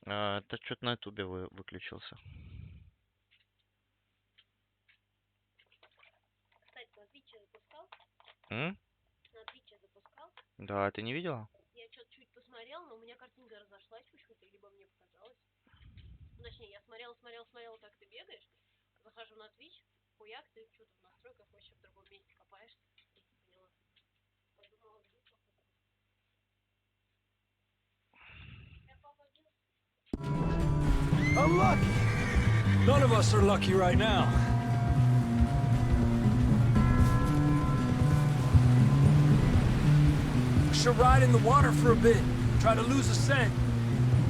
Это что-то на ютубе выключился. Кстати, на Твиче запускал? М? На Твиче запускал? Да, ты не видела? Я что-то чуть посмотрел, но у меня картинка разошлась почему-то, либо мне показалось. Ну, точнее, я смотрела, так ты бегаешь, захожу на Twitch, хуяк, ты что-то в настройках вообще в другом месте копаешься. Поняла. Подумала, Unlucky! None of us are lucky right now. Should ride in the water for a bit. Try to lose a scent.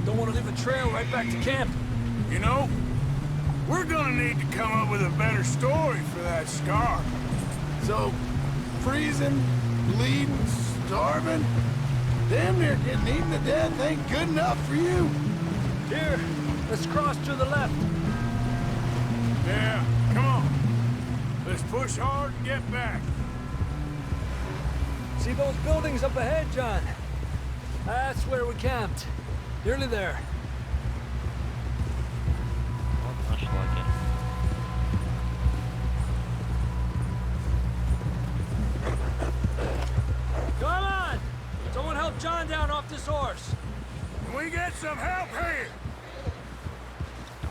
Don't want to leave a trail right back to camp. You know, we're gonna need to come up with a better story for that scar. So, freezing, bleeding, starving, damn near getting eaten to death ain't good enough for you. Here, let's cross to the left. Yeah, come on. Let's push hard and get back. See those buildings up ahead, John? That's where we camped. Nearly there. Вот наш лагерь. Come on! Someone help John down off this horse. Can we get some help here?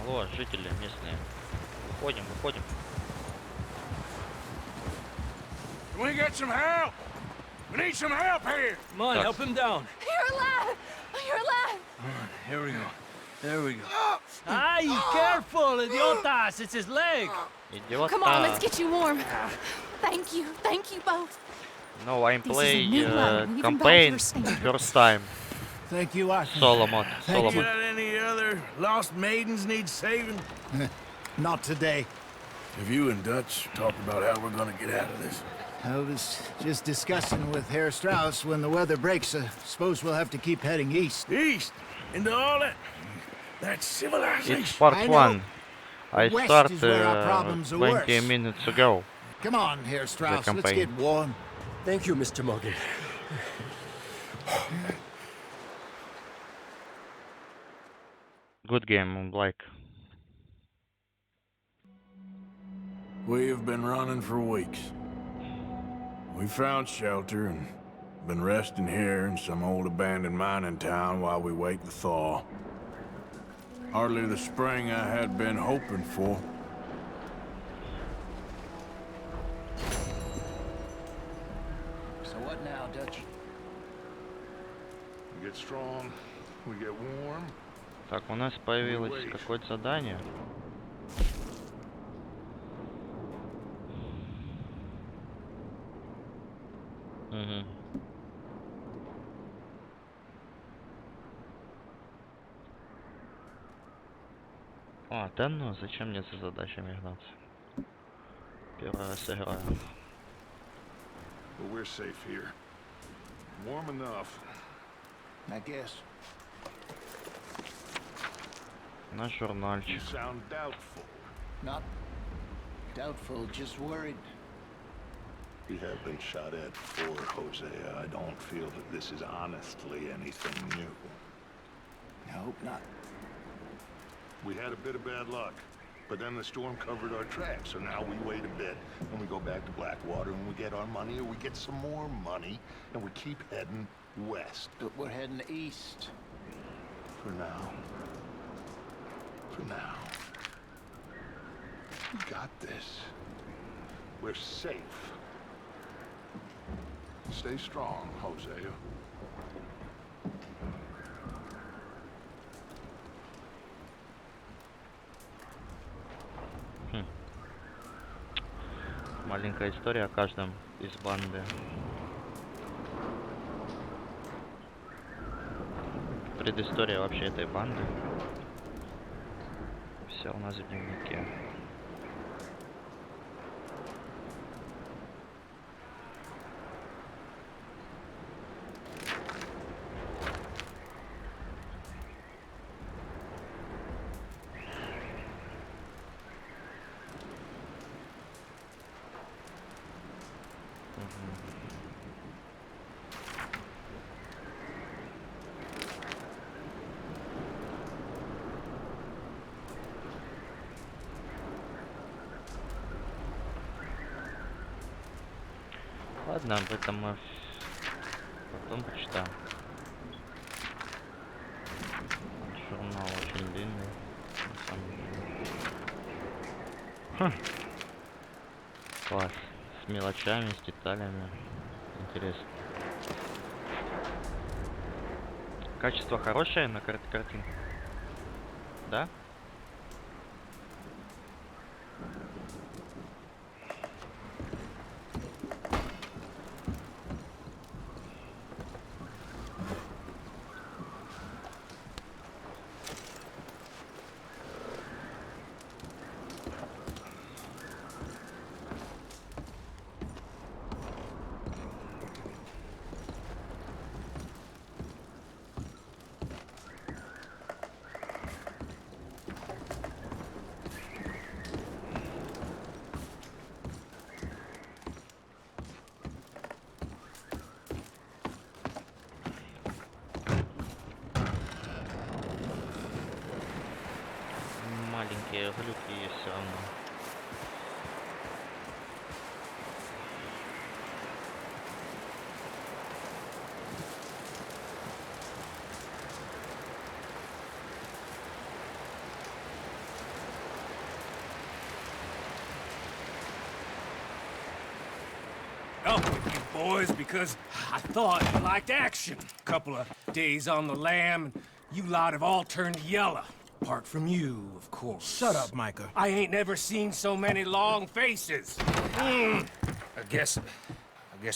Алло, жители местные. Выходим. Can we get some help? We need some help here. Come on, help him down. You're alive! You're alive! Come on, here we go. There we go. Ay, careful, idiotas! It's his leg. Идиот. Come on, let's get you warm. Thank you both. No, I'm This is a play new one, even campaign better stand. first time. Thank you, I Solo mod. Solo You mod. got any other lost maidens need saving? Not today. Have you and Dutch talked about how we're gonna get out of this? I was just discussing with Herr Strauss when the weather breaks. Suppose we'll have to keep heading east. East? Into all that It's civilization? part I know. 1. I West start is where our problems are 20 worse. minutes ago. Come on, Herr Strauss, let's campaign. get warm. Thank you, Mr. Morgan. Good game, like. We have been running for weeks. We found shelter and been resting here in some old abandoned mining town while we wait the thaw. Hardly the spring I had been hoping for. So what now, Dutch? We get strong, we get warm. Так, у нас появилось какое-то задание. Угу. А, да ну, зачем мне за задачами гнаться? Первый раз играю. But we're safe here. Warm enough. I guess. Наш You журнальчик. sound doubtful. Not doubtful, just worried. We have been shot at before, Hosea. I don't feel that this is honestly anything new. I hope not. We had a bit of bad luck, but then the storm covered our tracks, so now we wait a bit, and we go back to Blackwater, and we get our money, or we get some more money, and we keep heading west. But we're heading east. For now. For now. We got this. We're safe. Stay strong, Hosea. Маленькая история о каждом из банды. Предыстория вообще этой банды. Все у нас в дневнике. ладно, об этом мы потом почитаем. Журнал очень длинный, на самом деле. Класс. С мелочами, с деталями. Интересно. Качество хорошее на картинке? Да? Маленькие глюки есть все равно. Up with you boys because I thought you liked action. Couple of days on the lam, and you lot have all turned yellow. Apart from you, of course. Shut up, Micah. I ain't never seen so many long faces. I guess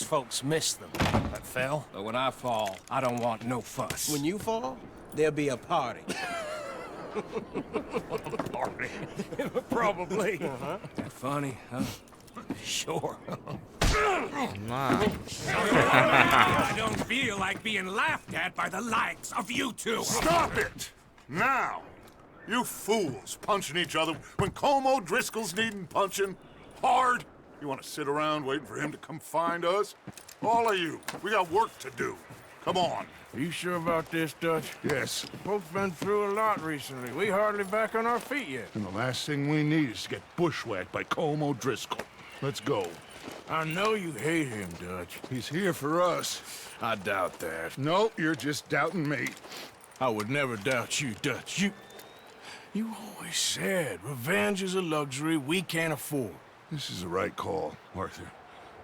folks miss them. That fell. But when I fall, I don't want no fuss. When you fall, there'll be a party. Party. Probably. That funny, huh? Sure. На. I don't feel like being laughed at by the likes of you two. Stop it! Now! You fools punching each other when Como Driscoll's needing punching hard. You want to sit around waiting for him to come find us? All of you, we got work to do. Come on. Are you sure about this, Dutch? Yes. Folks been through a lot recently. We hardly back on our feet yet. And the last thing we need is to get bushwhacked by Como Driscoll. Let's go. I know you hate him, Dutch. He's here for us. I doubt that. No, you're just doubting me. I would never doubt you, Dutch. You always said revenge is a luxury we can't afford. This is the right call, Arthur.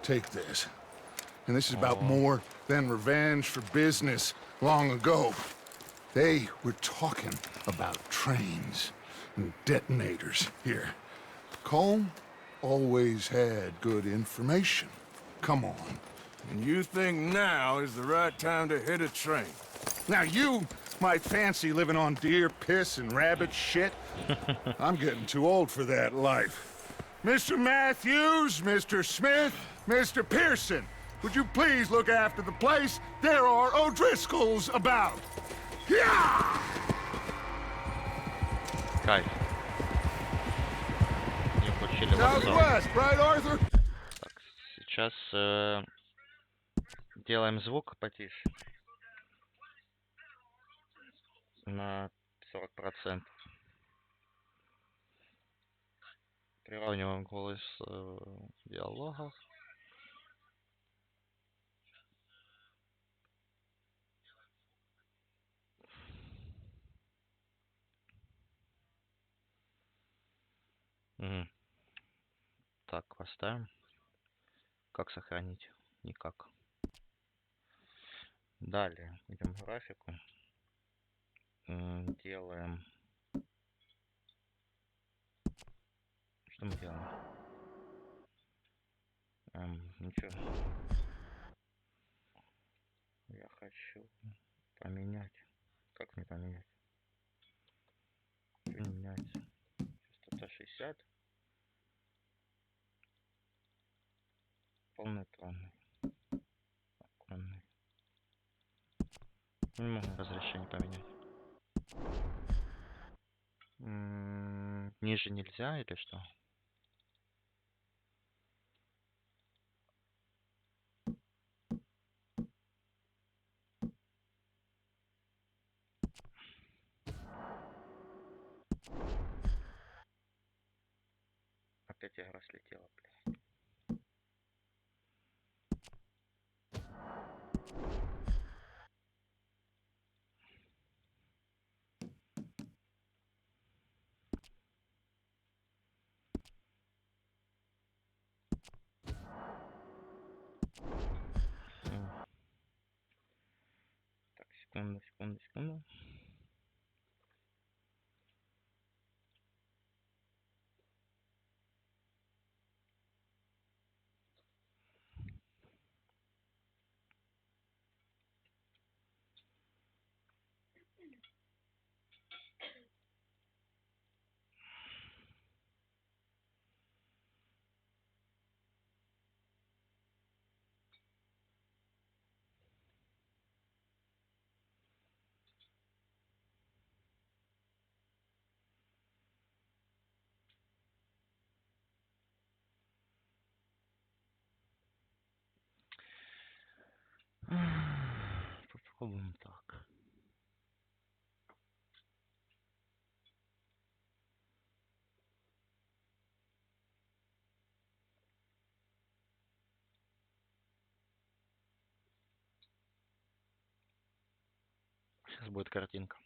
Take this. And this is about more than revenge for business long ago. They were talking about trains and detonators here. Colm always had good information. Come on. And you think now is the right time to hit a train? Now you might fancy living on deer piss and rabbit shit. I'm getting too old for that life. Mr. Matthews, Mr. Smith, Mr. Pearson, would you please look after the place? There are O'Driscolls about. Yeah! Кайф. Не получили вокзал. Southwest, right, Arthur? Так, сейчас делаем звук потише. На 40%. Приравниваем голос в диалогах. Угу. Так, поставим. Как сохранить? Никак. Далее идем в графику. Делаем. Что мы делаем? Ничего. Я хочу поменять. Как мне поменять? Что не меняется? Частота 60. Полноэтажный. Оконный. Не могу разрешение поменять. Ниже нельзя или что? Опять игра слетела, блядь. Секунду, секунду, секунду. Попробуем так. Сейчас будет картинка.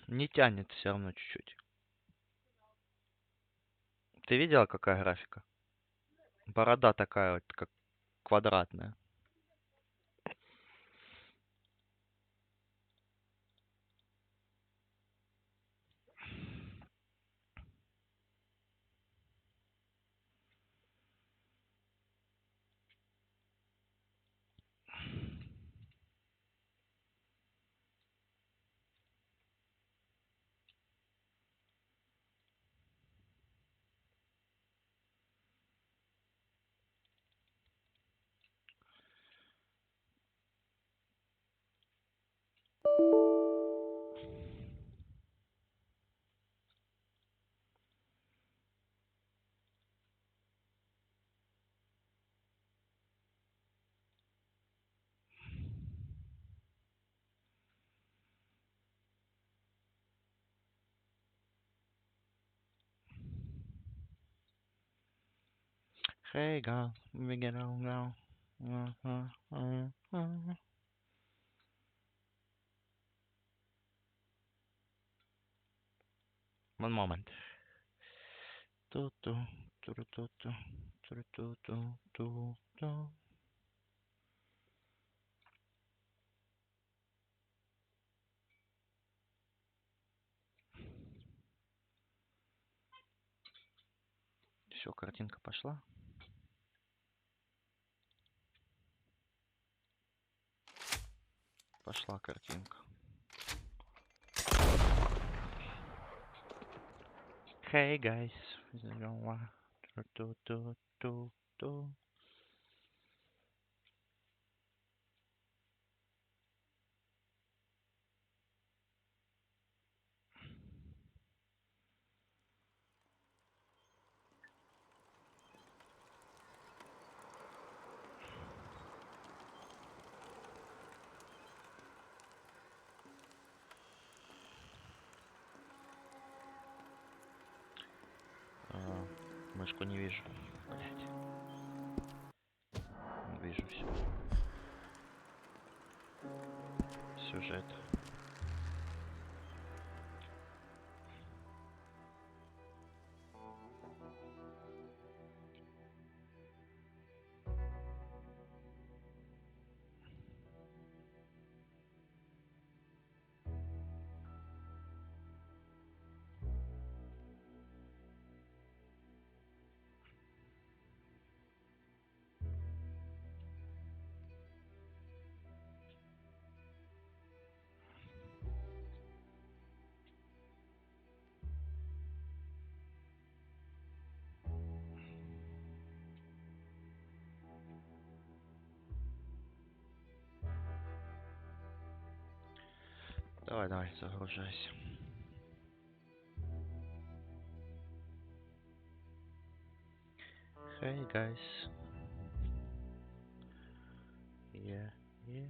Не тянет все равно чуть-чуть. Ты видела, какая графика? Борода такая вот, как квадратная. Hey girl, we get on now. One moment. Ту-ту, туру-ту-ту, туру-ту-ту-ту-ту. Все, картинка пошла. Пошла картинка. Hey guys. Ту-ту-ту-ту-ту. Мышку не вижу. Блять. Вижу все. Сюжет. Давай, давай, загружайся. Hey guys. Yeah, yeah.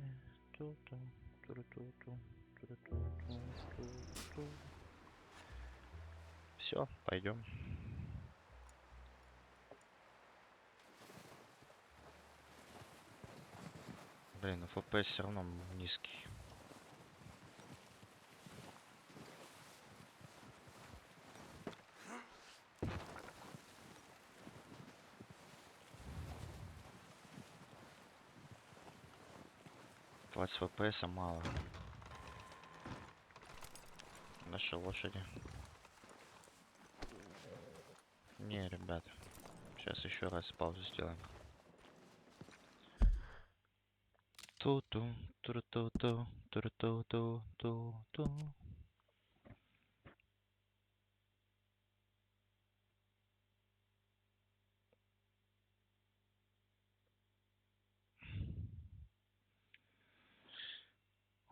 Ту-ту, туру-ту-ту, туру-ту-ту-ту-ту. Все, пойдем. Блин, ну FPS все равно низкий. FPS мало. Наши лошади. Не, ребят. Сейчас еще раз паузу сделаем. Ту-ту, ту-ту-ту, ту-ту-ту-ту-ту.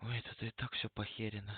Ой, тут и так все похерено.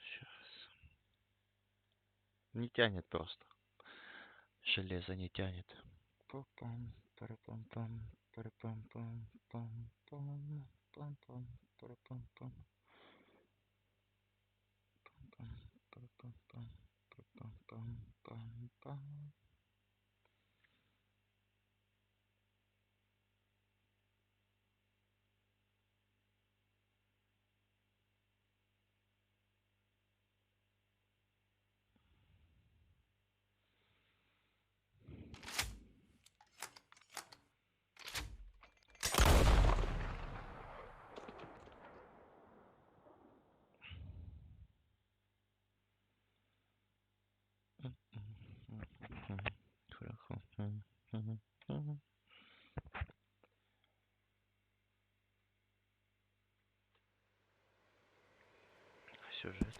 Сейчас. Не тянет просто. Железо не тянет. Пам-пам, пара-пам-пам, пара-пам-пам, пам-пам, пам-пам, пара-пам-пам, пам-пам, пара-пам-пам, пара-пам-пам, пам-пам. Хорошо. Сюжет.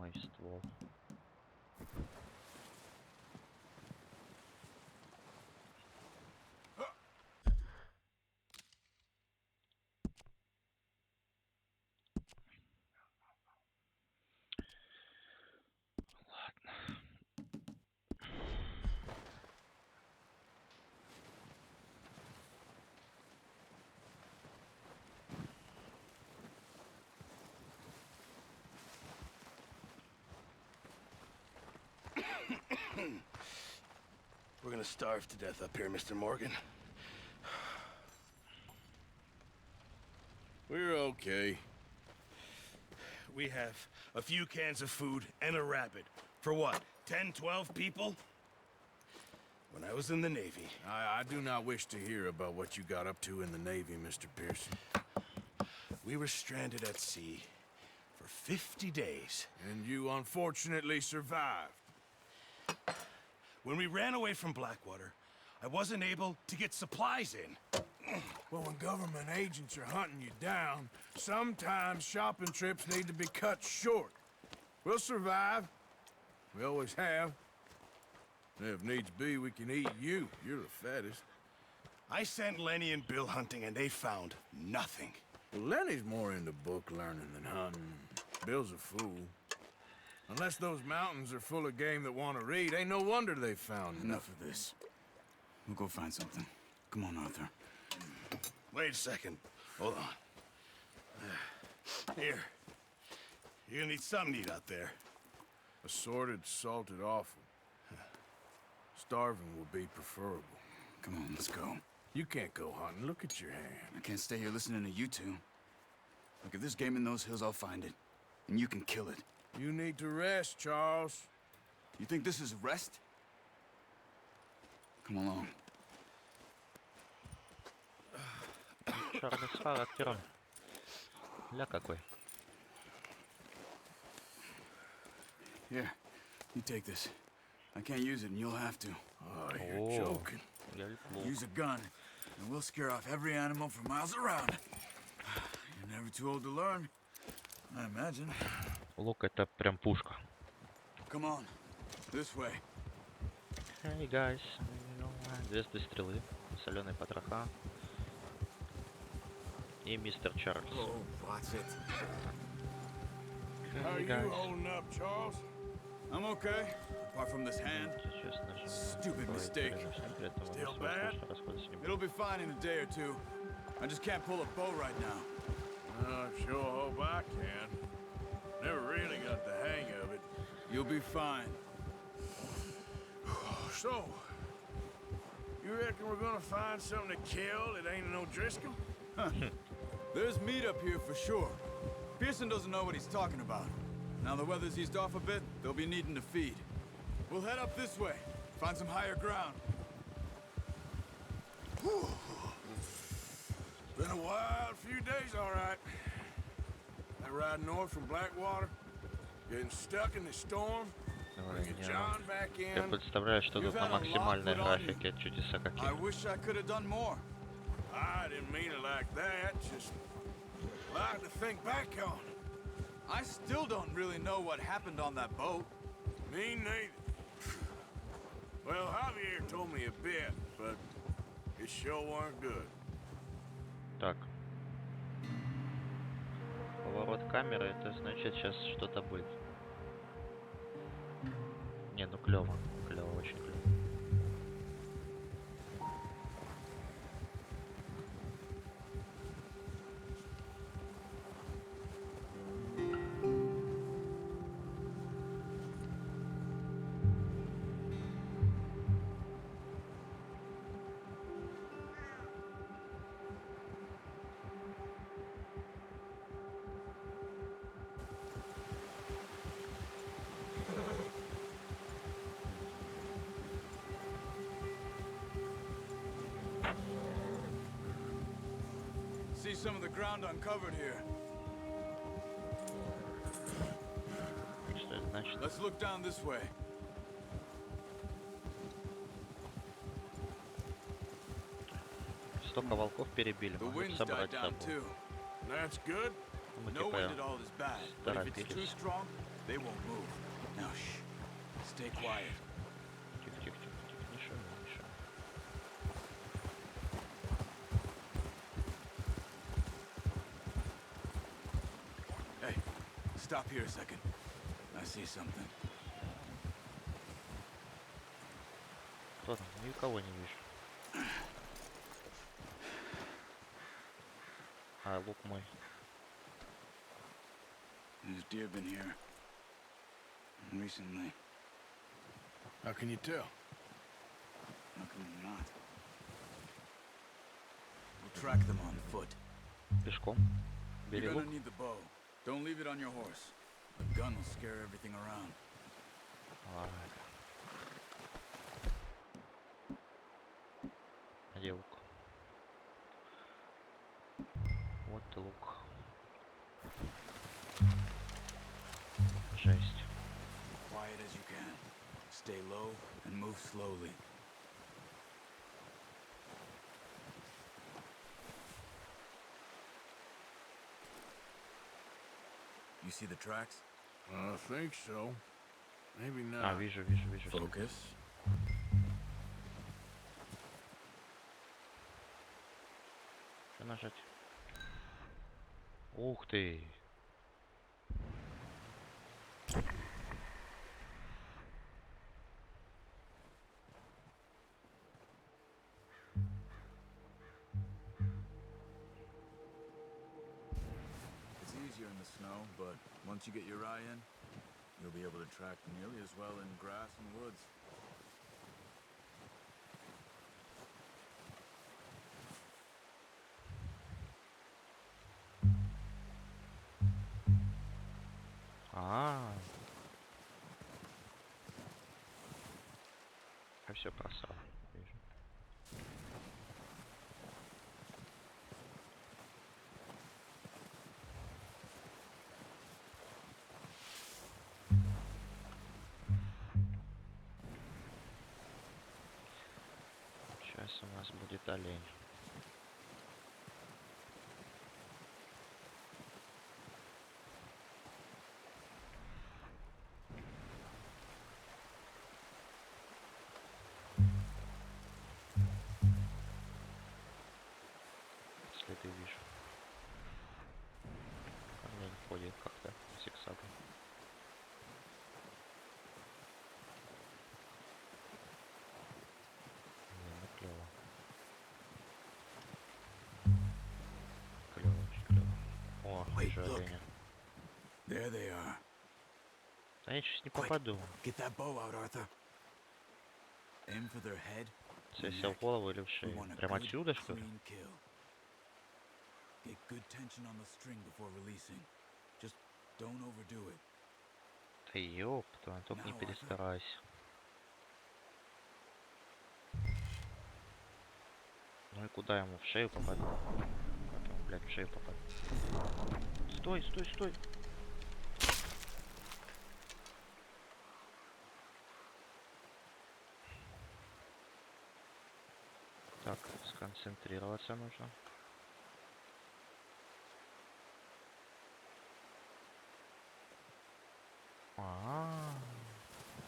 мой ствол. We're gonna starve to death up here, Mr. Morgan. We're okay. We have a few cans of food and a rabbit. For what, 10, 12 people? When I was in the Navy... I do not wish to hear about what you got up to in the Navy, Mr. Pearson. We were stranded at sea for 50 days. And you unfortunately survived. When we ran away from Blackwater, I wasn't able to get supplies in. Well, when government agents are hunting you down, sometimes shopping trips need to be cut short. We'll survive. We always have. And if needs be, we can eat you. You're the fattest. I sent Lenny and Bill hunting, and they found nothing. Well, Lenny's more into book learning than hunting. Bill's a fool. Unless those mountains are full of game that want to read, ain't no wonder they found Enough of this. We'll go find something. Come on, Arthur. Wait a second. Hold on. Here. You're gonna need something to eat out there. Assorted, salted offal. Starving will be preferable. Come on, let's go. You can't go hunting. Look at your hand. I can't stay here listening to you two. Look, if there's game in those hills, I'll find it. And you can kill it. You need to rest, Charles. You think this is rest? Come along. Чёрный с характером. Ля какой. Here, you take this. I can't use it, and you'll have to. Oh, you're joking. Я люблю. Use a gun, and we'll scare off every animal for miles around. You're never too old to learn, I imagine. Лук это прям пушка. Come on, this way. Hey guys. 200 стрелы, соленые потроха. И мистер Чарльз. Oh, watch it. How are Hey you guys. holding up, Charles? I'm okay, apart from this hand. Stupid mistake. Still bad? It'll be fine in a day or two. I just can't pull a bow right now. I sure hope I can. Never really got the hang of it. You'll be fine. So, you reckon we're gonna find something to kill that ain't no Driscoll? There's meat up here for sure. Pearson doesn't know what he's talking about. Now the weather's eased off a bit, they'll be needing to feed. We'll head up this way, find some higher ground. Whew. Been a wild few days, all right. That ride north from Blackwater, getting stuck in the storm, bringing John back Я in. представляю, что тут на максимальной графике чудеса I какие. wish I could have done more. I didn't mean it like that, just a lot to think back on. I still don't really know what happened on that boat. Me neither. Well, Javier told me a bit, but it sure weren't good. Так. Поворот камеры, это значит сейчас что-то будет. Не, ну клево. Клево, очень клево. See some of the ground uncovered here. Что это значит? Let's look down this way. Столько волков перебили, The могут wind's died собрать down собой. too. That's good. Мы No типа wind at all is bad, but if it's too торопились. strong, They won't move. Now, shh. Stay quiet. Тихо, тихо, тихо, тихо, не шуми, не шуми. Hey, stop here a second. I see something. Кто там? Никого не вижу. А, лук мой. There's deer been here recently. How can you tell? How come not? We'll track them on foot. Пешком. You're Бери gonna лук. need the bow. Don't leave it on your horse. The gun will scare everything around. Ладно. Где лук? Вот и лук. Жесть. Quiet as you can. Stay low and move slowly. You see the tracks? I think so. Maybe А, not. вижу, вижу, вижу. Focus. Что нажать? Ух ты! It's easier in the snow, but once you get your eye in, you'll be able to track nearly as well in grass and woods. Я все просал. Вижу. Сейчас у нас будет олень. Следы вижу. Олень ходит как-то зигзагом. Не, клево. Клево, очень клево. О, вижу оленя. There they are. Да я сейчас не попаду. Get that bow out, Arthur. Aim for their head. Целься в голову или в We шею. want a Прям good, отсюда, что ли? clean kill. Get good tension on the string before releasing. Just don't overdo it. Да ёпта, только не Now, Arthur. перестарайся. Ну и куда ему? В шею попаду? Как ему, блядь, в шею попаду? Стой, стой, стой! Так, сконцентрироваться нужно.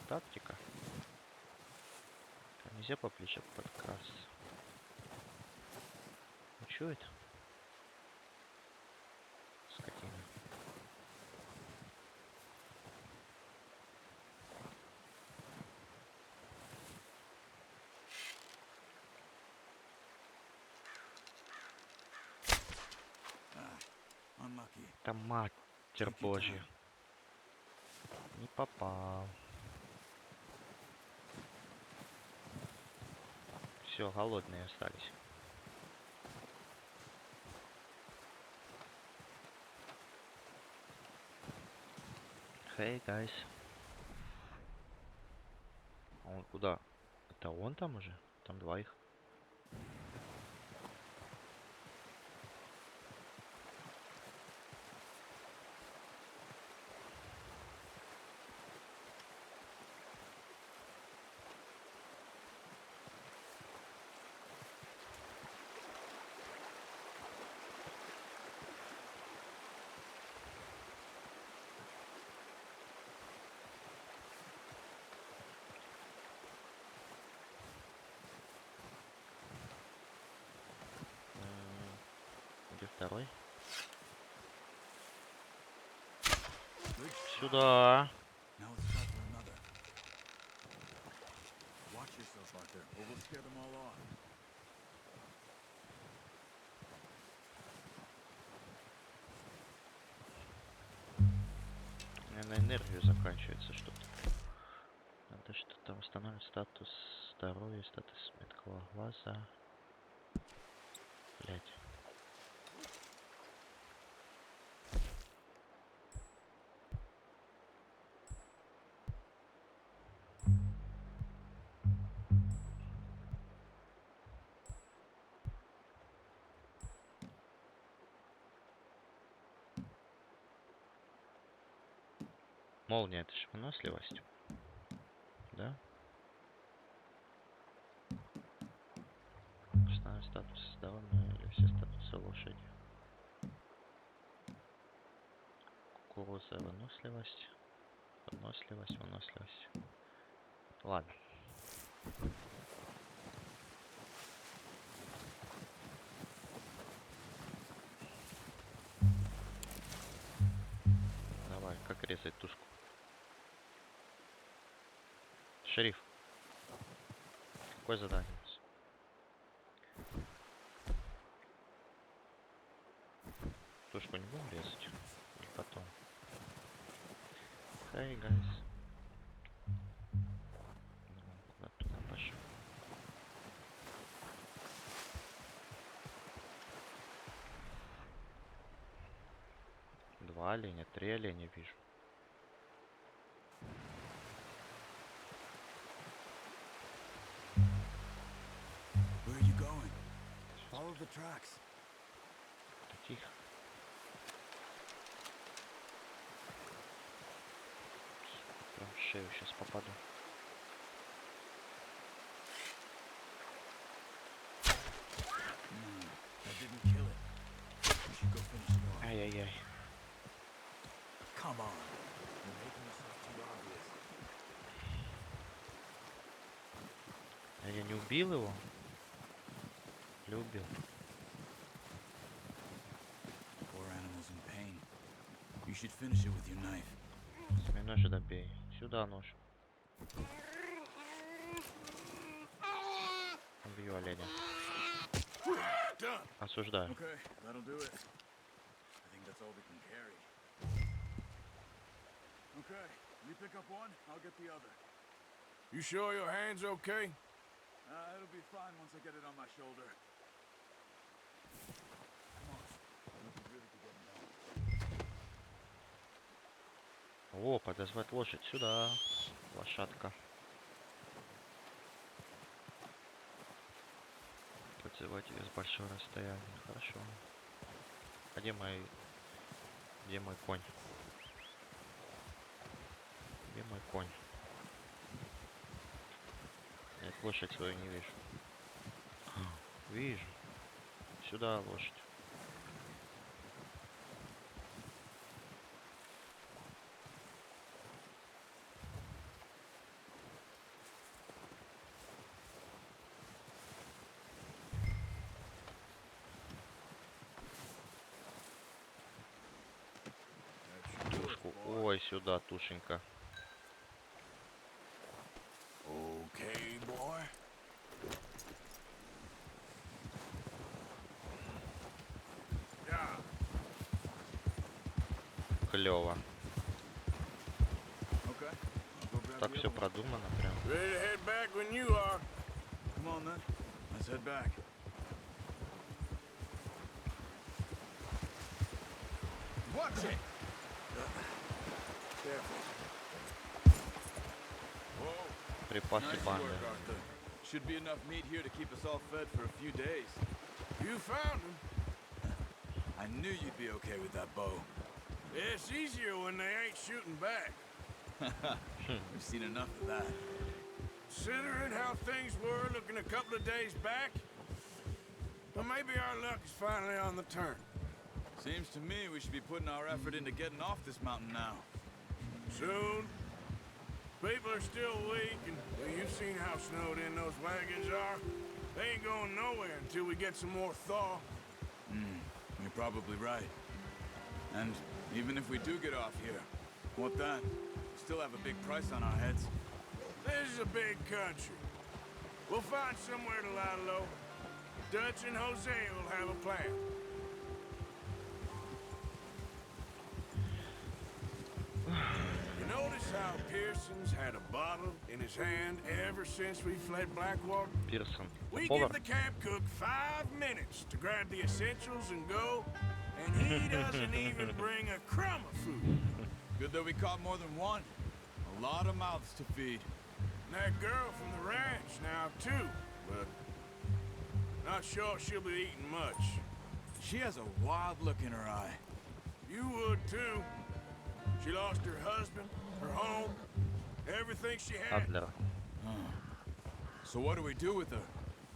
Тактика. Нельзя поближе подкрасться. Ну чё это? Скотина. Unlucky. Да матерь божья. Не попал. Все, голодные остались. Hey, guys. А он куда? Это он там уже? Там два их. Второй. Сюда. Now let's try for another. Watch yourself out there, or we'll scare them all off. У меня на энергию заканчивается что-то. Надо что-то восстанавливать статус здоровья, статус меткого глаза. Блять. Молния, это же выносливость. Да? Основной статус здоровья или все статусы лошади. Кукуруза, выносливость. Выносливость, выносливость. Ладно. Давай, как резать тушку? Шериф. Какое задание? Тушку не будем резать? Или потом? Hey, guys. Куда туда пошел? Два оленя, три оленя вижу. Where are you going? Follow the tracks. Тихо. Прям в шею сейчас попаду. I didn't kill it. We should go finish it off. Ай-яй-яй. Come on. You're making yourself too obvious. А я не убил его? Или убил? Poor animals in pain. You should finish it with your knife. Возьми нож и добей. Сюда нож. Убью оленя. Осуждаю. Okay, that'll do it. I think that's all we can carry. Okay, you pick up one, I'll get the other. You sure your hand's okay? It'll be fine once I get it on my shoulder. Come on. We can really be getting down. О, подозвать лошадь сюда. Лошадка. Подзывать ее с большого расстояния. Хорошо. А где мой конь? Где мой конь? Нет, лошадь свою не вижу. Вижу. Сюда лошадь. Тушку. Ой, сюда, тушенька. Okay, boy. Клево. Okay. I'll go grab Так the все other one. продумано прям. Ready to head back when you are. Come on then. Let's head back. Watch it! Careful. Whoa. Припасы Nice банды. work, Arthur. Should be enough meat here to keep us all fed for a few days. You found him. I knew you'd be okay with that bow. It's easier when they ain't shooting back. We've seen enough of that. Considering how things were looking a couple of days back, well, maybe our luck is finally on the turn. Seems to me we should be putting our effort into getting off this mountain now. Soon. People are still weak, and well, you've seen how snowed in those wagons are. They ain't going nowhere until we get some more thaw. You're probably right. And even if we do get off here, what then? Still have a big price on our heads. This is a big country. We'll find somewhere to lie low. Dutch and Jose will have a plan. You notice how Pearson's had a bottle in his hand ever since we fled Blackwater? Пирсон. We Повар. give the camp cook 5 minutes to grab the essentials and go, and he doesn't even bring a crumb of food. Good that we caught more than one. A lot of mouths to feed. And that girl from the ranch now, too, but not sure she'll be eating much. She has a wild look in her eye. You would, too. She lost her husband, her home, everything she had. Адлер. So what do we do with her?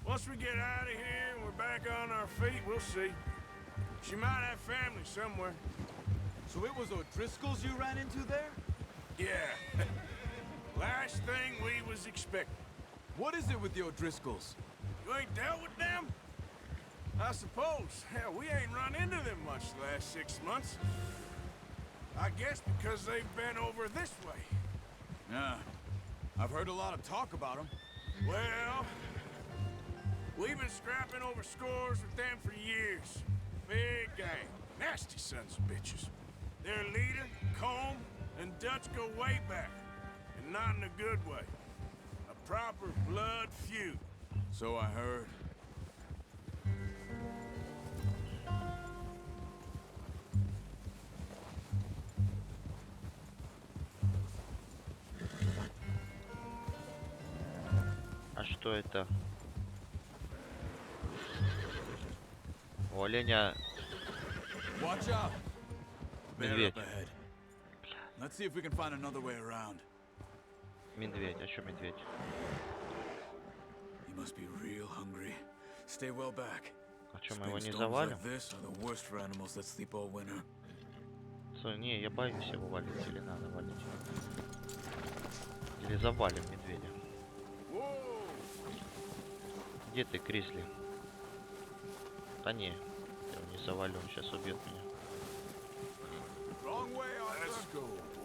Once we get out of here and we're back on our feet, we'll see. She might have family somewhere. So it was O'Driscoll's you ran into there? Yeah. Last thing we was expecting. What is it with the O'Driscolls? You ain't dealt with them? I suppose. Hell, we ain't run into them much the last 6 months. I guess because they've been over this way. Yeah. I've heard a lot of talk about them. Well, we've been scrapping over scores with them for years. Big gang. Nasty sons of bitches. Their leader, Combe, and Dutch go way back. And not in a good way. A proper blood feud. So I heard. А что это? У оленя Watch out! Bear медведь. up ahead. Let's see if we can find another way around. Медведь. А что медведь? He must be real hungry. Stay well back. А что, мы его не Storms завалим? like this are the worst for animals that sleep all winter. Не, я боюсь его валить. Или надо валить? Или завалим медведя? Где ты, Гризли? Да не, я его не завалю, он сейчас убьет меня.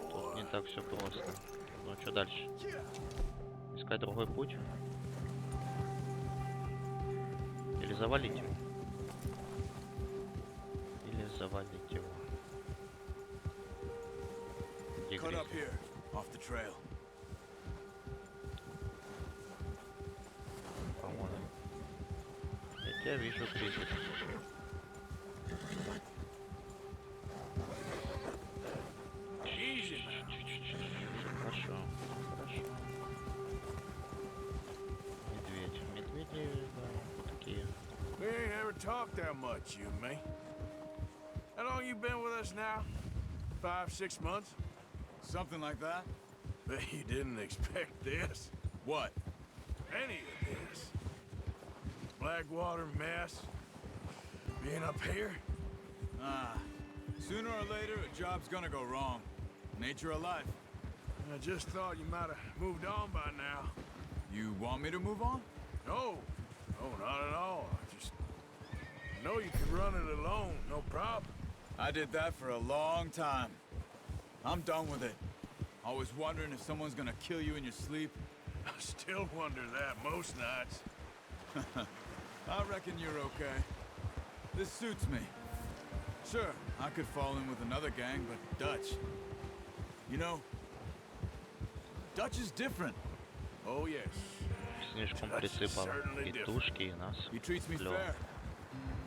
Тут не так все просто. Ну что дальше? Искать другой путь? Или завалить его? Или завалить его? Где Cut up Гризли? here, off the trail. По-моему. Я тебя вижу, Гризли. Хорошо, хорошо. Медведь. Медведи, да, такие. We ain't ever talked that much, you and me. How long you been with us now? 5, 6 months? Something like that? Bet you didn't expect this. What? Any of this. Blackwater mess. Being up here? Sooner or later, a job's gonna go wrong. Nature of life. I just thought you might have moved on by now. You want me to move on? No. No, not at all. I just know you could run it alone, no problem. I did that for a long time. I'm done with it. Always wondering if someone's gonna kill you in your sleep. I still wonder that most nights. I reckon you're okay. This suits me. Sure, I could fall in with another gang, but Dutch. You know, Dutch is different. Oh, yes. Снежком присыпал и тушки, и нас. He treats me Клёво. fair.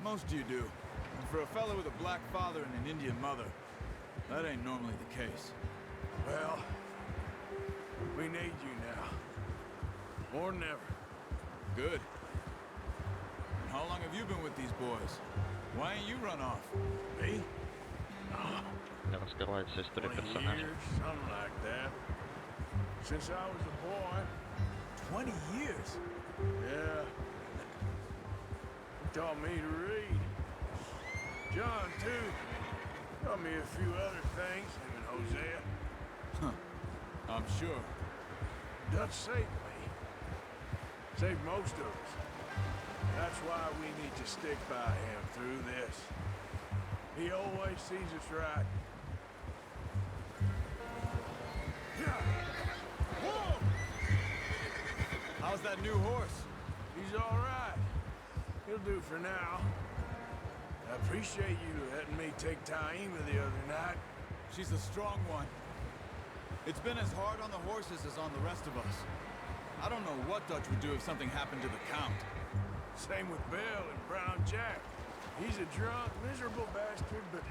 Most of you do. And for a fellow with a black father and an Indian mother, that ain't normally the case. Well, we need you now. More than ever. Good. And how long have you been with these boys? Why ain't you run off? Me? Раскрывается история 20 персонажа. years, something like that. Since I was a boy. 20 years? Yeah. He taught me to read. John, too. Taught me a few other things, him and Hosea. I'm sure. Dutch saved me. Saved most of us. That's why we need to stick by him through this. He always sees us right. Whoa! How's that new horse? He's all right. He'll do for now. I appreciate you letting me take Taima the other night. She's a strong one. It's been as hard on the horses as on the rest of us. I don't know what Dutch would do if something happened to the Count. Same with Bill and Brown Jack. He's a drunk, miserable bastard, but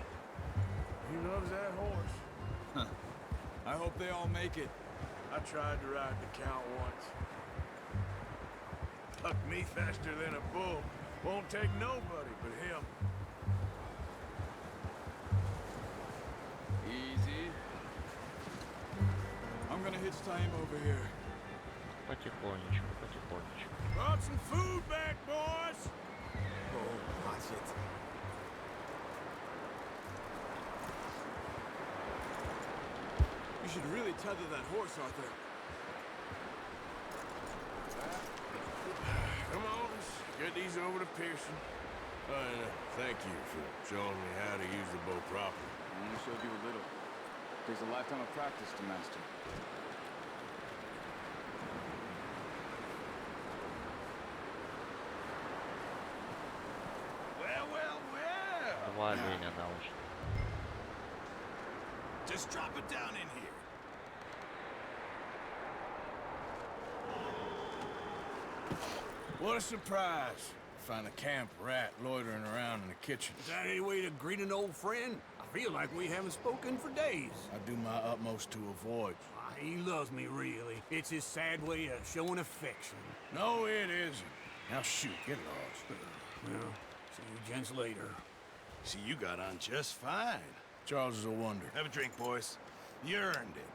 he loves that horse. I hope they all make it. I tried to ride the Count once. Bucked me faster than a bull. Won't take nobody but him. Easy. I'm gonna hitch time over here. Потихонечку, потихонечку. Brought some food back, boys! Oh, watch it. You should really tether that horse, Arthur. Come on, let's get these over to Pearson. And thank you for showing me how to use the bow properly. I only showed you a little. Takes a lifetime of practice to master. Well, well, well. Два оленя наушника. Just drop it down in here. What a surprise. Find a camp rat loitering around in the kitchen. Is that any way to greet an old friend? I feel like we haven't spoken for days. I do my utmost to avoid. He loves me, really. It's his sad way of showing affection. No, it isn't. Now shoot, get lost. Well, see you gents later. See, you got on just fine. Charles is a wonder. Have a drink, boys. You earned it.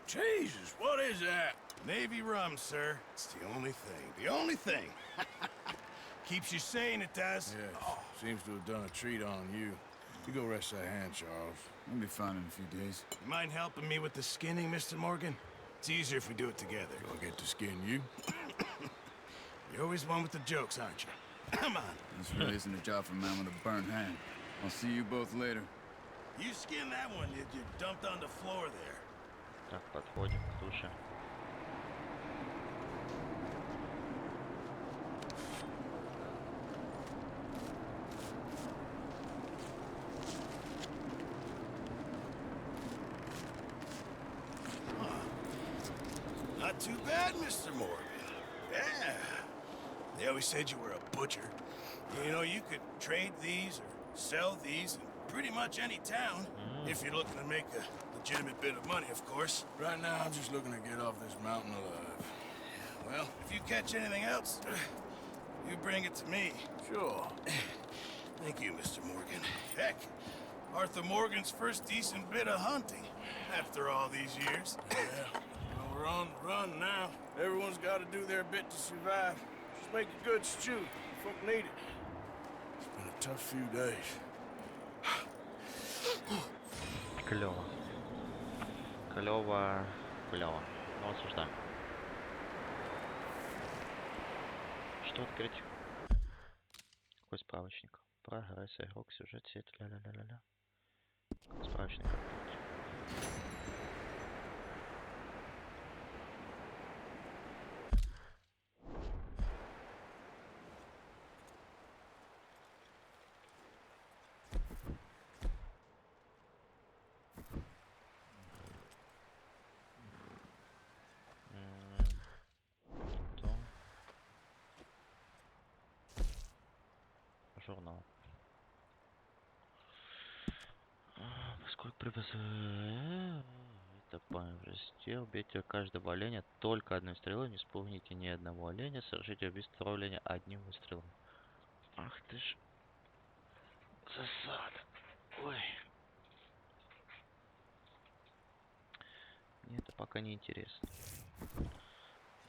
Jesus, what is that? Navy rum, sir. It's the only thing. The only thing. Keeps you sane, it does. Yes, seems to have done a treat on you. You go rest that hand, Charles. I'll be fine in a few days. You mind helping me with the skinning, Mr. Morgan? It's easier if we do it together. Do I get to skin you? You're always one with the jokes, aren't you? Come on. This really isn't a job for a man with a burnt hand. I'll see you both later. You skinned that one that you dumped on the floor there. Так, подходим к туше. Not too bad, Mr. Morgan. Yeah. They always said you were a butcher. You know, you could trade these or sell these in pretty much any town. If you're looking to make a legitimate bit of money, of course. Right now, I'm just looking to get off this mountain alive. Well, if you catch anything else, you bring it to me. Sure. Thank you, Mr. Morgan. Heck, Arthur Morgan's first decent bit of hunting after all these years. Yeah. Well, we're on the run now. Everyone's got to do their bit to survive. Just make a good stew. Folk need it. It's been a tough few days. Клево. Клево. Клево. Ну, осуждаем. Что открыть? Какой справочник? Прогресс, игрок, сюжет, сеть, ля-ля-ля-ля-ля. Справочник открыть. Журнал. Поскольку это провести, убейте каждого оленя только одной стрелой, не спугните ни одного оленя, совершите убийство второго оленя одним выстрелом. Ах ты ж засада. Ой. Мне это пока не интересно.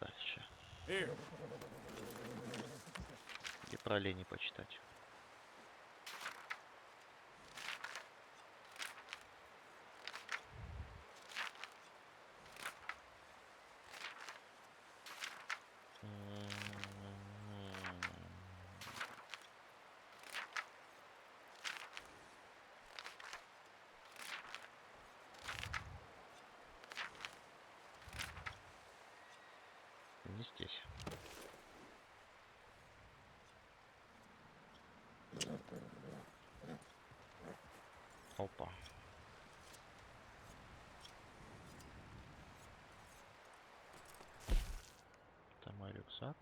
Дальше. Где про оленей почитать? Опа. Это мой рюкзак.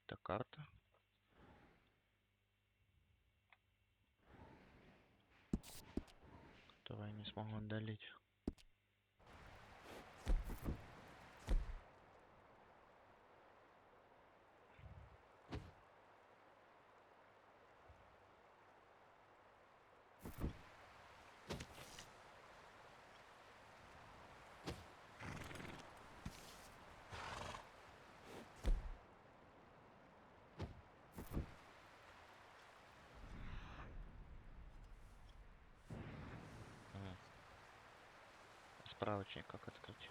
Это карта. Которую я не смогу удалить. Справочник как открыть.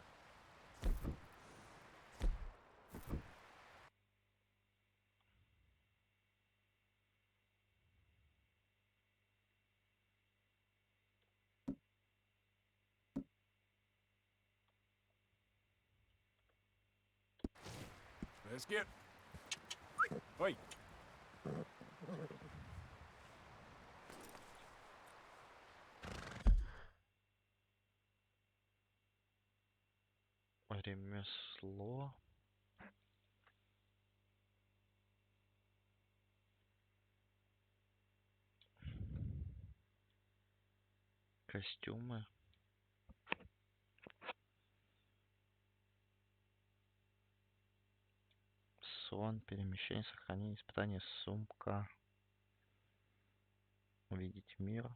Let's get... Ой. Ремесло. Костюмы. Сон, перемещение, сохранение, испытание, сумка. Увидеть мир.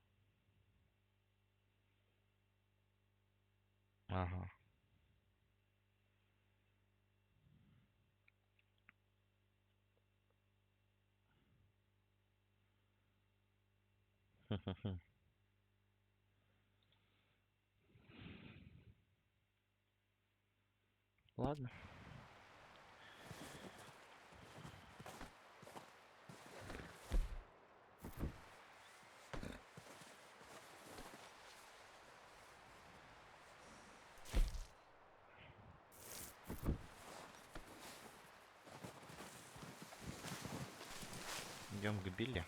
Ага. Ладно. Идем к Билли.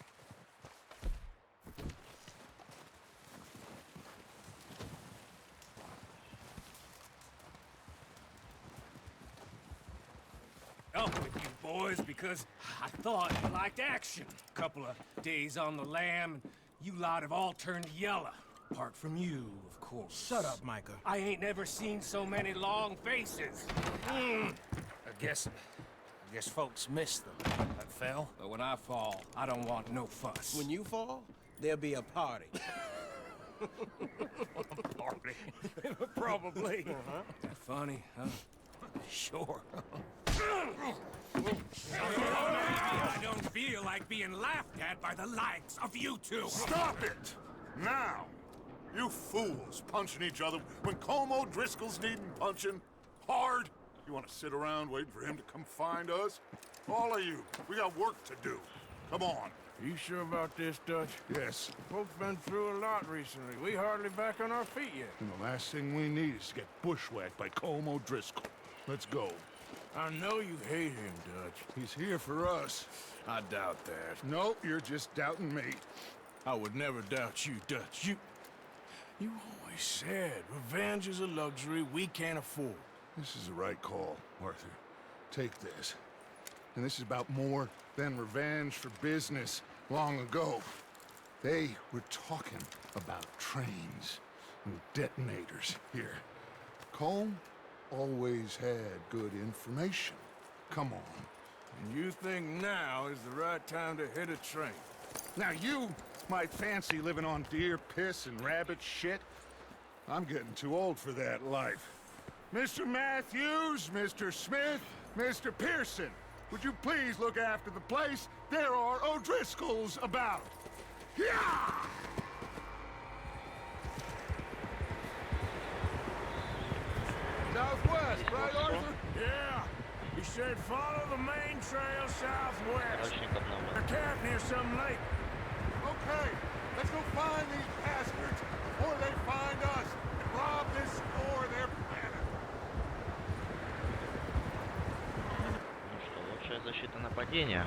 Up with you boys because I thought you liked action. Couple of days on the lam, and you lot have all turned yellow. Apart from you, of course. Shut up, Micah. I ain't never seen so many long faces. I guess folks miss them. That fell. But when I fall, I don't want no fuss. When you fall, there'll be a party. Party? Probably. That funny, huh? Sure. I don't feel like being laughed at by the likes of you two. Stop it! Now! You fools punching each other when Colm O'Driscoll's needing punching. Hard! You want to sit around waiting for him to come find us? All of you, we got work to do. Come on. You sure about this, Dutch? Yes. Folks been through a lot recently. We hardly back on our feet yet. And the last thing we need is to get bushwhacked by Colm O'Driscoll. Let's go. I know you hate him, Dutch. He's here for us. I doubt that. No, you're just doubting me. I would never doubt you, Dutch. You always said revenge is a luxury we can't afford. This is the right call, Arthur. Take this. And this is about more than revenge for business long ago. They were talking about trains and detonators here. Colm always had good information. Come on. And you think now is the right time to hit a train? Now you might fancy living on deer piss and rabbit shit. I'm getting too old for that life. Mr. Matthews, Mr. Smith, Mr. Pearson, would you please look after the place? There are O'Driscolls about. Yeah! Southwest, right, Arthur? Yeah. He said follow the main trail southwest. They're camped near some lake. Okay, let's go find these bastards before they find us and rob this store they're planning. Ну что, лучшая защита нападения. Нападение.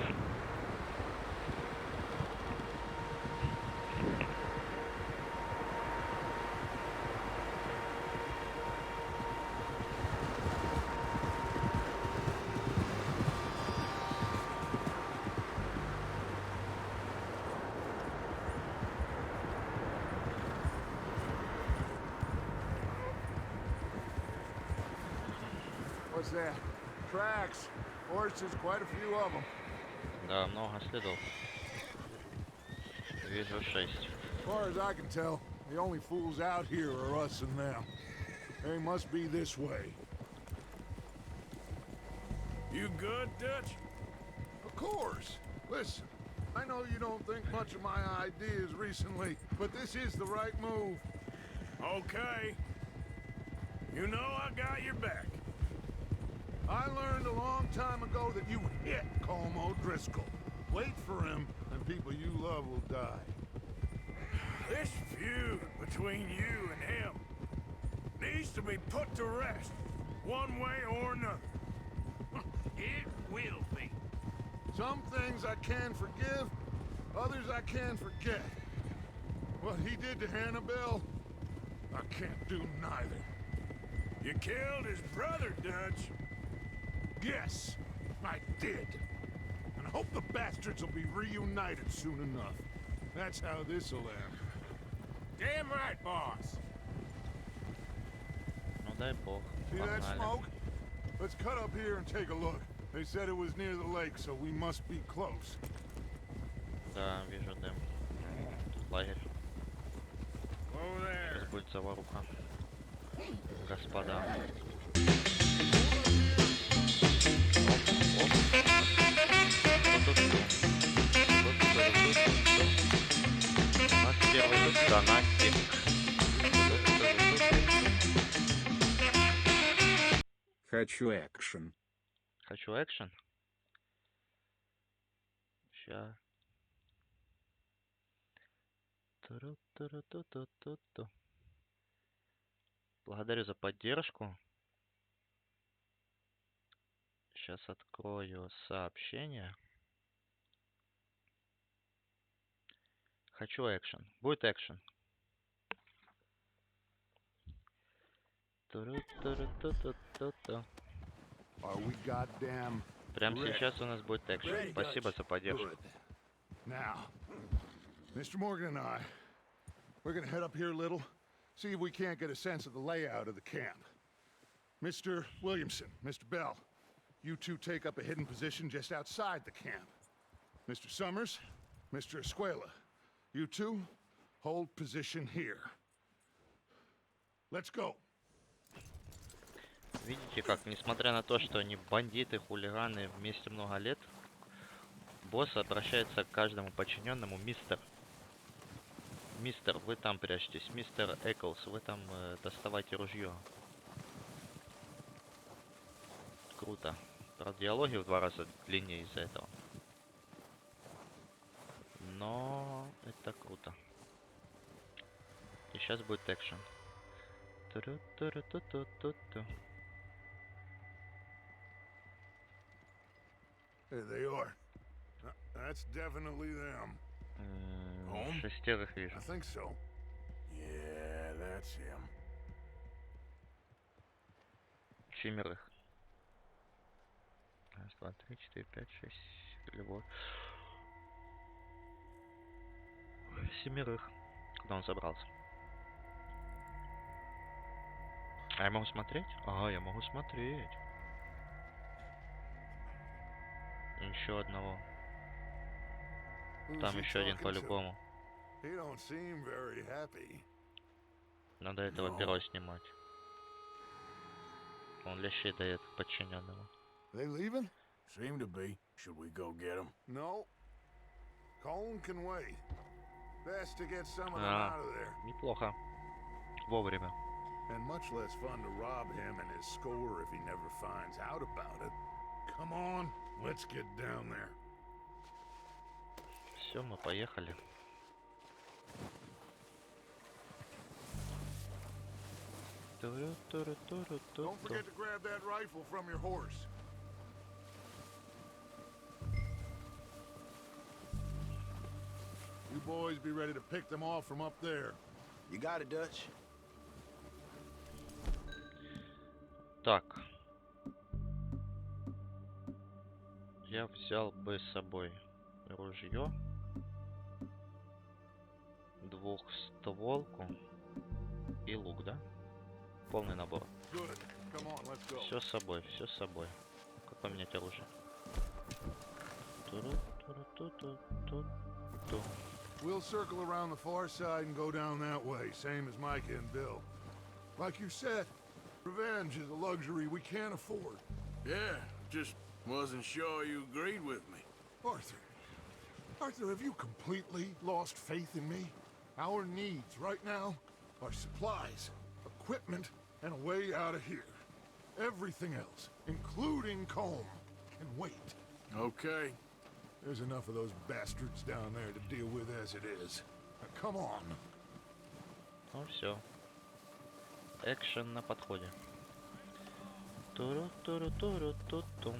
What's that? Tracks. Horses, quite a few of them. Да, много следов. Вижу 6. As far as I can tell, the only fools out here are us and them. They must be this way. You good, Dutch? Of course. Listen, I know you don't think much of my ideas recently, but this is the right move. Okay. You know I got your back. I learned a long time ago that you hit Colm O'Driscoll. Wait for him, and people you love will die. This feud between you and him needs to be put to rest, one way or another. It will be. Some things I can forgive, others I can forget. What he did to Hannibal, I can't do neither. You killed his brother, Dutch. Yes, I did. And I hope the bastards will be reunited soon enough. That's how this'll end. Damn right, boss. Ну дай бог. See that Погнали. smoke? Let's cut up here and take a look. They said it was near the lake, so we must be close. Да, вижу дым. Тут лагерь. Over there. Сейчас будет заваруха. Господа. У нас первый донатик. Хочу экшен. Хочу экшен. Ща. Туру-туру-ту-ту-ту-ту. Благодарю за поддержку. Сейчас открою сообщение. Хочу экшен. Будет экшен. Туру-туру-ту-ту-ту-ту. Are we goddamn Прямо ready? сейчас у нас будет экшен. Спасибо за поддержку. Now, Mr. Morgan and I, we're gonna head up here a little, see if we can't get a sense of the layout of the camp. Mr. Williamson, Mr. Bell, you two take up a hidden position just outside the camp. Mr. Summers, Mr. Escuela, you two hold position here. Let's go. Видите, как, несмотря на то, что они бандиты, хулиганы вместе много лет, босс обращается к каждому подчиненному: мистер. Мистер, вы там прячетесь. Мистер Эклс, вы там доставайте ружье. Круто. Правда, диалоги в 2 раза длиннее из-за этого. Но это круто. И сейчас будет экшен. Туру-туру-ту-ту-ту-ту. There they are. That's definitely them. Home? 6 вижу. I think so. Yeah, that's him. 7. 1, 2, 3, 4, 5, 6. Любовь. 7. Куда он забрался? А я могу смотреть? Ага, я могу смотреть. Еще одного. Там еще один по-любому. Надо этого первого снимать. Он лещей дает подчиненного. They leaving? Seem to be. Should we go get them? No. Colin can wait. Best to get some of them out of there. Неплохо. Вовремя. And much less fun to rob him and his score if he never finds out about it. Come on, let's get down there. Все, мы поехали. Don't forget to grab that rifle from your horse. boys be ready to pick them off from up there. You got it, Dutch. Так. Я взял бы с собой ружье, двухстволку и лук, да? Полный набор. Все с собой, все с собой. Как поменять оружие? We'll circle around the far side and go down that way, same as Micah and Bill. Like you said, revenge is a luxury we can't afford. Yeah, just wasn't sure you agreed with me. Arthur, have you completely lost faith in me? Our needs right now are supplies, equipment, and a way out of here. Everything else, including Combe, can wait. Okay. There's enough of those bastards down there to deal with as it is. Now, come on. Ну все. Экшен на подходе. Туру-туру-туру-ту-ту.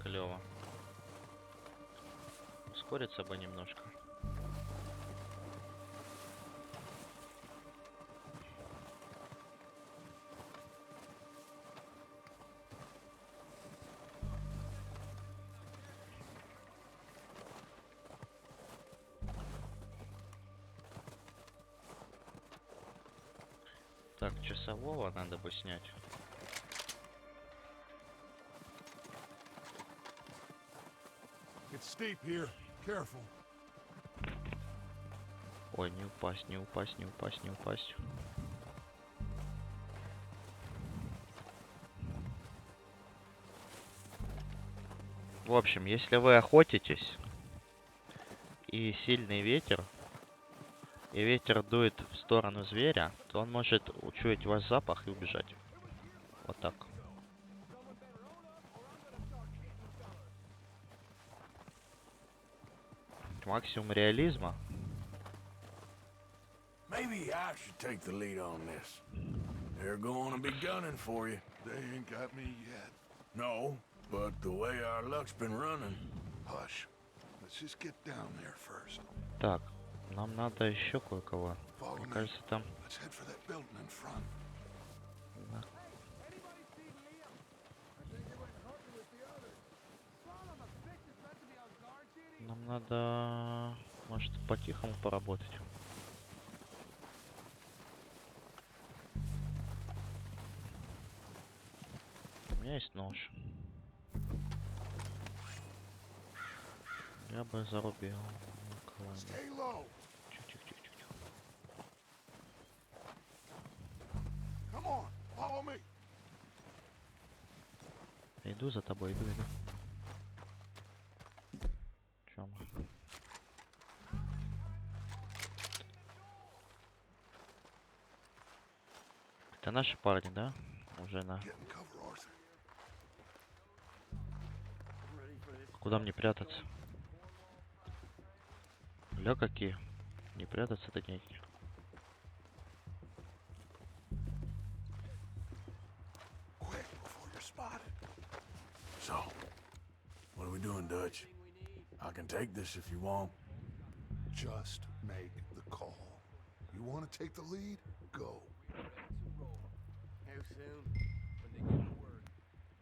Клево. Ускориться бы немножко. Так, часового надо бы снять. It's steep here. Careful. Ой, не упасть, не упасть, не упасть, не упасть. В общем, если вы охотитесь и сильный ветер, и ветер дует в сторону зверя, то он может учуять ваш запах и убежать. Вот так. Максимум реализма. Maybe I should take the lead on this. They're going to be gunning for you. They ain't got me yet. No, but the way our luck's been running. Hush. Let's just get down there first. Так, нам надо еще кое-кого. Мне кажется, там... Let's head for that building in front. Да. Нам надо, может, по-тихому поработать. У меня есть нож. Я бы зарубил. Тихо-тихо-тихо-тихо. Иду за тобой, иду. Чё мы? Это наши парни, да? Уже на... Куда мне прятаться? Ля какие? Не прятаться-то негде. So, what are we doing, Dutch? I can take this if you want. Just make the call. You want to take the lead? Go. How soon? When they get word.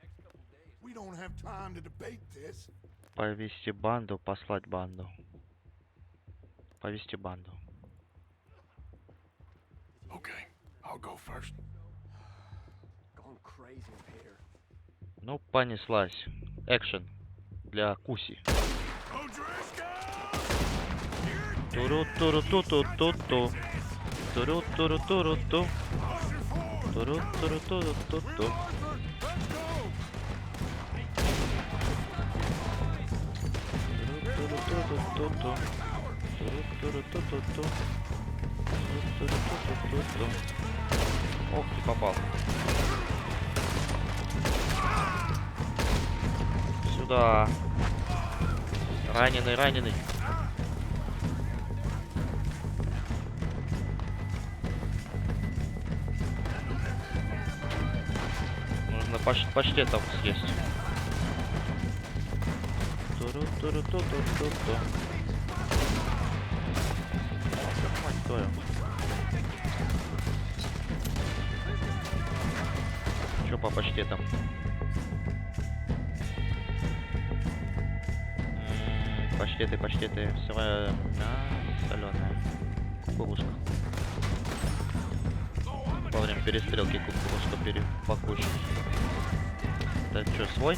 Next couple days. We don't have time to debate this. Повести банду, послать банду. Повести банду. Okay, I'll go first. Gone crazy up here. Ну, понеслась. Экшен. Для Куси. Туру-туру-ту-ту-ту-ту. Туру-туру-туру-ту. Туру-туру-туру-ту-ту. Туру-туру-ту-ту-ту. Туру-туру-ту-ту-ту. Туру-туру-ту-ту-ту. Ох, ты попал. Сюда. Раненый, раненый. Нужно паштетов съесть. Туру-туру-ту-ту-ту-ту. Как мать твою. Чё по паштетам? Паштеты. Сырое мясо, соленое. Кукурузка. Во время перестрелки кукурузку покушать. Это что, свой?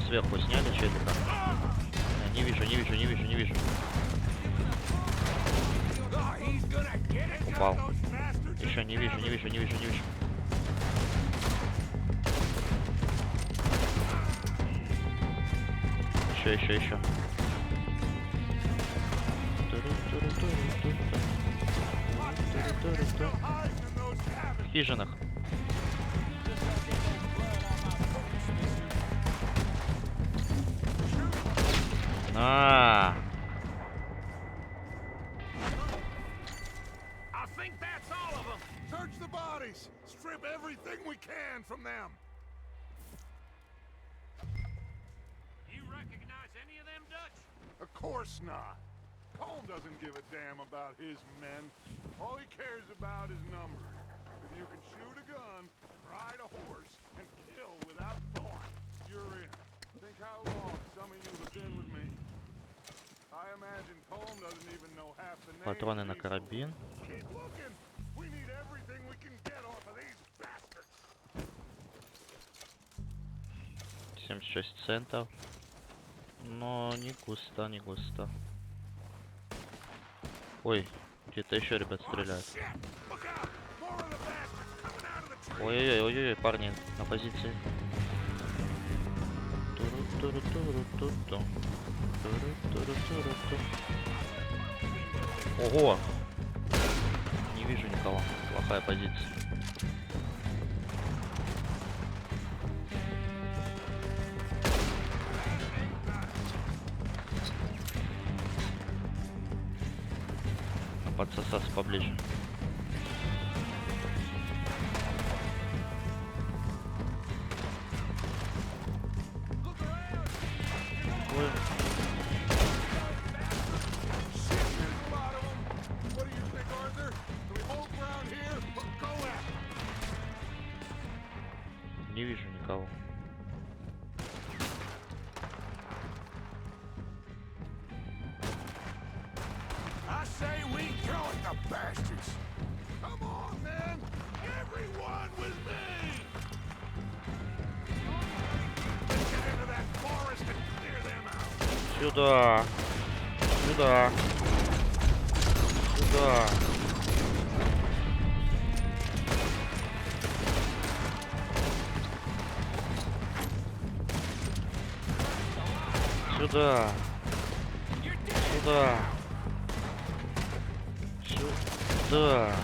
Сверху сняли, что это там? Не вижу. Упал. Еще не вижу. Еще. В хижинах. А. I think that's all of them. Search the bodies. Strip everything we can from them. You recognize any of them, Dutch? Of course not. Colm doesn't give a damn about his men. All he cares about is numbers. If you can shoot a gun, ride a horse, and kill without thought, you're in. Think how long some of you have been with me. I imagine Colm doesn't even know half the names. Патроны на карабин. Keep looking. We need everything we can get off of these bastards. 76 центов. Но не густо. Ой, где-то еще ребят стреляют. Ой-ой-ой, парни на позиции. Ого! Не вижу никого. Плохая позиция. Подсосаться поближе. Ой. Не вижу никого. I say we throw at the bastards. Come on, man. Everyone with me. Let's get into that forest and clear them out. Сюда. Сюда. Сюда. Сука.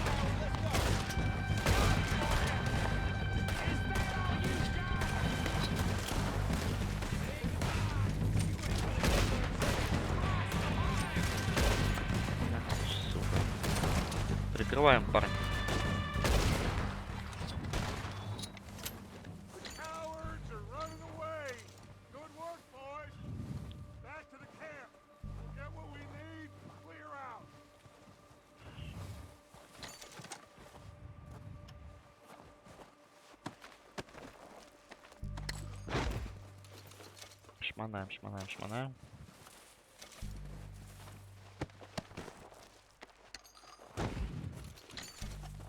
Прикрываем, парень. Шманаем.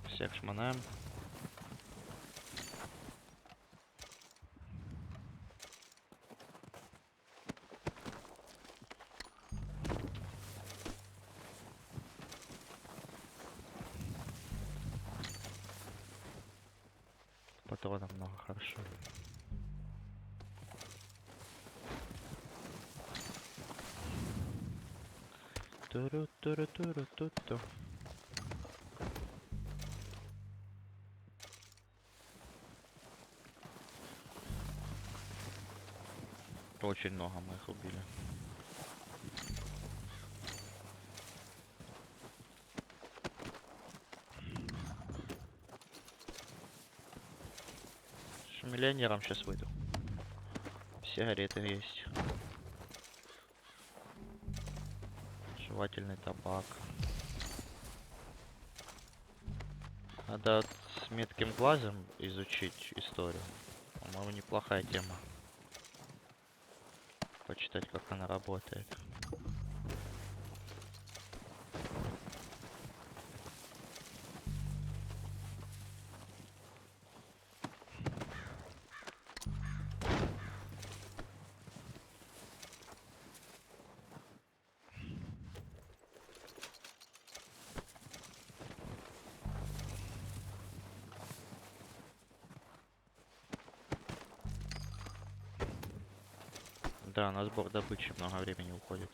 Всех шманаем. Патронов много, хорошо. Туру-туру-туру-туру-ту-ту. Очень много мы их убили. Миллионером сейчас выйду. Сигареты есть. Жевательный табак. Надо с метким глазом изучить историю. По-моему, неплохая тема. Почитать, как она работает. Да, на сбор добычи много времени уходит.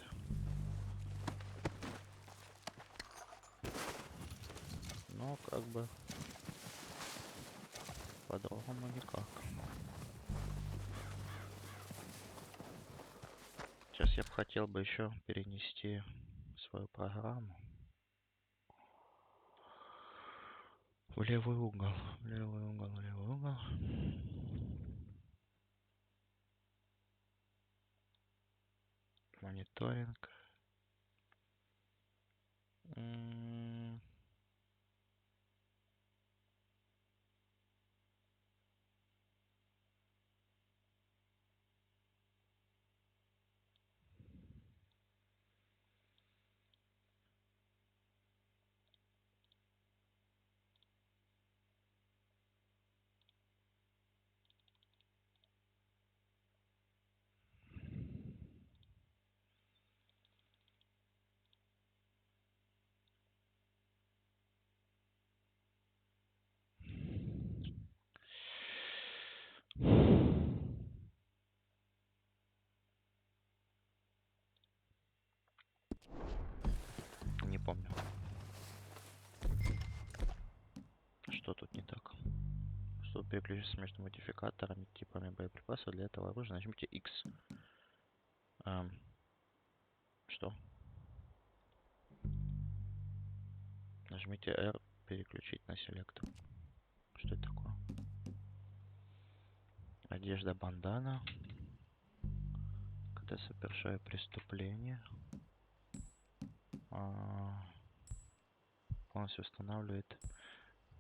Но как бы по-другому никак. Сейчас я бы хотел бы еще перенести свою программу в левый угол, в левый угол, в левый угол. Мониторинг. Не помню. Что тут не так? Чтобы переключиться между модификаторами, типами боеприпасов, для этого оружия нажмите X. Что? Нажмите R, переключить на селектор. Что это такое? Одежда бандана. Когда совершаю преступление. Полностью устанавливает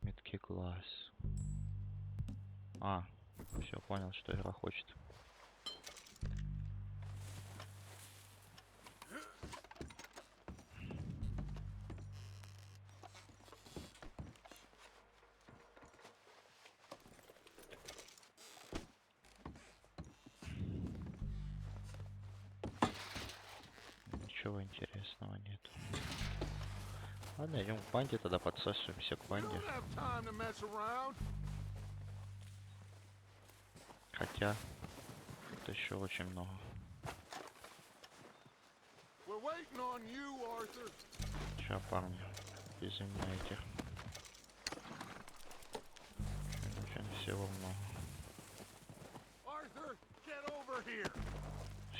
меткий глаз. Все, понял, что игра хочет. Ничего интересного нет. Ладно, идем к банде, тогда подсасываемся к банде. Хотя, это еще очень много. Сейчас, парни, извиняйте. Очень всего много.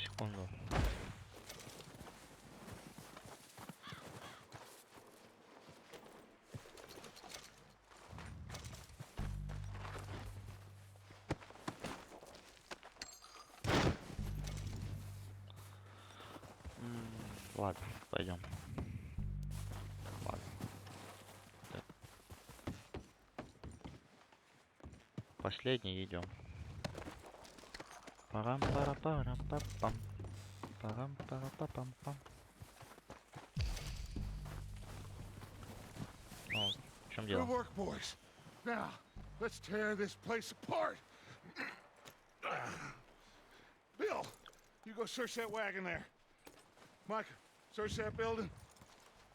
Секунду. Ладно, пойдем. Ладно. Так. Последний идем. Парам-пара-пара-пам-пам. Парам-пара-пам-пам. Ну, в чем дело? Good work, boys. Now, let's tear this place apart. Bill, you go search that wagon there. Mike, search that building.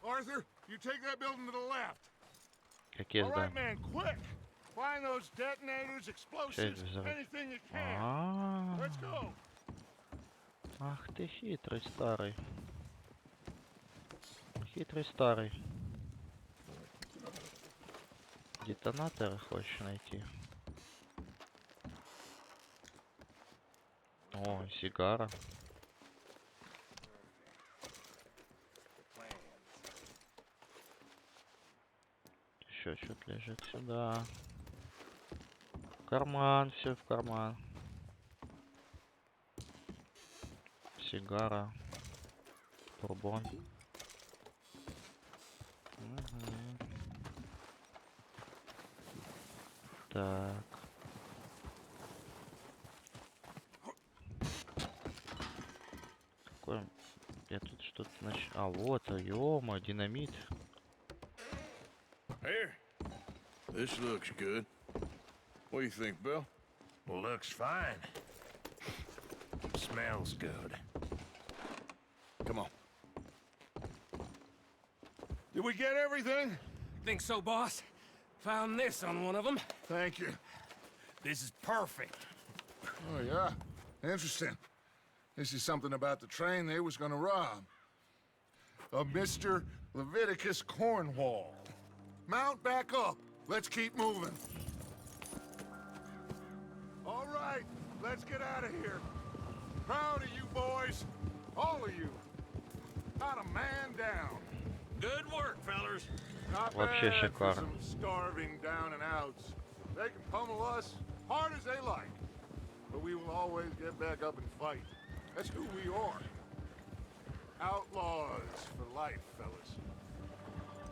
Arthur, you take that building to the left. Какие All right, здания? man, quick. Find those detonators, explosives, anything you can. Let's go. Ах ты хитрый старый. Хитрый старый. Детонаторы хочешь найти? О, сигара. Еще что-то лежит сюда. Карман, все в карман. Сигара. Бурбон. Мгм. Так. Какой... Я тут что-то А, вот, ё-моё, динамит. Here. This looks good. What do you think, Bill? Well, looks fine. Smells good. Come on. Did we get everything? Think so, boss? Found this on one of them. Thank you. This is perfect. Oh, yeah? Interesting. This is something about the train they was gonna rob. Of Mr. Leviticus Cornwall. Mount back up. Let's keep moving. All right, let's get out of here. Proud of you boys. All of you. Not a man down. Good work, fellers. Not Вообще bad for шикарно. some starving down and outs. They can pummel us hard as they like. But we will always get back up and fight. That's who we are. Outlaws for life, fellas.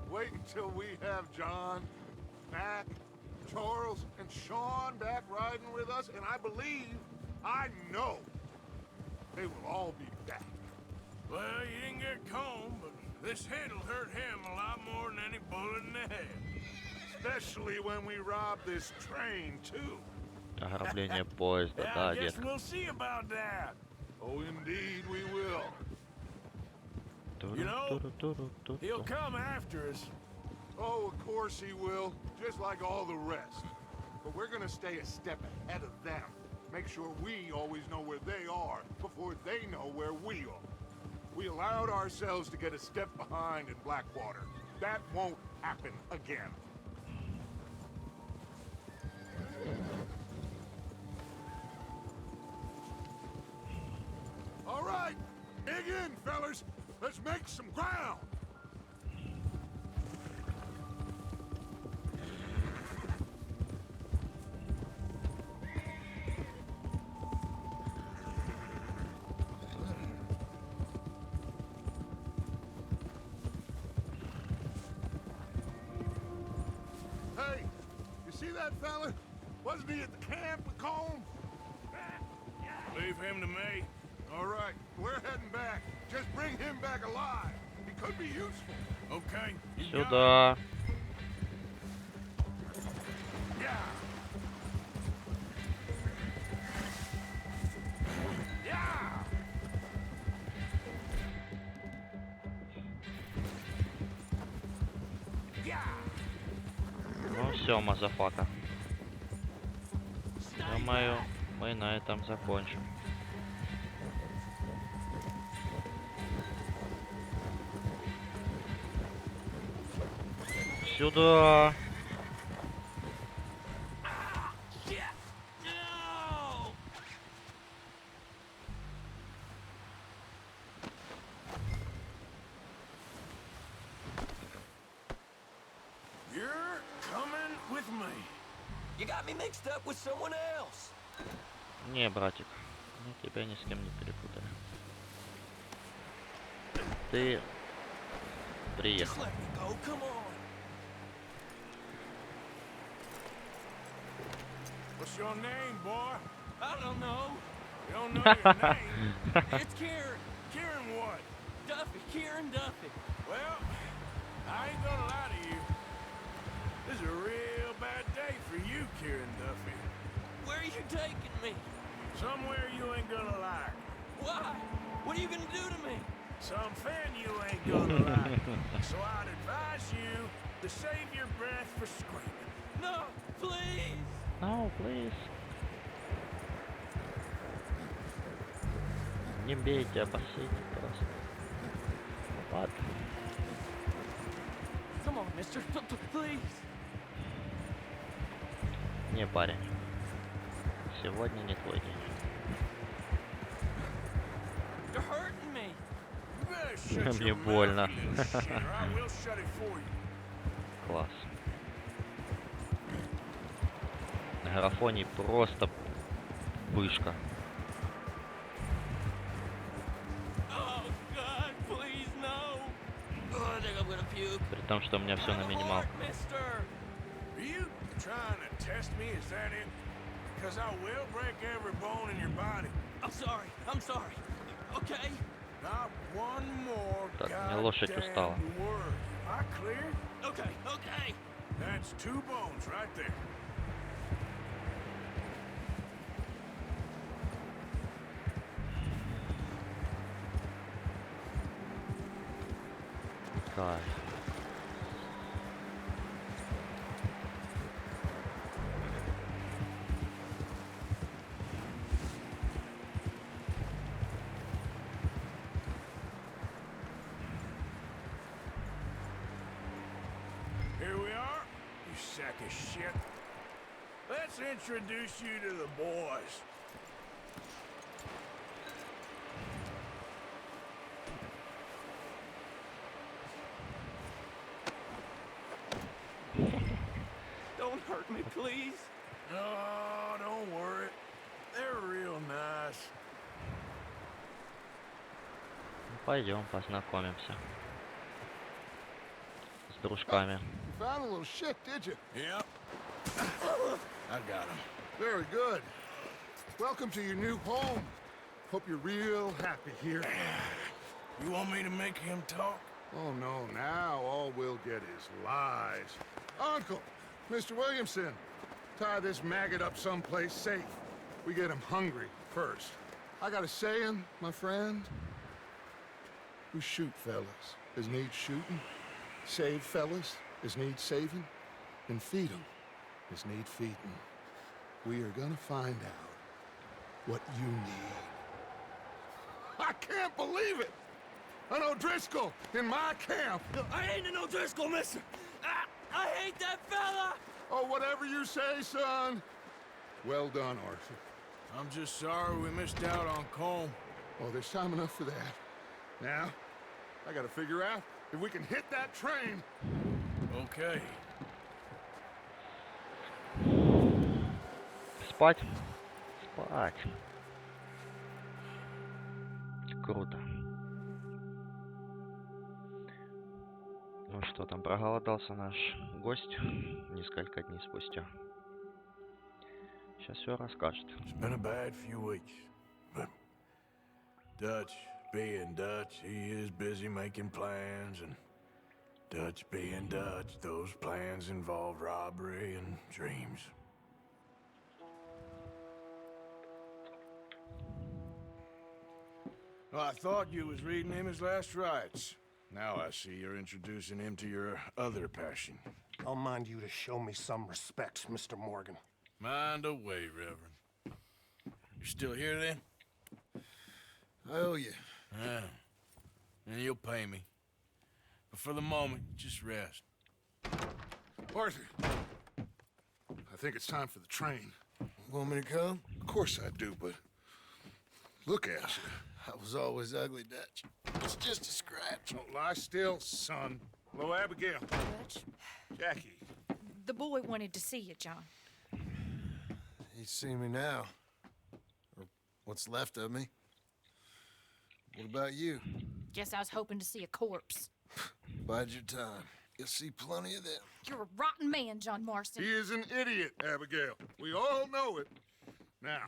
Wait until we have John, Mac, Charles, and Sean back riding with us, and I know, they will all be back. Well, you didn't get Combe, but this hit'll hurt him a lot more than any bullet in the head. Especially when we rob this train, too. Ограбление поезда, Yeah, да, I guess детка. we'll see about that. Oh, indeed we will. You know, Туру-туру-туру-туру. He'll come after us. Oh, of course he will, just like all the rest. But we're gonna stay a step ahead of them. Make sure we always know where they are before they know where we are. We allowed ourselves to get a step behind in Blackwater. That won't happen again. All right, dig in, fellas. Let's make some ground. Hey, you see that fella? Wasn't he at the camp with Combe? Leave him to me. All right, we're heading back. Just bring him back alive. He could be useful. Okay, you got it. Сюда. Yeah. Yeah. Yeah. Ну все, мазафака. Думаю, мы на этом закончим. Сюда. You're coming with me. You got me mixed up with someone else. Не, братик, мы тебя ни с кем не перепутали. Ты приехал. Just let me go, come on. What's your name, boy? I don't know. You don't know your name? It's Kieran. Kieran what? Duffy. Kieran Duffy. Well, I ain't gonna lie to you. This is a real bad day for you, Kieran Duffy. Where are you taking me? Somewhere you ain't gonna like. Why? What are you gonna do to me? Something you ain't gonna like. So I'd advise you to save your breath for screaming. No, please. No, please. Не бейте, обоссите просто. Вот. Mister, please. Не, парень. Сегодня не твой день. You're hurting me. You better shut Мне your mouth, больно. you little shit, or I will shut it for you. Класс. На графоне просто вышка. Oh God, please no. Oh, I think I'm gonna puke. При том, что у меня все на минимал. Mister. Are you trying to test me? Is that it? Because I will break every bone in your body. I'm sorry. I'm sorry. Okay. Not one more Так, мне лошадь устала. goddamn word. I clear? Okay. Okay. That's 2 bones right there. Кайф. Here we are, you sack of shit. Let's introduce you to the boys. Don't hurt me, please. No, don't worry. They're real nice. Пойдем познакомимся с дружками. You found a little shit, did you? Yep. I got him. Very good. Welcome to your new home. Hope you're real happy here. You want me to make him talk? Oh, no, now all we'll get is lies. Uncle, Mr. Williamson, tie this maggot up someplace safe. We get him hungry first. I got a saying, my friend. We shoot fellas as need shooting, save fellas as need saving, and feed 'em as need feeding. We are gonna find out what you need. I can't believe it! An O'Driscoll in my camp! I ain't an O'Driscoll, mister. I hate that fella. Oh, whatever you say, son. Well done, Arthur. I'm just sorry we missed out on Colm. Oh, there's time enough for that. Now, I gotta figure out if we can hit that train. Okay. Спать? Спать. Круто. Ну что там, проголодался наш гость несколько дней спустя. Сейчас все расскажет. It's been a bad few weeks, but Dutch being Dutch, he is busy making plans, and Dutch being Dutch, those plans involve robbery and dreams. Well, I thought you was reading him his last rites. Now I see you're introducing him to your other passion. I'll mind you to show me some respect, Mr. Morgan. Mind away, Reverend. You still here then? I owe you. Yeah. And you'll pay me. But for the moment, just rest. Arthur, I think it's time for the train. Want me to come? Of course I do, but look at you. I was always ugly, Dutch. It's just a scratch. Don't lie still, son. Hello, Abigail. Dutch, Jackie. the boy wanted to see you, John. He's seen me now. Or what's left of me. What about you? Guess I was hoping to see a corpse. Bide your time. You'll see plenty of them. You're a rotten man, John Marston. He is an idiot, Abigail. We all know it. Now,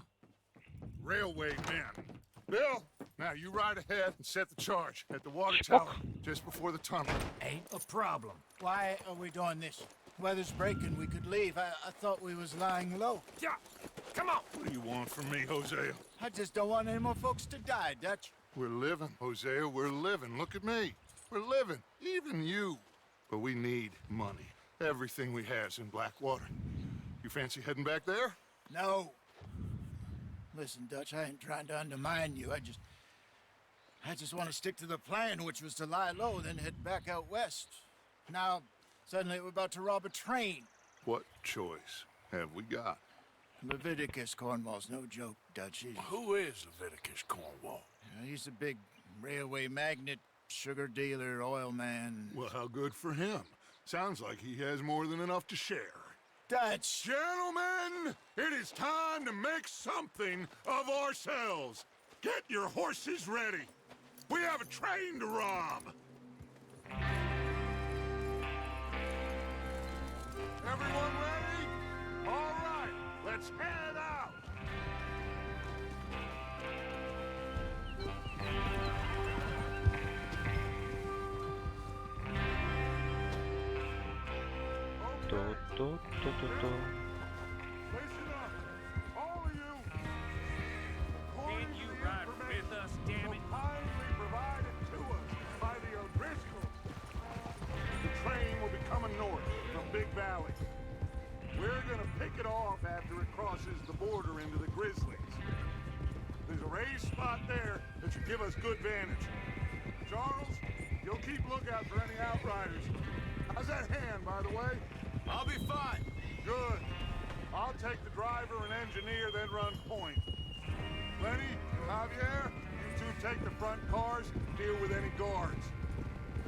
railway men. Bill, now you ride ahead and set the charge at the water tower just before the tunnel. Ain't a problem. Why are we doing this? Weather's breaking. We could leave. I thought we was lying low. Yeah, come on. What do you want from me, Hosea? I just don't want any more folks to die, Dutch. We're living, Hosea. We're living. Look at me. We're living. Even you. But we need money. Everything we has in Blackwater. You fancy heading back there? No. Listen, Dutch, I ain't trying to undermine you. I just want to stick to the plan, which was to lie low, then head back out west. Now, Suddenly we're about to rob a train. What choice have we got? Leviticus Cornwall's no joke, Dutch. Who is Leviticus Cornwall? He's a big railway magnate, sugar dealer, oil man. Well, how good for him. Sounds like he has more than enough to share. Dutch! Gentlemen, it is time to make something of ourselves. Get your horses ready. We have a train to rob. Everyone ready? All right, let's head out. Listen up, all of you. Can't you ride with us, damn it? Kindly provided to us by the O'Driscolls. The train will be coming north from Big Valley. We're gonna pick it off after it crosses the border into the Grizzlies. There's a raised spot there that should give us good vantage. Charles, you'll keep lookout for any outriders. How's that hand, by the way? I'll be fine. Good. I'll take the driver and engineer, then run point. Lenny and Javier, you two take the front cars, deal with any guards.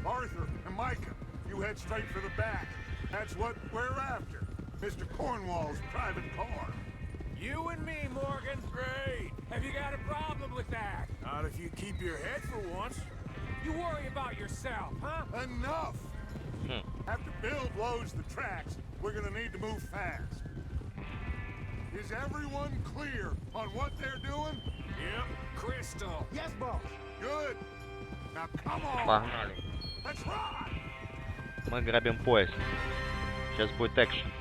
Arthur and Micah, you head straight for the back. That's what we're after. Mr. Cornwall's private car. You and me, Morgan. Great. Have you got a problem with that? Not if you keep your head for once. You worry about yourself, huh? Enough! After Bill blows the tracks, we're gonna need to move fast. Is everyone clear on what they're doing? Yep. Crystal. Yes, boss. Good. Now come on. Погнали. Let's ride. Мы грабим поезд. Сейчас будет экшен.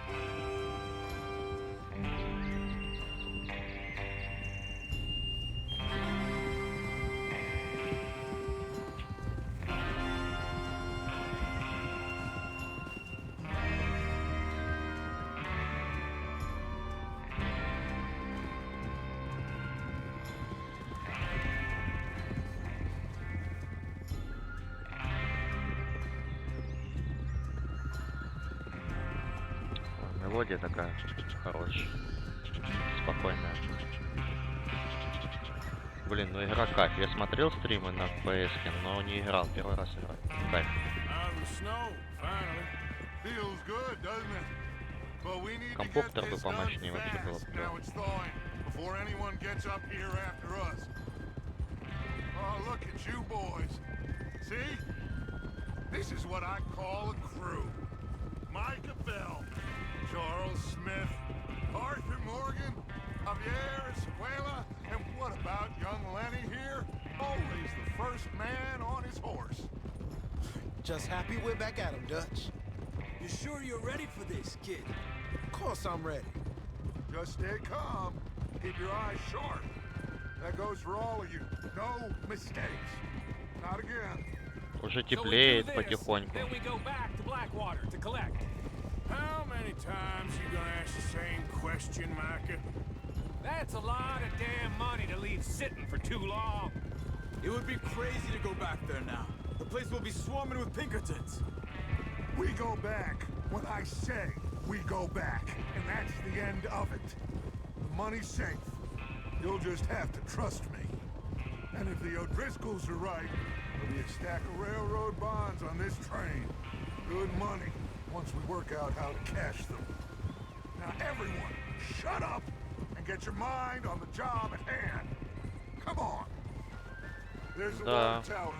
Мелодия такая хорошая, спокойная. Блин, ну игра кайф. Я смотрел стримы на PS, но не играл. Первый раз играю. Кайф. Компьютер бы помощнее вообще было бы. Micah Bell, Charles Smith, Arthur Morgan, Javier Escuela, and what about young Lenny here? Always the first man on his horse. Just happy we're back at him, Dutch. You sure you're ready for this, kid? Of course I'm ready. Just stay calm. Keep your eyes sharp. That goes for all of you. No mistakes. Not again. Уже теплеет потихоньку. Then we go back to Blackwater to collect. How many times you gonna ask the same question, Micah? That's a lot of damn money to leave sitting for too long. It would be crazy to go back there now. The place will be swarming with Pinkertons. We go back when I say we go back, and that's the end of it. The money's safe. You'll just have to trust me. And if the O'Driscolls are right, there'll be a stack of railroad bonds on this train. Good money, once we work out how to cash them. Now everyone, shut up and get your mind on the job at hand. Come on. There's the water tower.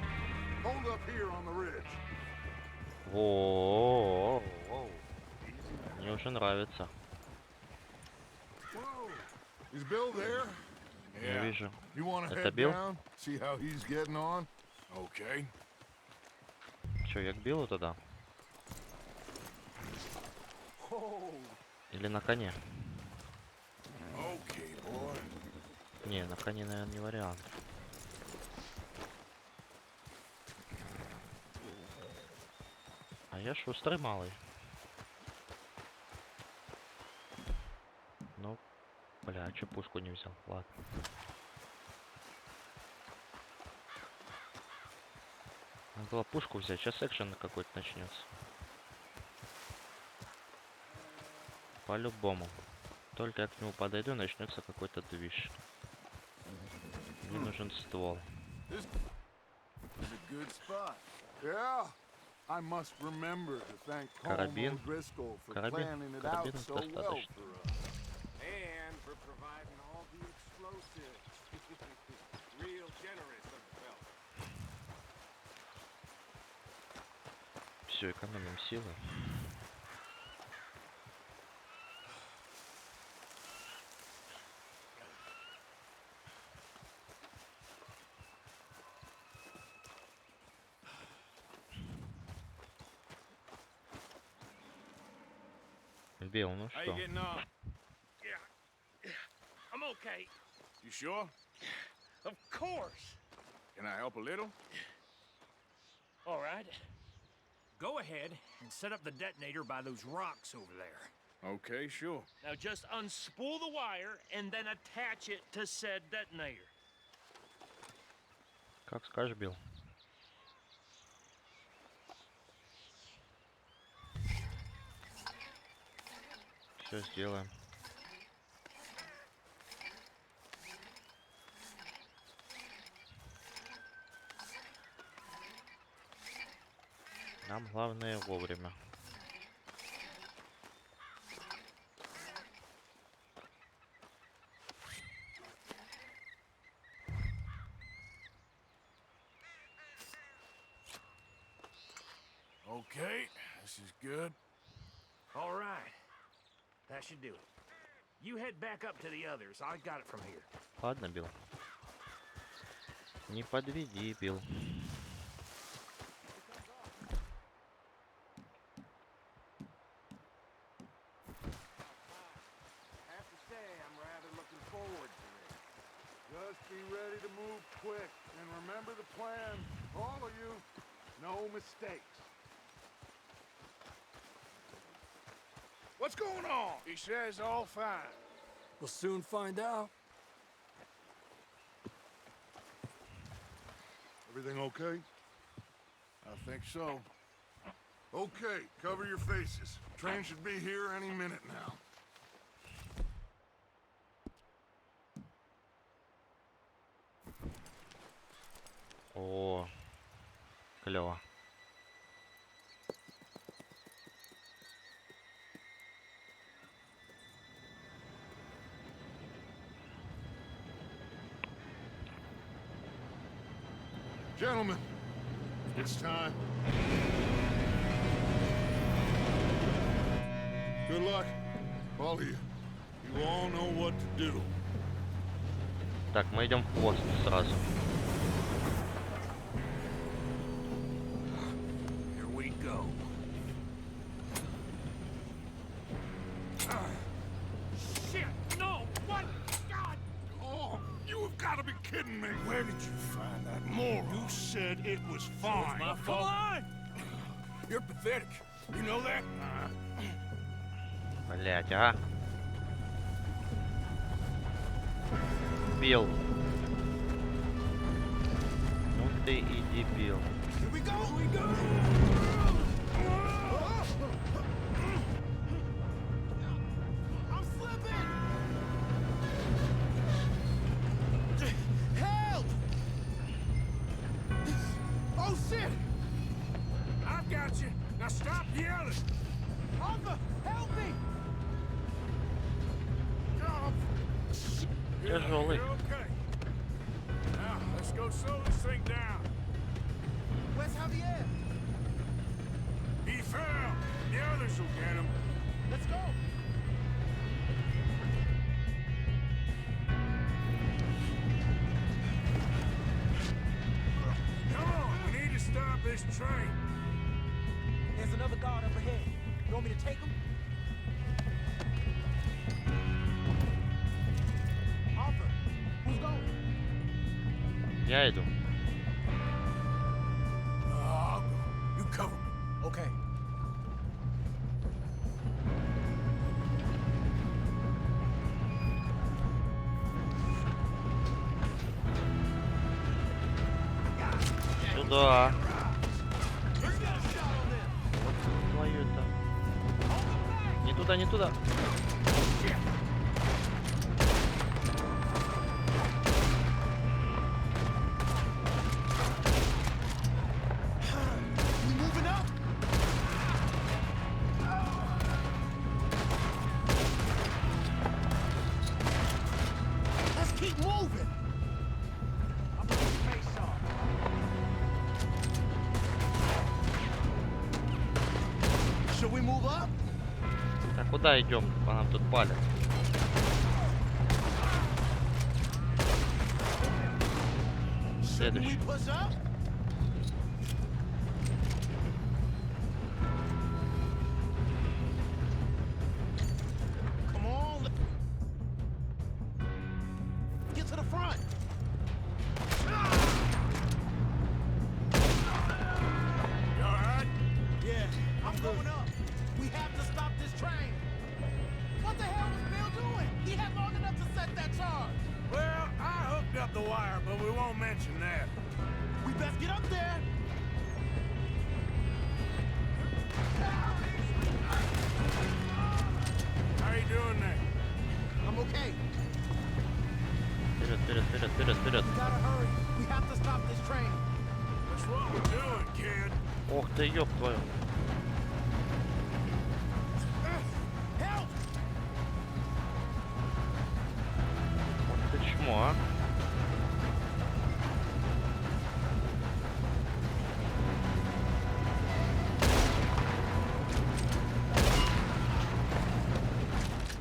Hold up here on the ridge. О, мне уже нравится. Is Bill there? Не вижу. You want to Это head Билл? down, see how he's getting on? Okay. Че, я к Биллу тогда? Или на коне? Okay, boy. Не, на коне, наверное, не вариант. А я шустрый малый. Ну, бля, а чё пушку не взял? Ладно. Надо было пушку взять, сейчас экшен какой-то начнется. По-любому. Только я к нему подойду, начнется какой-то движ. Мне нужен ствол. Yeah, I must remember to thank Карабин. Colm O'Driscoll for Карабин. planning it out Карабина so well достаточно. for us. And for providing all the explosives. Real generous of the fella. Все, экономим силы. Бел, ну How you что? getting on? I'm okay. You sure? Of course. Can I help a little? All right. Go ahead and set up the detonator by those rocks over there. Okay, sure. Now just unspool the wire and then attach it to said detonator. Как скажешь, Билл. Все сделаем. Нам главное вовремя. Okay, this is good. All right. That should do it. You head back up to the others. I got it from here. Ладно, Билл. Не подведи, Билл. I have to say, I'm rather looking forward to it. Just be ready to move quick, and remember the plan, all of you. No mistakes. What's going on? He says all fine. We'll soon find out. Everything okay? I think so. Okay, cover your faces. Train should be here any minute now. О, клево. Gentlemen, it's time. Good luck, all of you. You all know what to do. Так, мы идем в хвост сразу. Here we go. Shit! No! What? God! Oh, you have got to be kidding me. Where did you find that moron? You said it was fine. My fault. You're pathetic. You know that? Блять, а? Билл. Ну ты и дебил. Here we go. Here we go. I'm slipping. Help! Oh shit! I've got you. Now stop yelling. Arthur, help me! Тяжелый. You're okay. Now, let's go slow this thing down. Where's Javier? He fell. The others will get him. Let's go. Come on, we need to stop this train. There's another guard up ahead. You want me to take him? Arthur, who's going? Я иду. I'll go. You cover me. Okay. Сюда. Твою-то. Не туда, не туда. Так, куда идем? По нам тут палят. Следующий. The wire, but we won't mention that. We best get up there. How you doing there? I'm okay. Вперед, вперед, вперед, вперед, вперед. We gotta hurry. We have to stop this train. That's what we're doing, kid. Ох ты, ёб твою. Help! Ох ты чмо, а.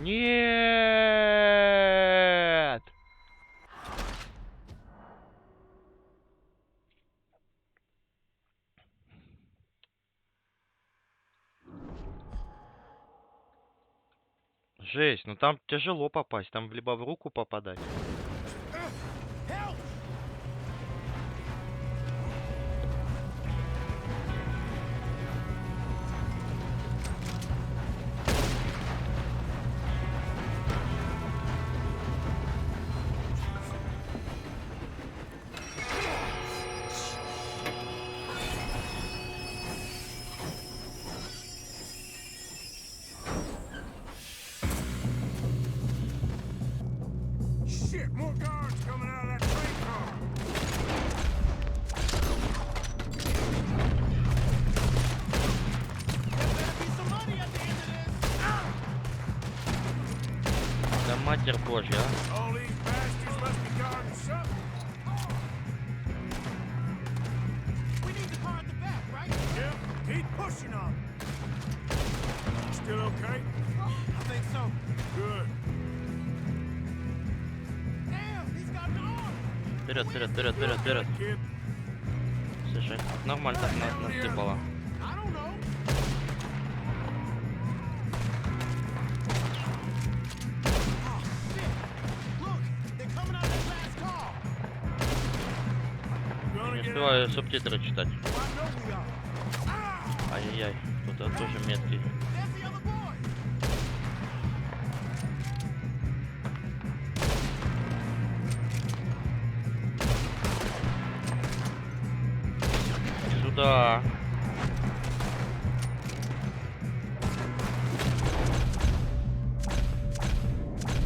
Нет! Жесть, ну там тяжело попасть, там либо в руку попадать. Shit, more guards coming out of that train car. There better be some money at the end of this. Да матерь божья, а. All these bastards must be guarding something. We need the car at the back, right? Yep, keep pushing on. Still okay? I think so. Good. Damn, he's got an arm. Вперед, вперед, вперед, вперед, вперед. Kid. Слушай, нормально так нас насыпало. I don't know. Oh, shit. Look, they're coming out of that last car. Gonna Не get успеваю субтитры читать. Oh, I know we are. Ай-яй-яй, кто-то тоже меткий. There's the other boy. Сюда.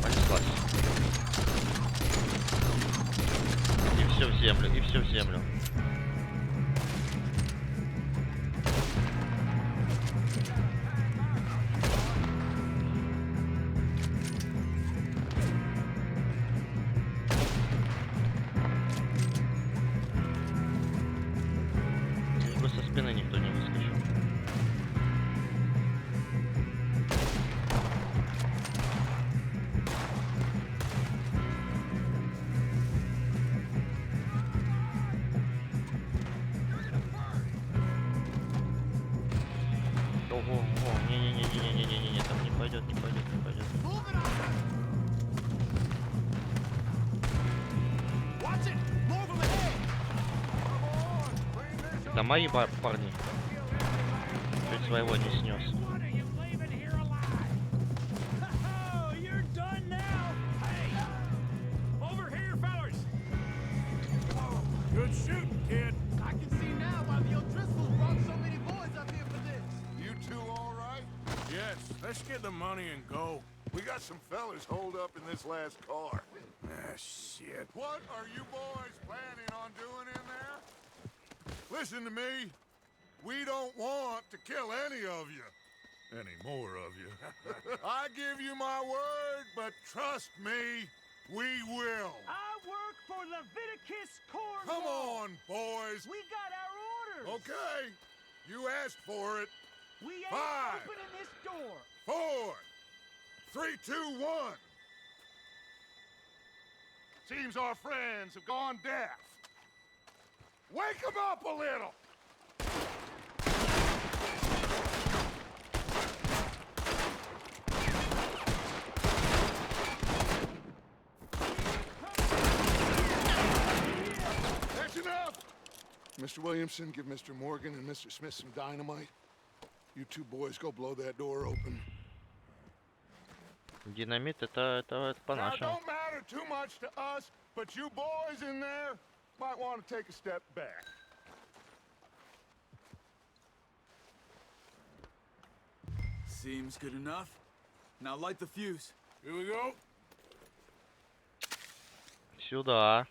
Понеслась. И все в землю, и все в землю. Лишь бы со спины никто не выскочил. Ого, не-не-не-не-не-не-не-не, там не пойдет, не пойдет, не пойдет. Watch it. More of them ahead. Это мои парни. Чуть своего не снес. Oh, you're done now. Hey, over here, fellas. good shooting, kid. I can see now why the O'Driscolls brought so many boys up here for this. You two all right? Yes, let's get the money and go. We got some fellas holed up in this last car. Ah, shit. What are you boys planning on doing in there? Listen to me. We don't want to kill any of you. Any more of you. I give you my word, but trust me, we will. I work for Leviticus Corps. Come on, boys. We got our orders. Okay. You asked for it. We ain't 5, opening this door. 4, 3, 2, 1. Seems our friends have gone deaf. Wake them up a little. That's enough. Mr. Williamson, give Mr. Morgan and Mr. Smith some dynamite. You two boys go blow that door open. Динамит это Now, по-нашему. don't matter too much to us, but you boys in there might want to take a step back. Seems good enough. Now light the fuse. Here we go. Сюда.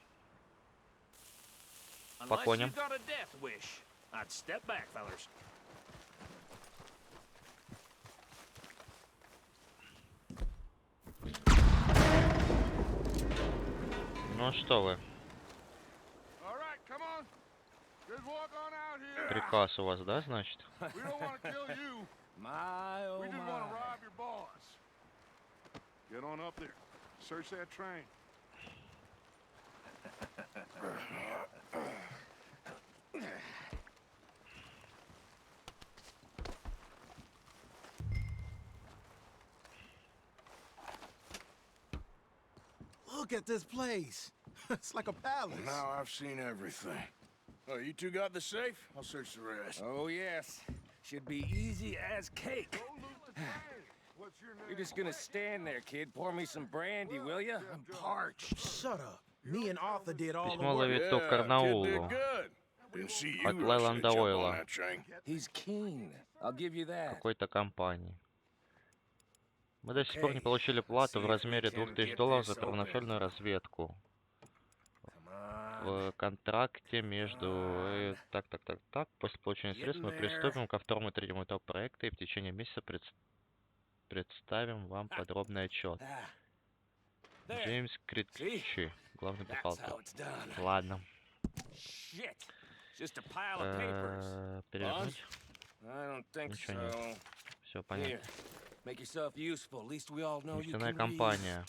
Unless Поклоним. you got a death wish, I'd step back, fellas. Ну что вы? All right, come on. Just walk on out here. Приказ у вас, да, значит? We don't want to kill you. My, oh We just my. want to rob your boss. Get on up there. Search that train. Look at this place. It's like a palace. Now I've seen everything. Oh, you two got the safe? I'll search the rest. Oh, yes. Should be easy as cake. What's your name? You're just gonna stand there, kid. Pour me some brandy, will ya? I'm parched. Shut up. Me and Arthur did all the Письмо work. Левиту kid Карнаулу. did good. Didn't see you От rushing Лайланда to jump Ойла. on that train. He's keen. I'll give you that. Какой-то компании. Мы до сих пор не получили плату в размере $2000 за первоначальную разведку. В контракте между... Так. После получения средств мы приступим ко второму и третьему этапу проекта и в течение месяца представим вам подробный отчет. Джеймс Критчи, главный бухгалтер. Ладно. Перевернуть? Ничего нет. Все понятно. Нефтяная компания.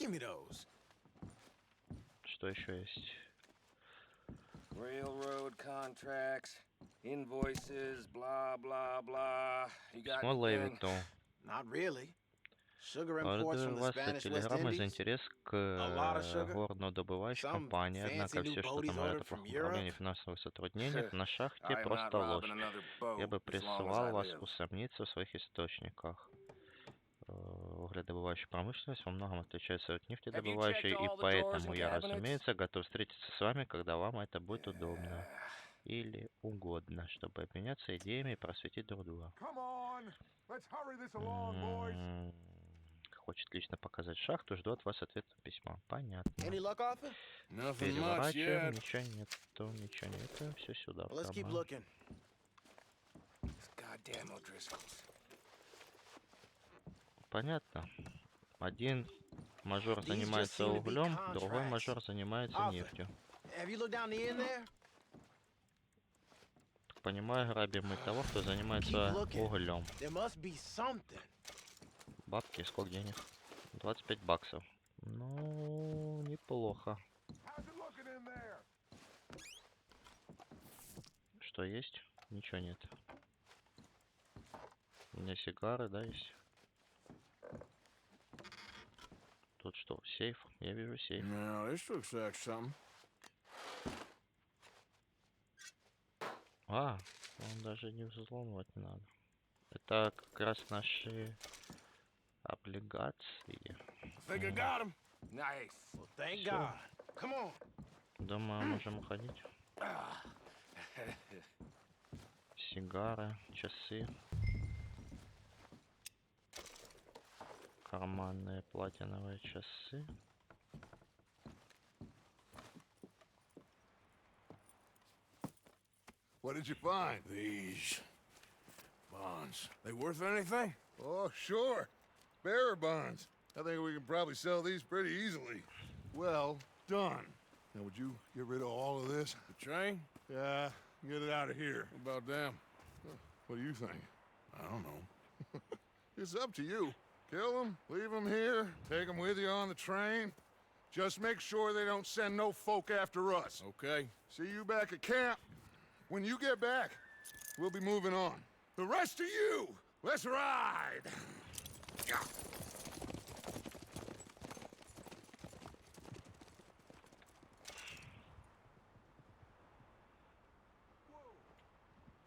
Что еще есть? Railroad contracts, invoices, blah blah blah. You got Письмо Левиту. Not really. Sugar imports from the Вас Spanish West телеграмма за Indies. интерес к горнодобывающей компании, однако все, что там говорят о плохом управлении финансовых затруднениях на шахте, просто ложь. Я бы призывал вас усомниться в своих источниках. Угледобывающая промышленность во многом отличается от нефтедобывающей, и поэтому я, разумеется, готов встретиться с вами, когда вам это будет удобно или угодно, чтобы обменяться идеями и просветить друг друга. Хочет лично показать шахту, жду от вас ответа на письма. Понятно. Переворачиваем, ничего нету, все сюда. Понятно. Один мажор занимается углем, другой мажор занимается нефтью. Так понимаю, грабим мы того, кто занимается углем. Бабки, сколько денег? 25 баксов. Ну, неплохо. Что есть? Ничего нет. У меня сигары, да, есть? Тут что, сейф? Я вижу сейф. А, он даже не взломывать не надо. Это как раз наши облигации. Думаю, можем уходить. Сигары, часы. карманные платиновые часы. What did you find? These bonds. They worth anything? Oh, sure. Bearer bonds. I think we can probably sell these pretty easily. Well done. Now, would you get rid of all of this? The train? Yeah, get it out of here. What about them? What do you think? I don't know. It's up to you. Kill them, leave them here, take them with you on the train. Just make sure they don't send no folk after us. Okay. See you back at camp. When you get back, we'll be moving on. The rest of you, let's ride!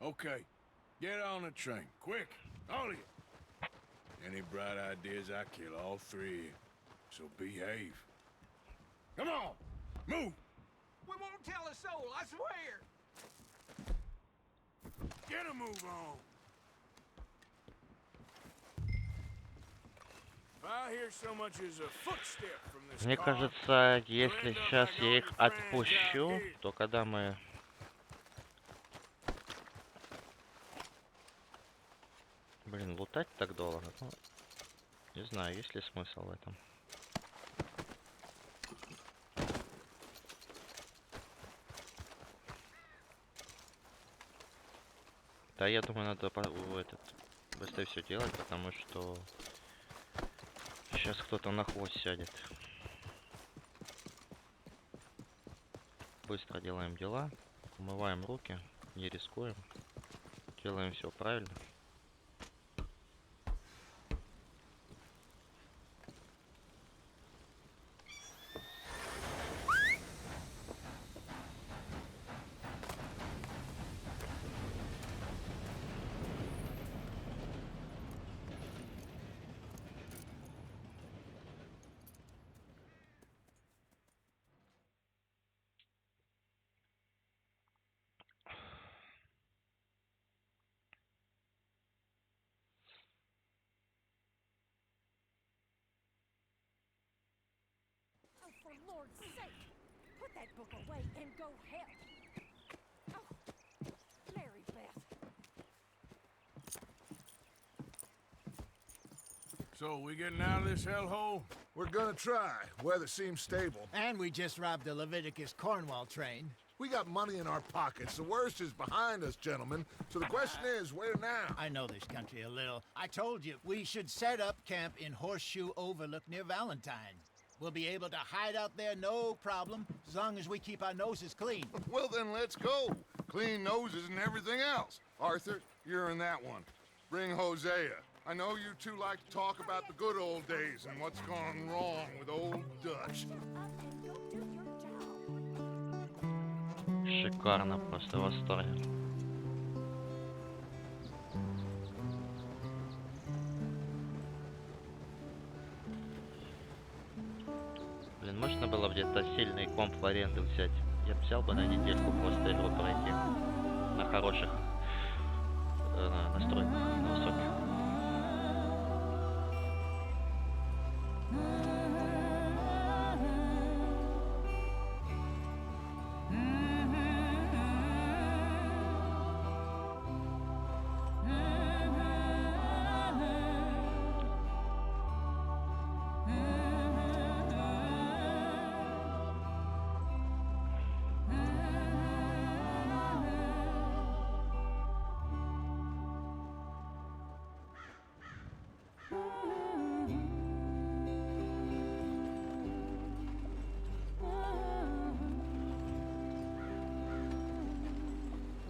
Okay. Get on the train. Quick. All of you. Any bright ideas, I kill all three of you. So behave. Come on! Move! We won't tell a soul, I swear! Get a move on! If I hear so much as a footstep from this Мне car, кажется, если сейчас я их отпущу, то когда мы... Блин, лутать так долго? Ну, не знаю, есть ли смысл в этом. Да, я думаю, надо быстрее все делать, потому что сейчас кто-то на хвост сядет. Быстро делаем дела, умываем руки, не рискуем, делаем все правильно. For Lord's sake, put that book away and go help. Oh, Mary Beth. So, we getting out of this hellhole? We're gonna try. Weather seems stable. And we just robbed the Leviticus Cornwall train. We got money in our pockets. The worst is behind us, gentlemen. So the question is, where now? I know this country a little. I told you, we should set up camp in Horseshoe Overlook near Valentine. We'll be able to hide out there, no problem, as long as we keep our noses clean. Well, then let's go. Clean noses and everything else. Arthur, you're in that one. Bring Hosea. I know you two like to talk about the good old days and what's gone wrong with old Dutch. Шикарно, просто в восторге. Блин, можно было где-то сильный комп в аренду взять. Я бы взял бы на недельку просто игру пройти. На хороших настройках, на высоких.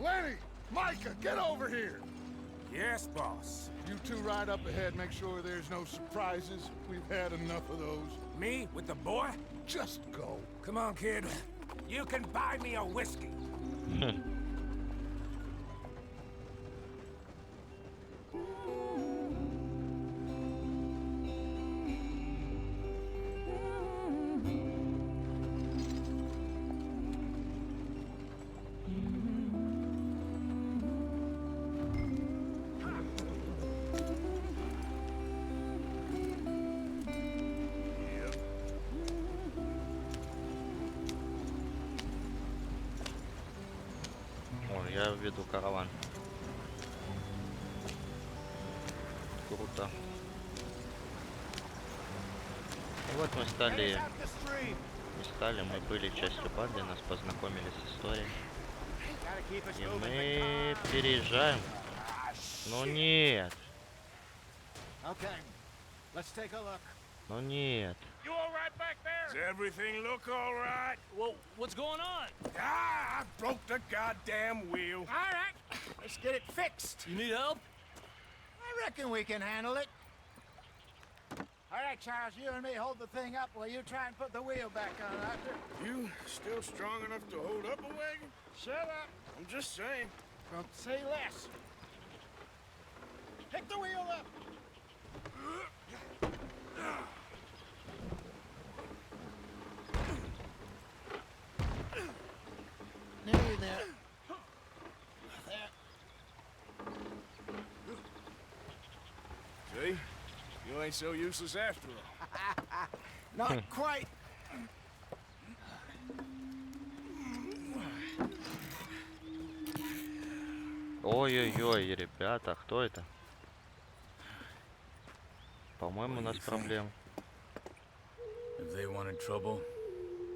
Lenny! Micah, get over here! Yes, boss. You two ride up ahead, make sure there's no surprises. We've had enough of those. Me with the boy? Just go. Come on, kid. You can buy me a whiskey. я веду караван. Круто. Вот мы были частью банды, нас познакомили с историей. И мы переезжаем. Ну нет. Ну нет. You all right back there? Does everything look all right? Well, what's going on? Ah, I broke the goddamn wheel. All right, let's get it fixed. You need help? I reckon we can handle it. All right, Charles, you and me hold the thing up while you try and put the wheel back on, Arthur. You still strong enough to hold up a wagon? Shut up. I'm just saying. Don't say less. Pick the wheel up. Nearly there. See? You ain't so useless after all. Not quite. Ой-ой-ой, ребята, кто это? По-моему, у нас проблем. If they wanted trouble,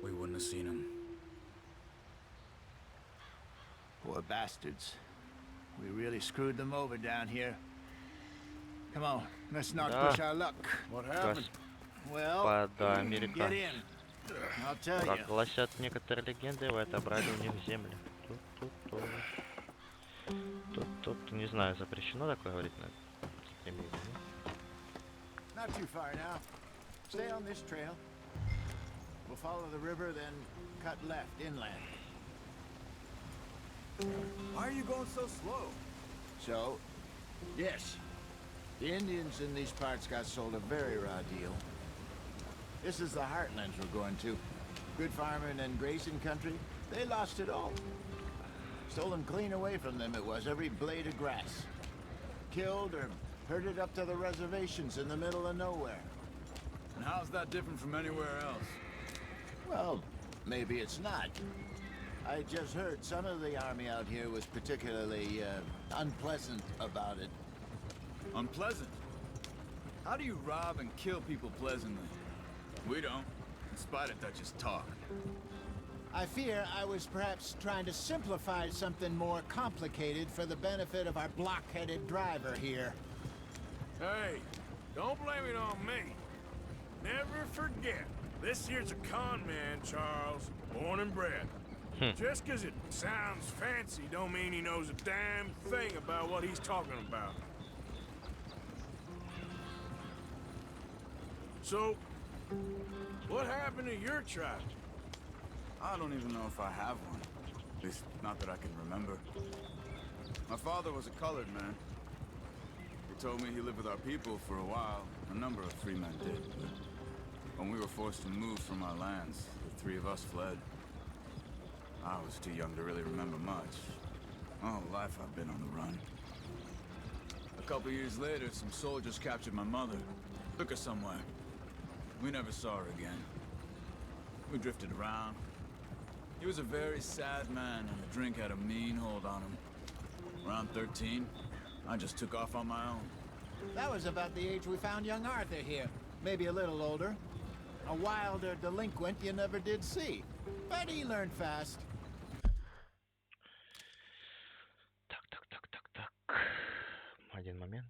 we wouldn't have seen them. Poor bastards. We really screwed them over down here. Come on, let's not push our luck. What happened? Well, Господа американцы. get in. I'll tell you. Как гласят некоторые легенды, вы отобрали у них земли. Тут, не знаю, запрещено такое говорить на стриме. Not too far now. Stay on this trail. We'll follow the river, then cut left inland. Why are you going so slow? So, yes, the Indians in these parts got sold a very raw deal. This is the heartlands we're going to. Good farming and grazing country, they lost it all. Stolen clean away from them it was, every blade of grass. Killed or herded up to the reservations in the middle of nowhere. And how's that different from anywhere else? Well, maybe it's not. I just heard some of the army out here was particularly unpleasant about it. Unpleasant? How do you rob and kill people pleasantly? We don't, in spite of Dutch's talk. I fear I was perhaps trying to simplify something more complicated for the benefit of our block-headed driver here. Hey, don't blame it on me. Never forget, this here's a con man, Charles, born and bred. Just 'cause it sounds fancy don't mean he knows a damn thing about what he's talking about. So, what happened to your tribe? I don't even know if I have one. At least, not that I can remember. My father was a colored man. He told me he lived with our people for a while. A number of free men did. But when we were forced to move from our lands, the three of us fled. I was too young to really remember much. My whole life I've been on the run. A couple years later, some soldiers captured my mother. Took her somewhere. We never saw her again. We drifted around. He was a very sad man, and the drink had a mean hold on him. Around 13, I just took off on my own. That was about the age we found young Arthur here. Maybe a little older. A wilder delinquent you never did see. But he learned fast. Так. Один момент.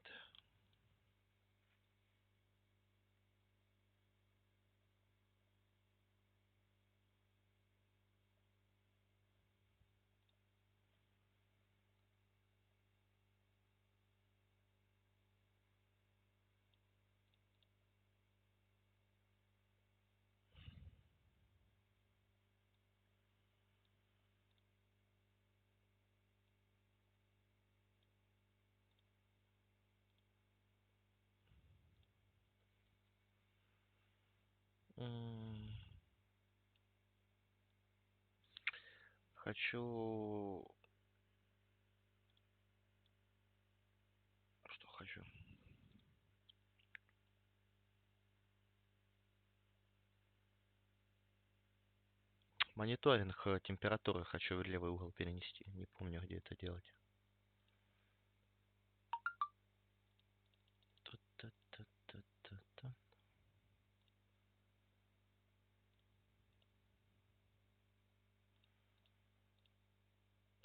Хочу... Что хочу? Мониторинг температуры хочу в левый угол перенести. Не помню, где это делать. Та-та-та-та-та-та.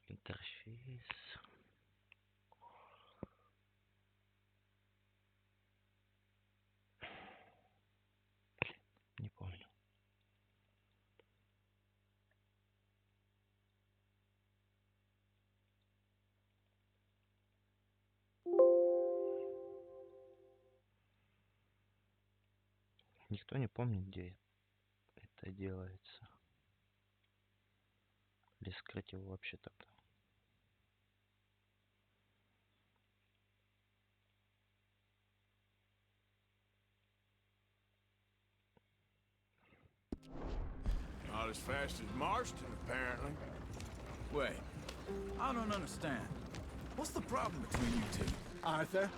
Интерфейс. Не помню. Никто не помнит, где это делается. Или скрыть его вообще тогда. Not as fast as Marston, apparently. Wait, I don't understand. What's the problem between you two? Arthur?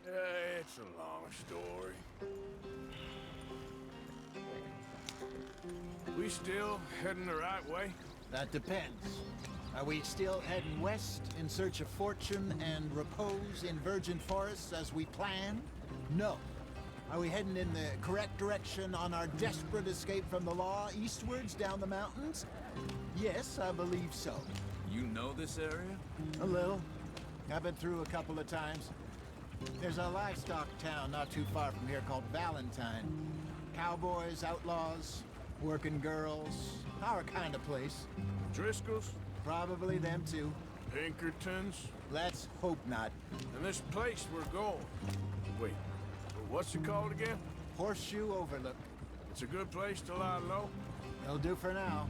It's a long story. We still heading the right way? That depends. Are we still heading west in search of fortune and repose in virgin forests as we planned? No. Are we heading in the correct direction on our desperate escape from the law eastwards down the mountains? Yes, I believe so. You know this area? A little. I've been through a couple of times. There's a livestock town not too far from here called Valentine. Cowboys, outlaws, working girls, our kind of place. Driscoll's? Probably them too. Pinkertons? Let's hope not. And this place we're going. Wait, what's it called again? Horseshoe Overlook. It's a good place to lie low? It'll do for now.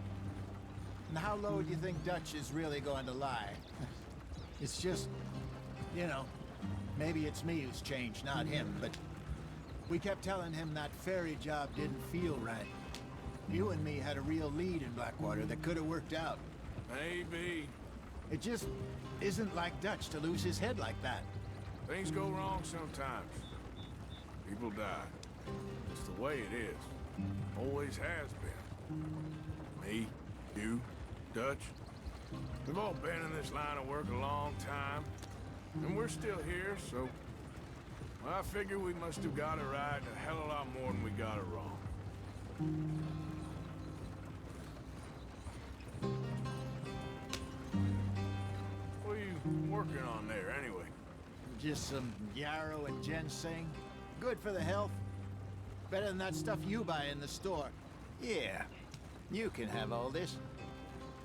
And how low do you think Dutch is really going to lie? It's just, you know, maybe it's me who's changed, not him, but we kept telling him that ferry job didn't feel right. You and me had a real lead in Blackwater that could have worked out. Maybe. It just isn't like Dutch to lose his head like that. Things go wrong sometimes. People die. It's the way it is. Always has been. Me, you, Dutch. We've all been in this line of work a long time. And we're still here, so... Well, I figure we must have got it right a hell of a lot more than we got it wrong. What are you working on there, anyway? Just some yarrow and ginseng. Good for the health. Better than that stuff you buy in the store. Yeah, you can have all this.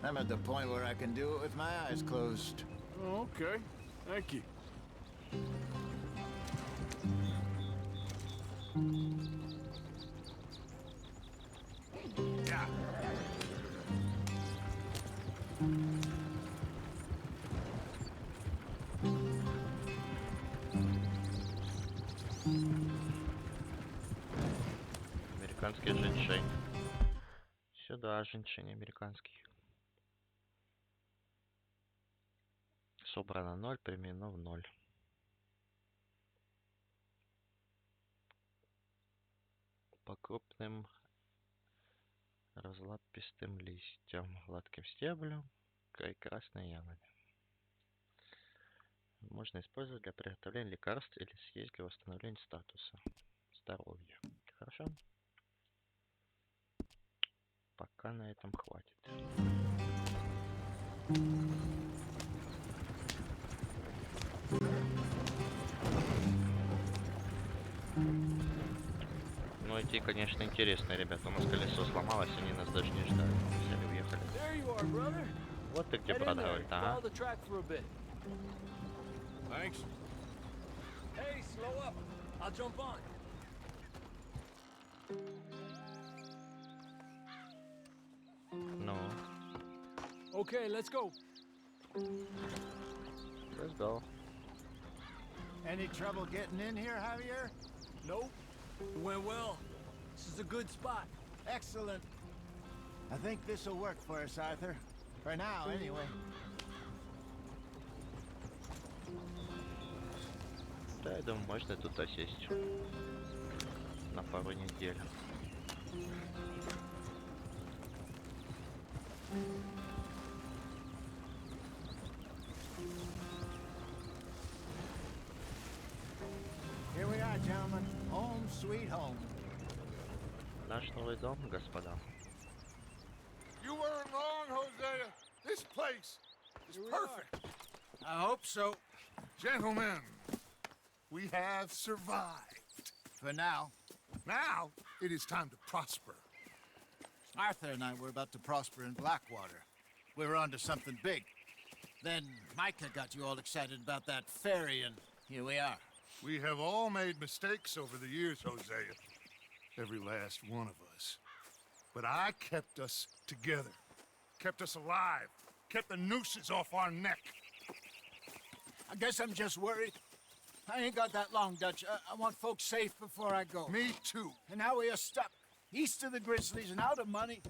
I'm at the point where I can do it with my eyes closed. Oh, okay. Thank you. Yeah. Американские женщины. Сюда, женщины американские. Собрано 0, применено в 0. По крупным разлапистым листьям, гладким стеблем, красной ягоды. Можно использовать для приготовления лекарств или съесть для восстановления статуса здоровья. Хорошо? Пока на этом хватит. Ну идти, конечно, интересно, ребята. У нас колесо сломалось, они нас даже не ждали. Взяли, уехали. Вот ты где, брат, говорит, ага. Thanks. Hey, slow up. I'll jump on. Ну. Okay, let's go. Let's go. Any trouble getting in here, Javier? Nope. It went well. This is a good spot. Excellent. I think this will work for us, Arthur. For now, anyway. Да, я думаю, можно тут осесть на пару недель. Here we are, gentlemen. Home sweet home. Наш новый дом, господа. You weren't wrong, Hosea. This place is perfect. I hope so. Gentlemen, we have survived. For now. Now, it is time to prosper. Arthur and I were about to prosper in Blackwater. We were onto something big. Then Micah got you all excited about that ferry, and here we are. We have all made mistakes over the years, Hosea. Every last one of us. But I kept us together. Kept us alive. Kept the nooses off our neck. I guess I'm just worried. I ain't got that long, Dutch. I want folks safe before I go. Me too. And now we are stuck. East of the Grizzlies and out of money.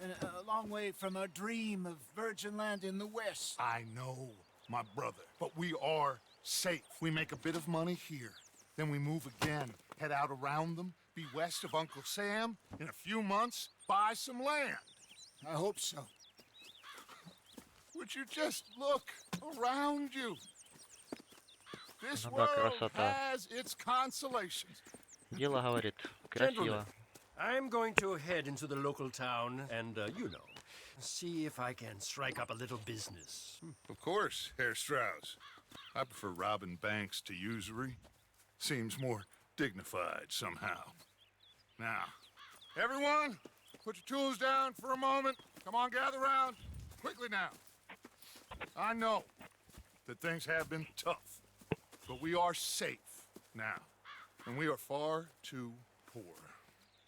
And a long way from our dream of virgin land in the west. I know, my brother. But we are safe. We make a bit of money here. Then we move again. Head out around them. Be west of Uncle Sam. In a few months, buy some land. I hope so. Would you just look around you? This Ну да, world красота. has its consolations. Дело говорит, красиво. I'm going to head into the local town and, see if I can strike up a little business. Of course, Herr Strauss. I prefer robbing banks to usury. Seems more dignified somehow. Now, everyone, put your tools down for a moment. Come on, gather round. Quickly now. I know that things have been tough, but we are safe now, and we are far too poor.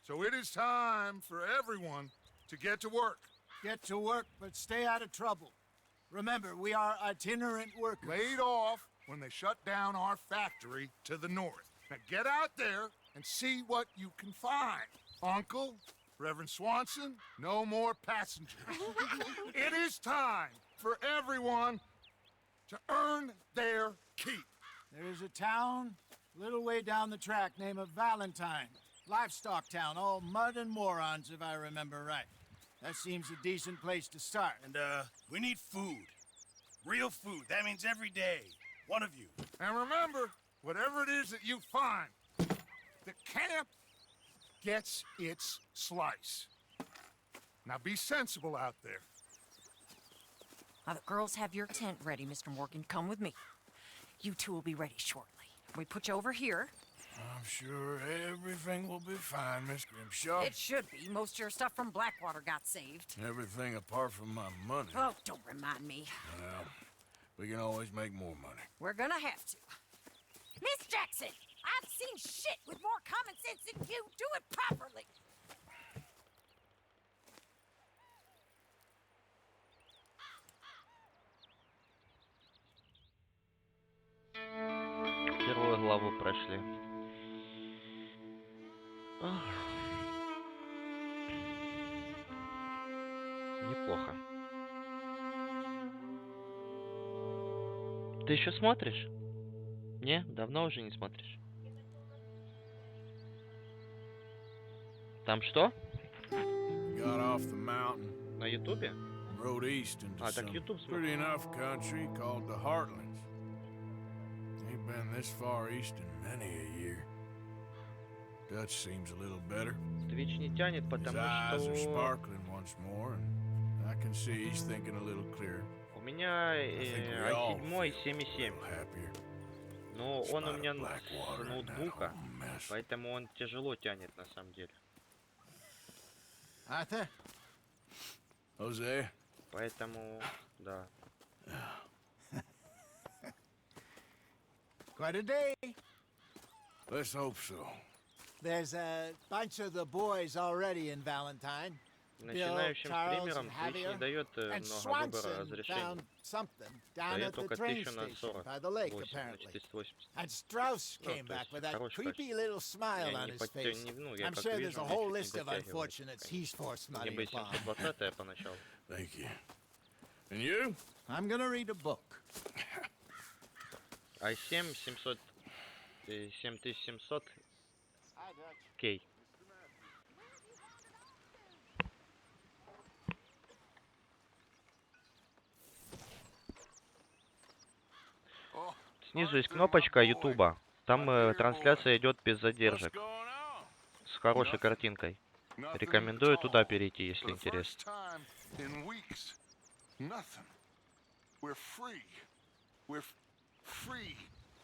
So it is time for everyone to get to work. Get to work, but stay out of trouble. Remember, we are itinerant workers. Laid off when they shut down our factory to the north. Now get out there and see what you can find. Uncle, Reverend Swanson, no more passengers. It is time for everyone to earn their keep. There is a town a little way down the track named Valentine. Livestock town, all mud and morons, if I remember right. That seems a decent place to start. And, we need food. Real food. That means every day. One of you. And remember, whatever it is that you find, the camp gets its slice. Now be sensible out there. Now the girls have your tent ready, Mr. Morgan. Come with me. You two will be ready shortly. We put you over here. I'm sure everything will be fine, Miss Grimshaw. It should be. Most of your stuff from Blackwater got saved. Everything apart from my money. Oh, don't remind me. Well, we can always make more money. We're gonna have to. Miss Jackson, I've seen shit with more common sense than you. Do it properly. Первую главу прошли. Ах. Неплохо. Ты еще смотришь? Не? Давно уже не смотришь? Там что? Got off the mountain. На Ютубе? Rode east into А, так some YouTube pretty смотришь. enough country called the Heartlands. Ain't been this far east in many a year. Dutch seems a little better. Twitch не тянет, His потому eyes are что sparkling once more, and I can see he's thinking a little clearer. у меня i7 7.7. Happier. Но он у меня с Blackwater and that ноутбука, whole mess. поэтому он тяжело тянет на самом деле. Arthur? Jose? Поэтому, да. Quite a day. Let's hope so. There's a bunch of the boys already in Valentine. Начинающим Charles, стримерам and Twitch не Javier, дает and много выбора Swanson разрешений. found something down Дает at the только train 1000 на station 40. by the lake, 8 на apparently. 480. And Strauss Ну, came то back есть with that хороший creepy качество. little smile Я on не his под- face. ну, я I'm как sure вижу, there's a он whole чуть list не of дотягивает, unfortunates he's forced Мне money бы upon. 720 поначалу. Thank you. And you? I'm gonna read a book. i7 700 7700 K. Снизу есть кнопочка Ютуба. Там трансляция идет без задержек. С хорошей картинкой. Рекомендую туда перейти, если интересно.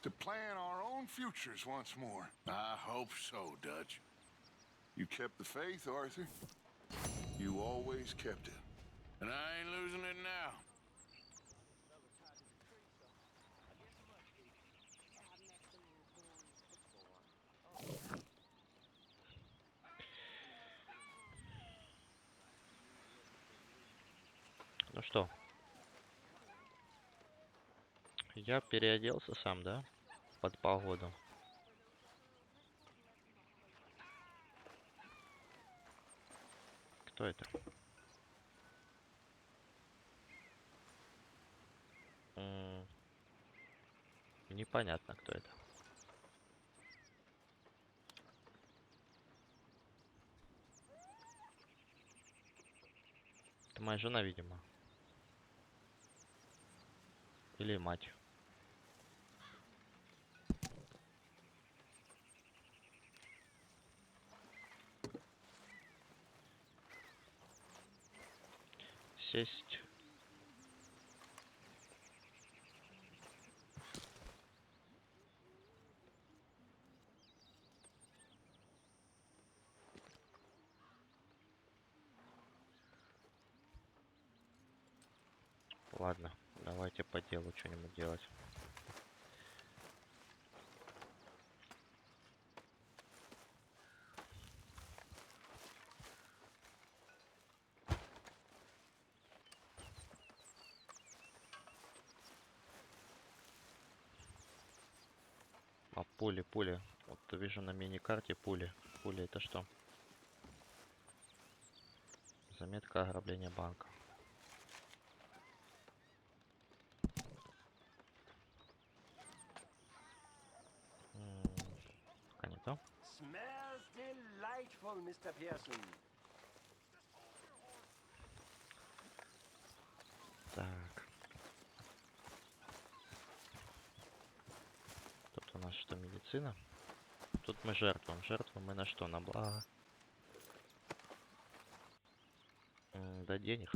To plan our own futures once more. I hope so, Dutch. You kept the faith, Arthur. You always kept it. And I ain't losing it now. Ну что? Я переоделся сам, да? Под погоду. Кто это? Непонятно, кто это. Это моя жена, видимо. Или мать. Сесть. Ладно, давайте по делу что-нибудь делать. А пули. Вот вижу на мини-карте пули. Пули это что? Заметка ограбления банка. Пока не то. Smells delightful, Mr. Pearson. Так. Тут у нас что, медицина? Тут мы жертвуем. Жертвуем мы на что? На благо. Да денег.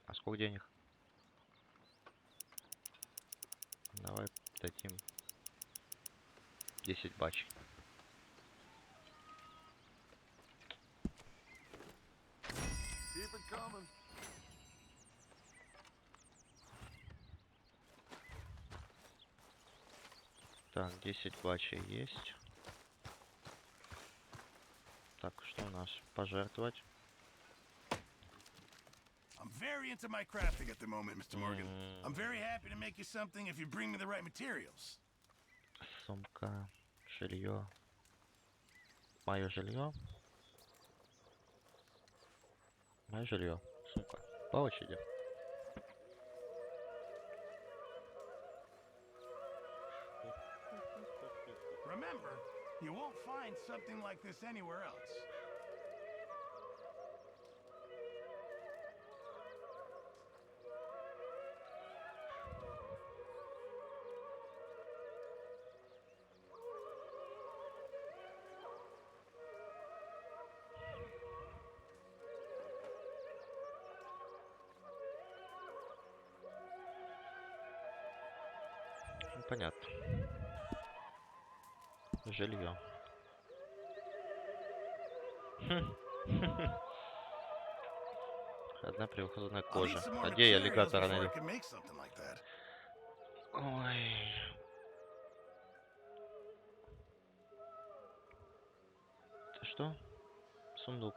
А сколько денег? Давай дадим 10 бачей. Так, 10 бачей есть. Так, что у нас? Пожертвовать. I'm very into my crafting at the moment, Mr. Morgan. I'm very happy to make you something if you bring me the right materials. Сумка, жилье. Мое жилье. Мое жилье. Сумка. По очереди. Remember, you won't find something like this anywhere else. Ну, понятно. Жилье. Одна превосходная кожа. А где аллигатора найду? Ой. Это что? Сундук.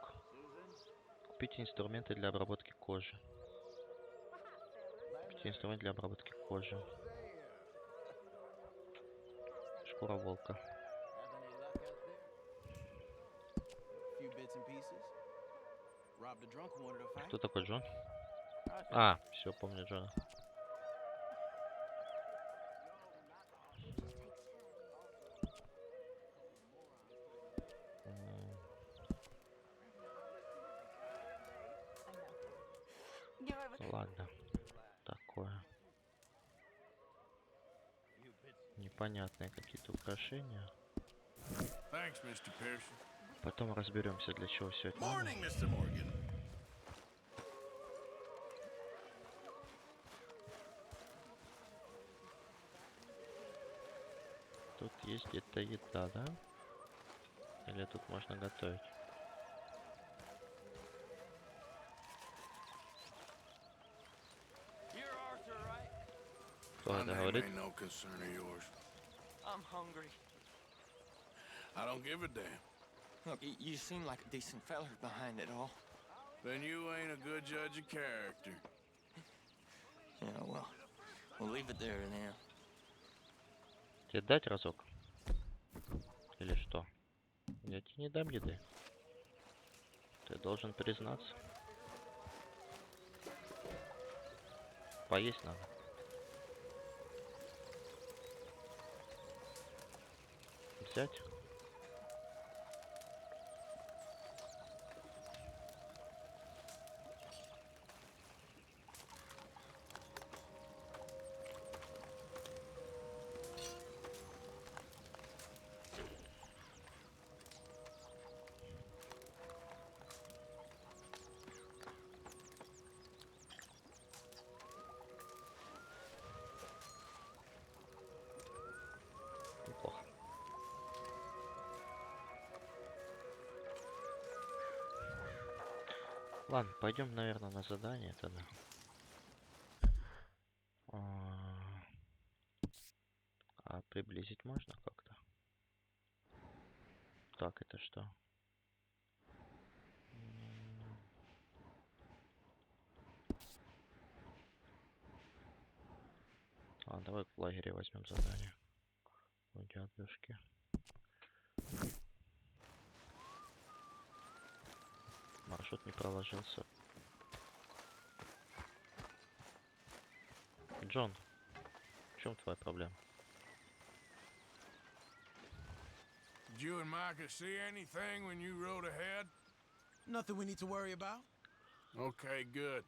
Купите инструменты для обработки кожи. Купите инструмент для обработки кожи. Шкура волка. Кто такой Джон? А, все, помню Джона. Ладно. Такое. Не непонятные какие-то украшения. Thanks, Mr. Pearson. Потом разберемся, для чего все это надо. Morning, Mr. Morgan. Тут есть где-то еда, да? Или тут можно готовить? You're Arthur, right? Кто My это name говорит? ain't no concern of yours. I'm hungry. I don't give a damn. Look, you seem like a decent fella behind it all. Then you ain't a good judge of character. Yeah, well, we'll leave it there then. Тебе дать разок? Или что? Я тебе не дам еды. Ты должен признаться. Поесть надо. Взять? Неплохо. Ладно, пойдем, наверное, на задание тогда. А приблизить можно как-то? Так, это что? А, давай в лагере возьмем задание. У дядюшки. Маршрут не проложился. Джон, в чем твоя проблема? Did you and Micah see anything when you rode ahead? Nothing we need to worry about. Okay, good.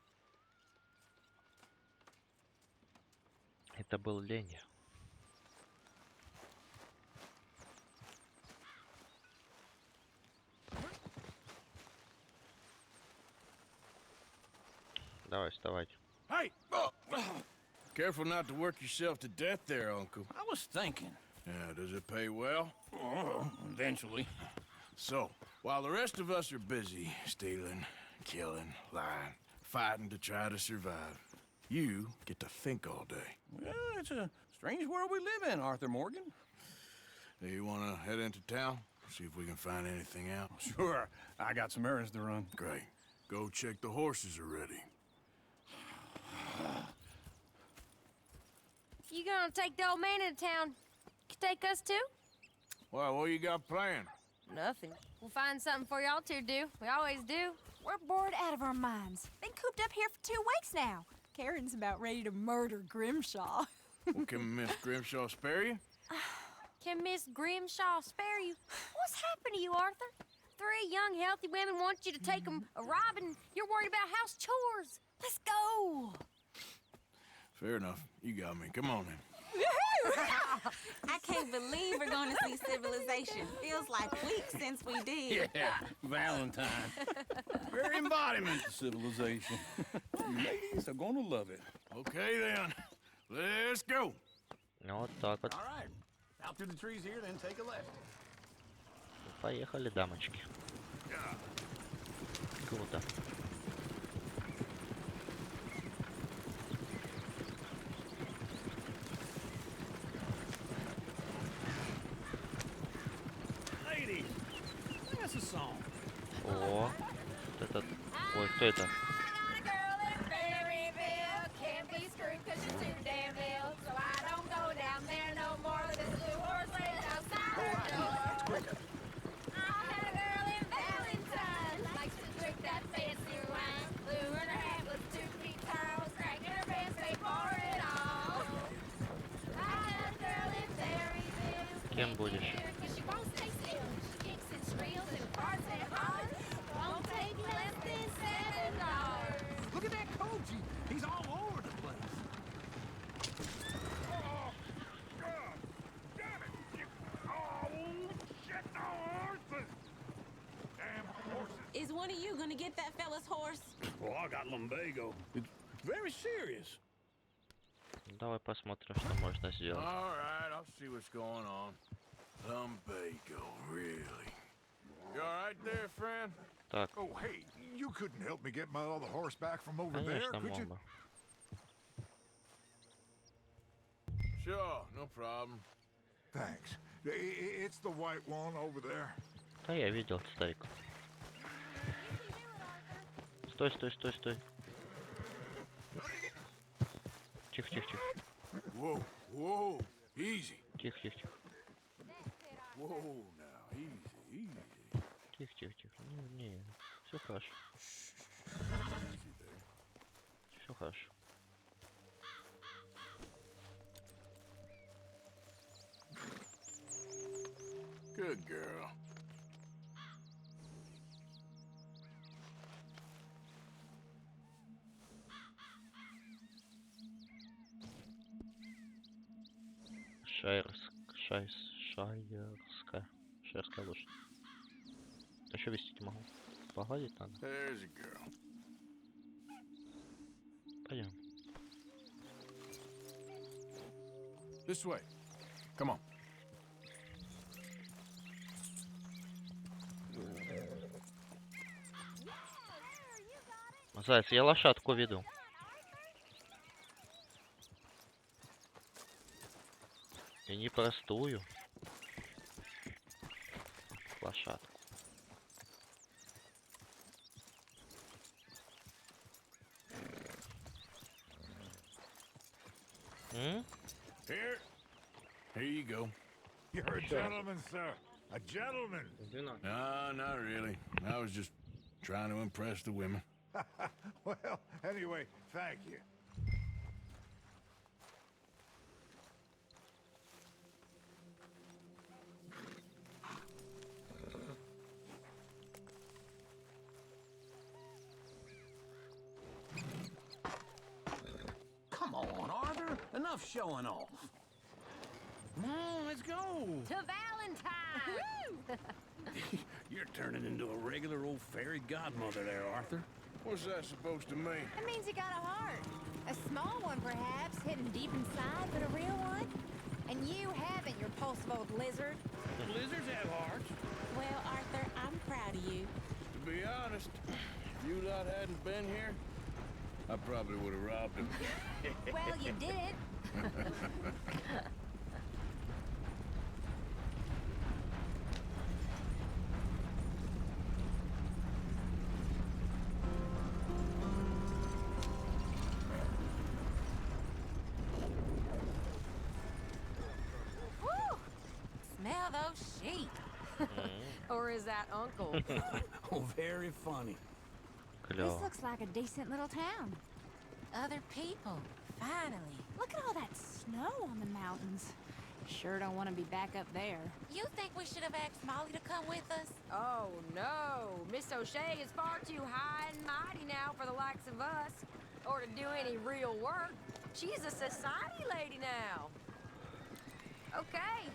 Это был Леня. Давай, вставать. Hey! Careful not to work yourself to death there, Uncle. I was thinking. Yeah, does it pay well? Oh, eventually. So, while the rest of us are busy stealing, killing, lying, fighting to try to survive, you get to think all day. Well, it's a strange world we live in, Arthur Morgan. Do you want to head into town? See if we can find anything out? Sure. I got some errands to run. Great. Go check the horses are ready. You gonna take the old man into town? You take us too? Well, what you got planned? Nothing. We'll find something for y'all to do. We always do. We're bored out of our minds. Been cooped up here for 2 weeks now. Karen's about ready to murder Grimshaw. Well, can Miss Grimshaw spare you? Can Miss Grimshaw spare you? What's happened to you, Arthur? 3 young, healthy women want you to take them a robbing. You're worried about house chores. Let's go. Fair enough. You got me. Come on then. I can't believe we're going to see civilization. Feels like weeks since we did. Yeah, Valentine. Very embodiment of civilization. You ladies are gonna love it. Okay then. Let's go. Ну вот так вот. All right. Out through the trees here, then take a left. Поехали, дамочки. Круто. Ladies, sing us a song. О, вот этот. Ой, кто это? Кем будешь? Look at that Koji. He's all over the place. one of you gonna get that fella's horse? Well, I got lumbago. It's very serious. Давай посмотрим, что можно сделать. All right, I'll see what's going on. Lumbago, really? You all right there, friend? Так. Oh, hey, you couldn't help me get my other horse back from over there, Конечно, could you? мог бы. Sure, no problem. Thanks. It's the white one over there. Да, я видел старик. Стой, стой, стой, стой. Тихо, тихо, тихо. Whoa, whoa, easy. Тихо, тихо, тихо. Whoa, now, easy, easy. Тихо, тихо, тихо. Не, все хорошо. Все хорошо. Good girl. Шайерская лошадь. Еще вести не могу. Погладить надо. There's a girl. Пойдем. This way. Come on. Заяц, я лошадку веду. И не простую лошадку. Here you go. You're a gentleman, sir. A gentleman. No, not really. I was just trying to impress the women. Well, anyway, thank you. Come on, Arthur. Enough showing off. Come on, let's go. To Valentine! You're turning into a regular old fairy godmother there, Arthur. What's that supposed to mean? It means you got a heart. A small one, perhaps, hidden deep inside, but a real one. And you haven't, you repulsive old lizard. Lizards have hearts. Well, Arthur, I'm proud of you. To be honest, if you lot hadn't been here, I probably would have robbed him. Well, you did. Whew! Smell those sheep. Or is that Uncle? Oh, very funny. This looks like a decent little town. Other people, finally. Look at all that snow on the mountains. Sure don't want to be back up there. You think we should have asked Molly to come with us? Oh, no. Miss O'Shea is far too high and mighty now for the likes of us. Or to do any real work. She's a society lady now. Okay.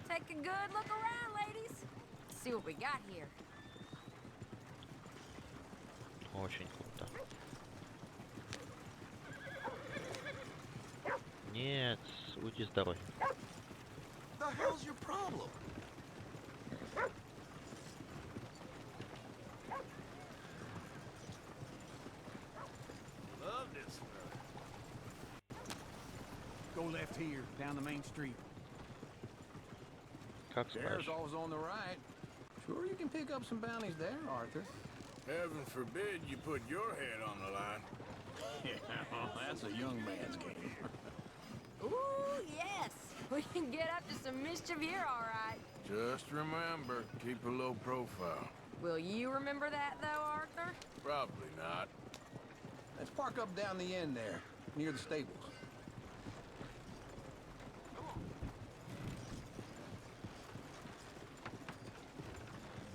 Take a good look around, ladies. See what we got here. Очень круто. Нет, уйди с дороги. The hell's your problem? Love this stuff. Go left here, down the main street. Как There's скажешь. always on the right. Sure, you can pick up some bounties there, Arthur. Heaven forbid you put your head on the line. Yeah, well, that's a young man's game. Ooh, yes. We can get up to some mischief here, all right. Just remember, keep a low profile. Will you remember that, though, Arthur? Probably not. Let's park up down the end there, near the stables.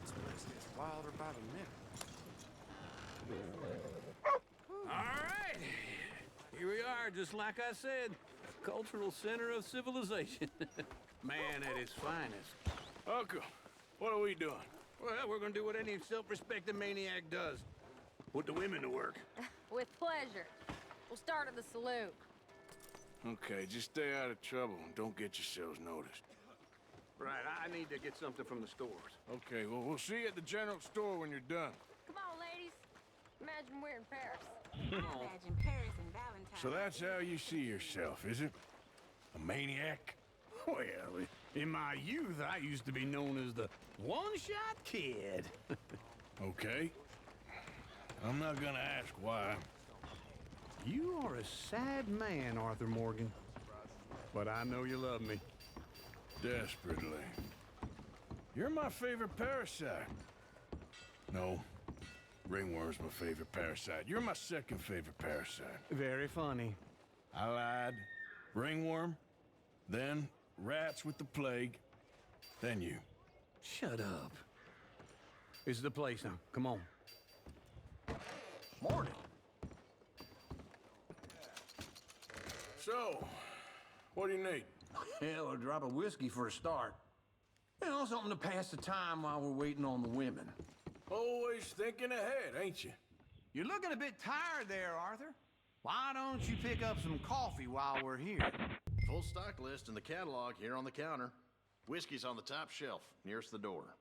This place gets wilder by the minute. All right. Here we are, just like I said. Cultural center of civilization. Man at his finest. Uncle, what are we doing? Well, we're gonna do what any self-respecting maniac does. Put the women to work. With pleasure. We'll start at the saloon. Okay, just stay out of trouble and don't get yourselves noticed. Right, I need to get something from the stores. Okay, well, we'll see you at the general store when you're done. Come on, ladies. Imagine we're in Paris. I imagine Paris and Valentine. So that's how you see yourself, is it? A maniac? Well, in my youth, I used to be known as the one-shot kid. Okay. I'm not gonna ask why. You are a sad man, Arthur Morgan. But I know you love me. Desperately. You're my favorite parasite. No. Ringworm's my favorite parasite. You're my second favorite parasite. Very funny. I lied. Ringworm, then rats with the plague, then you. Shut up. This is the place now. Come on. Morning. So, what do you need? Hell, a drop of whiskey for a start. You know, something to pass the time while we're waiting on the women. Always thinking ahead, ain't you? You're looking a bit tired there, Arthur. Why don't you pick up some coffee while we're here? Full stock list in the catalog here on the counter. Whiskey's on the top shelf, nearest the door.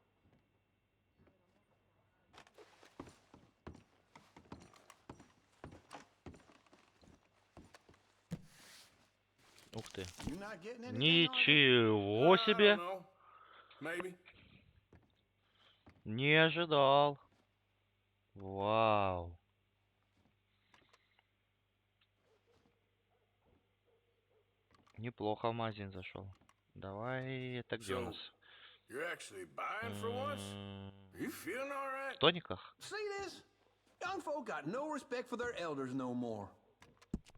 Ух ты. You not getting anything, Ничего себе! Maybe. Не ожидал. Вау. Неплохо в магазин зашел. Давай, это где у нас? You're actually buying for once? You feeling all right? В тониках? See this? Young folk got no respect for their elders no more.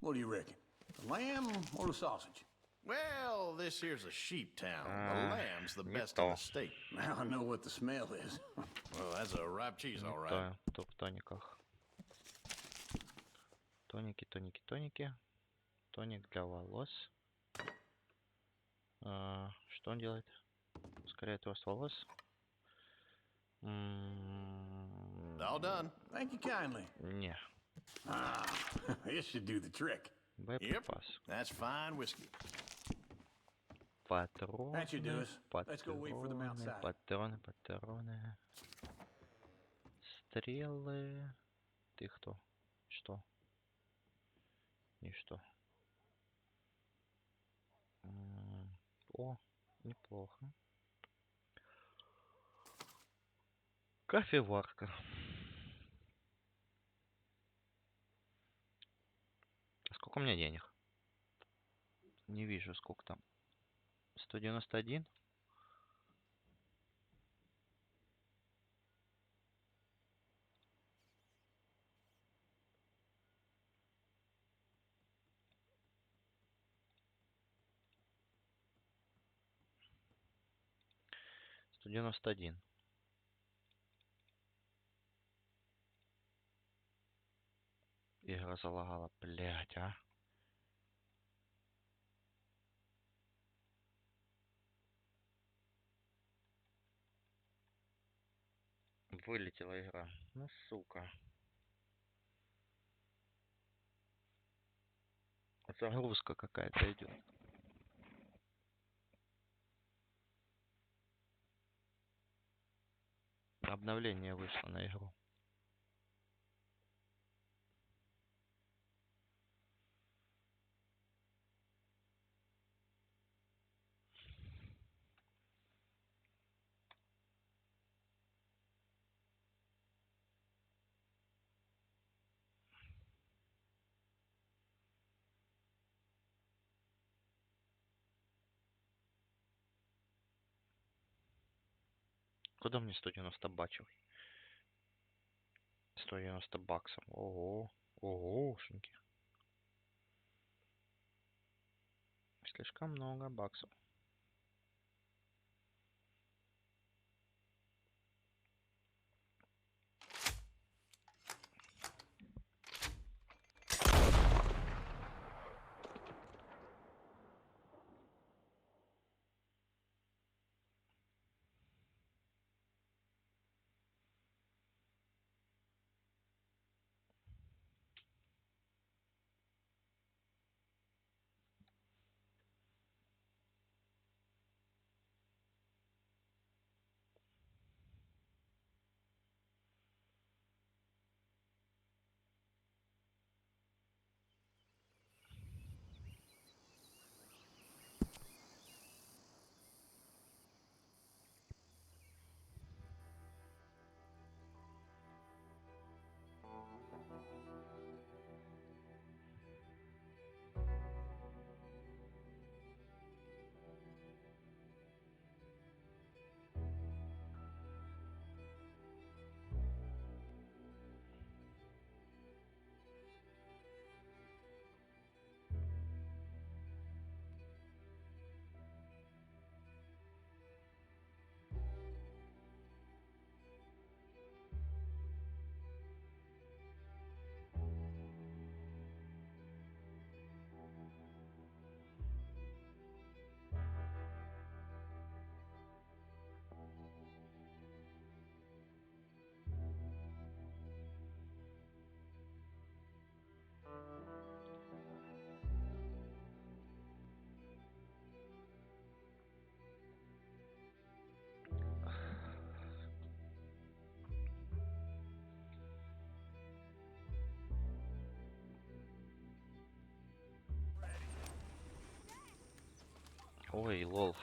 What do you reckon? The lamb or the sausage? Well, this here's a sheep town. The lamb's the best in the state. Now I know what the smell is. Well, that's a ripe cheese, all right. Да, топ в тониках. Тоники, тоники, тоники. Тоник для волос. Что он делает? Ускоряет рост волос. All done. Thank you kindly. Не. Ah, this should do the trick. Боеприпас. That's fine whiskey. Патроны, That should do us. Let's go wait for them патроны, outside. патроны, патроны. Стрелы. Ты кто? Что? Ничто. О, неплохо. Кофеварка. Сколько у меня денег? Не вижу, сколько там. 191. $191. Игра залагала, блять, а. Вылетела игра. Ну, сука. Загрузка какая-то идет. Обновление вышло на игру. Куда мне 190 бачев? 190 баксов. Ого. Огошеньки. Слишком много баксов. Ой, лол.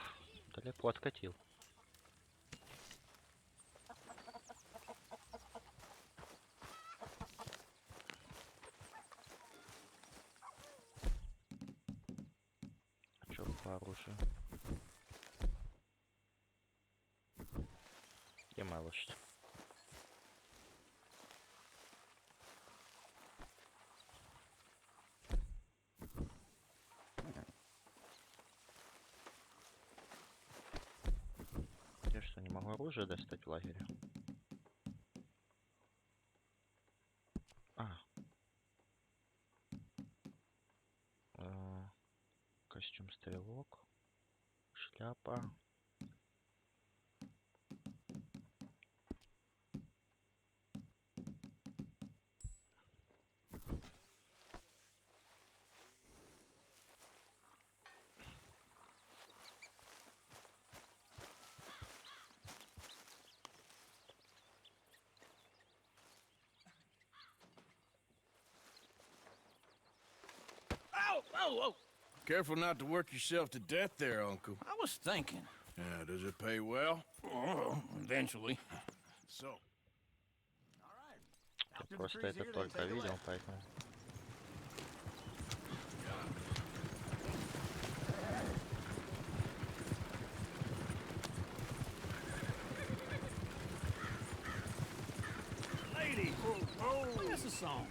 Далеко откатил. Чё по оружию? Где моя лошадь? Я что, не могу оружие достать в лагере? Костюм стрелок, шляпа. Ow! Oh, oh! Careful not to work yourself to death there, Uncle. I was thinking. Yeah, does it pay well? Oh, eventually. So. Я просто это только видел, поэтому... Lady! Oh, that's a song.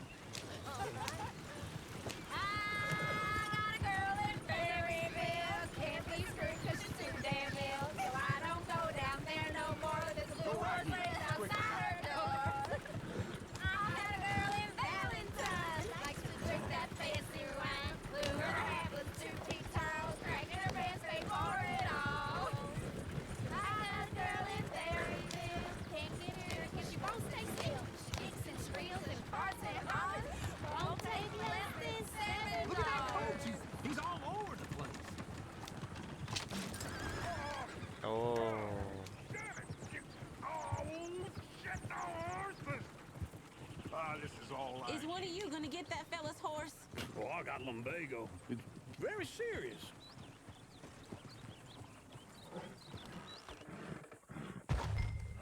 Is one of you gonna get that fella's horse? Oh, I got lumbago. It's very serious.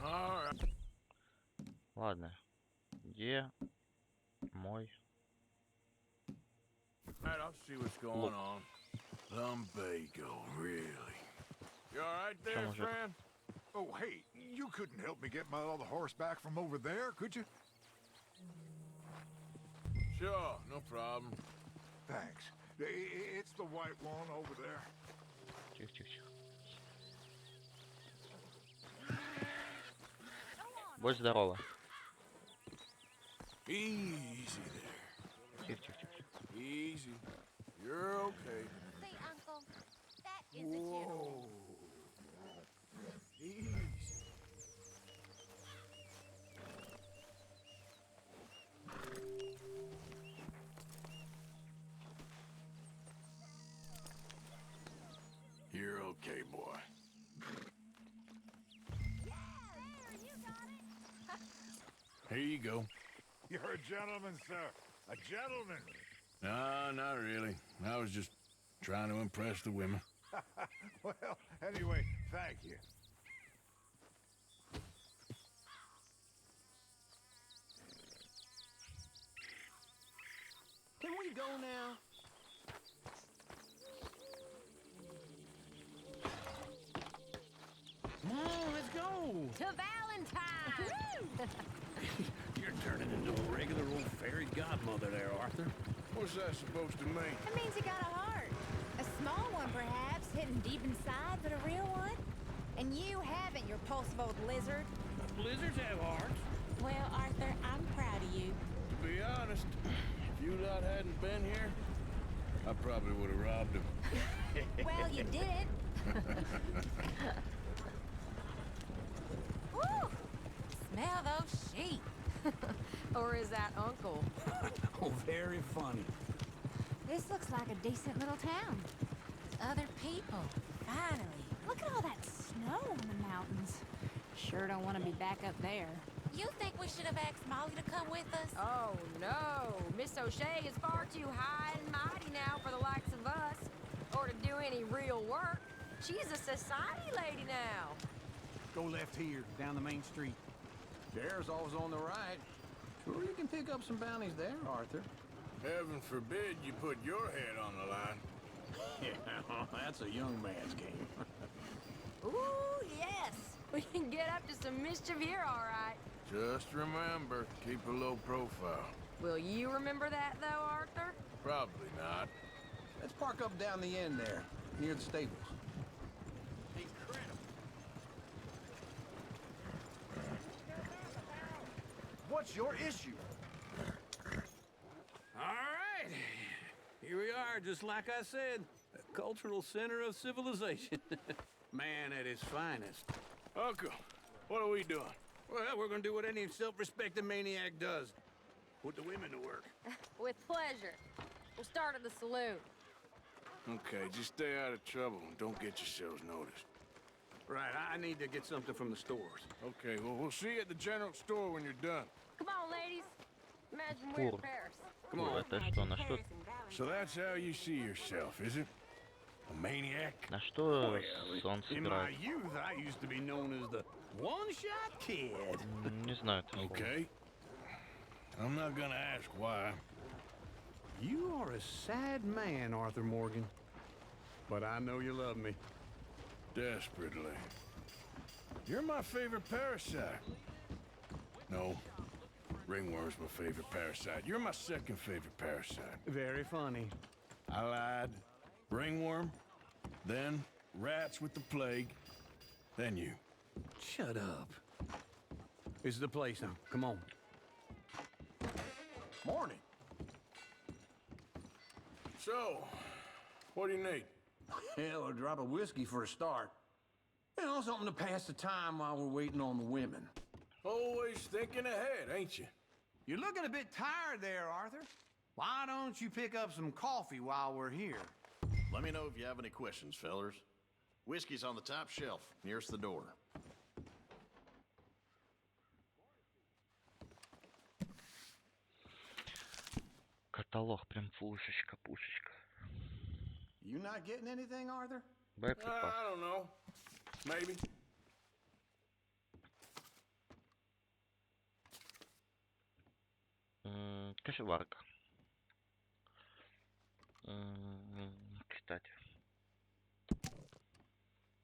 All right. Ладно. Где мой... All right, I'll see what's going on. Lumbago, really? You all right there, friend? Oh, hey, you couldn't help me get my other horse back from over there, could you? Sure, no problem. Thanks. It's the white one over there. Тихо, тихо, тихо. Будь здорова. Easy there. Тихо, тихо, тихо. Easy. You're okay. See, Uncle, that is a general. Easy. You're okay, boy. Here you go. You're a gentleman, sir. A gentleman. No, not really. I was just trying to impress the women. Well, anyway, thank you. Can we go now? Come on, let's go. To Valentine! You're turning into a regular old fairy godmother there, Arthur. What's that supposed to mean? It means you got a heart. A small one, perhaps, hidden deep inside, but a real one. And you haven't, you repulsive old lizard. Blizzards have hearts. Well, Arthur, I'm proud of you. To be honest, if you lot hadn't been here, I probably would have robbed him. Well, you did. Woo! Smell those sheep. Or is that Uncle? Oh, very funny. This looks like a decent little town. Other people. Finally. Look at all that snow on the mountains. Sure don't want to be back up there. You think we should have asked Molly to come with us? Oh, no. Miss O'Shea is far too high and mighty now for the likes of us. Or to do any real work. She's a society lady now. Go left here, down the main street. There's always on the right. Sure, you can pick up some bounties there, Arthur. Heaven forbid you put your head on the line. Yeah, that's a young man's game. Ooh, yes. We can get up to some mischief here, all right. Just remember, keep a low profile. Will you remember that, though, Arthur? Probably not. Let's park up down the end there, near the stables. Incredible. What's your issue? All right. Here we are, just like I said. A cultural center of civilization. Man at his finest. Uncle, what are we doing? Well, we're gonna do what any self-respecting maniac does. Put the women to work. With pleasure. We'll start at the saloon. Okay, just stay out of trouble and don't get yourselves noticed. Right, I need to get something from the stores. Okay, well, we'll see you at the general store when you're done. Come on, ladies. Imagine we're in Cool. Paris. Come on. Это что, на что? So that's how you see yourself, is it? A maniac? На что он In my собирает? youth, I used to be known as the one-shot kid. Не знаю этого. Okay. I'm not gonna ask why. You are a sad man, Arthur Morgan. But I know you love me. Desperately. You're my favorite parasite. No. Ringworm's my favorite parasite. You're my second favorite parasite. Very funny. I lied. Ringworm, then rats with the plague, then you. Shut up. This is the place now. Come on. Morning. So, what do you need? Hell, a drop of whiskey for a start. You know, something to pass the time while we're waiting on the women. Always thinking ahead, ain't you? You're looking a bit tired there, Arthur. Why don't you pick up some coffee while we're here? Let me know if you have any questions, fellers. Whiskey's on the top shelf, nearest the door. Каталог прям пушечка, пушечка. You not getting anything, Arthur? Боеприпас. I don't know. Maybe. Кофеварка. Кстати.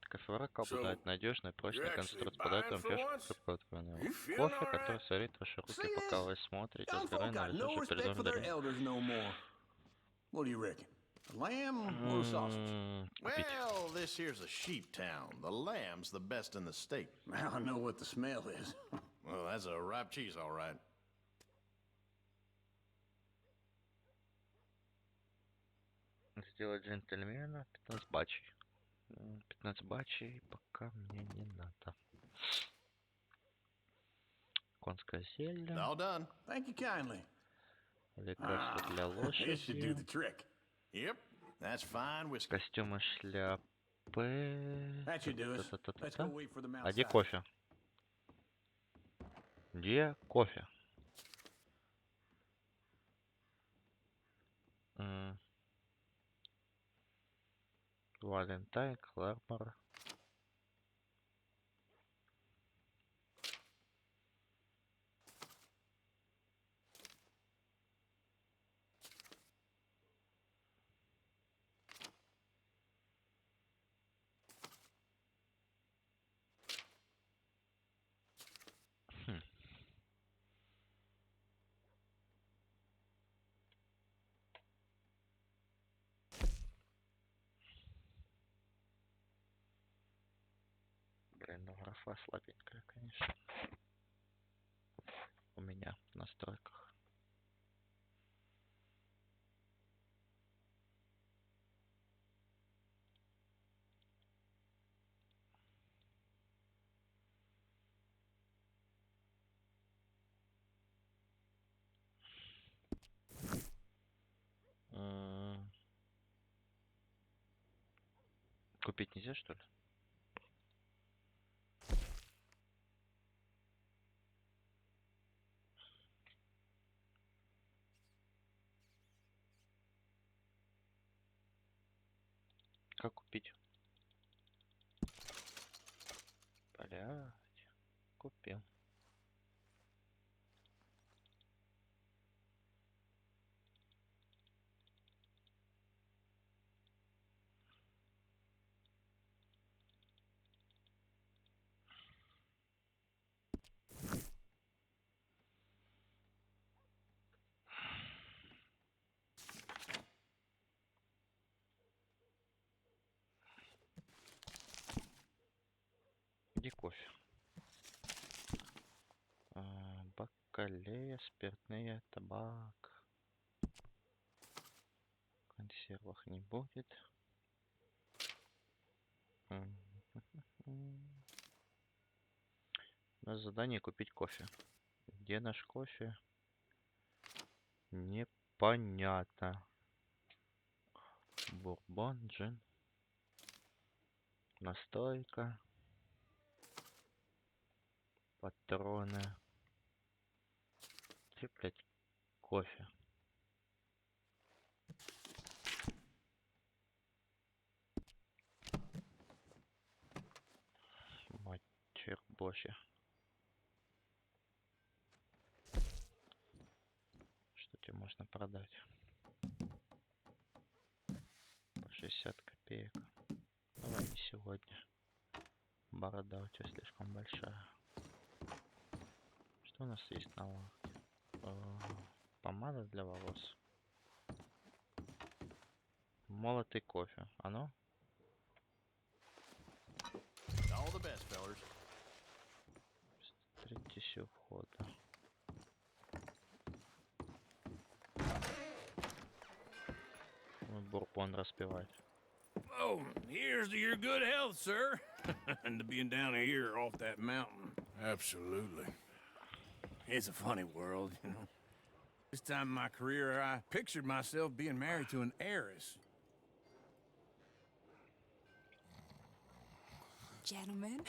Кофеварка обладает надежной, прочной конструкцией с податливым кофе, который сорит ваши руки, пока вы смотрите, Young folk разгорая на got no летучую respect передо for their мной. elders no more. What do you reckon? A lamb or a sausage? Well, this here's a sheep town. The lamb's the best in the state. I know what the smell is. Well, that's a ripe cheese, all right. Сделать джентльмена, 15 бачей. 15 бачей пока мне не надо. Конское зелье. All done. Thank you kindly. Лекарство для This should do the лошади. trick. Yep, that's fine whiskey. Костюмы, шляпы. That should do us. Let's go Та-та-та-та-та. wait for them А где outside. кофе? Где кофе? Валентайн, Клармор. Блин, ну графа слабенькая, конечно. У меня в настройках. Купить нельзя, что ли? Как купить? Блядь. Купил. Где кофе? Бакалея, спиртные, табак. В консервах не будет. У нас задание купить кофе. Где наш кофе? Непонятно. Бурбон, джин. Настойка. Патроны. Где, блядь, кофе? Мачер боши. Что тебе можно продать? По 60 копеек. Давай не сегодня. Борода у тебя слишком большая. Что у нас есть на лавке? Помада для волос. Молотый кофе. Оно? All the best, fellers. Смотрите, у входа. Бурбон распивать. Oh, here's to your good health, sir. And to being down here off that mountain. Absolutely. It's a funny world, you know. This time in my career, I pictured myself being married to an heiress. Gentlemen,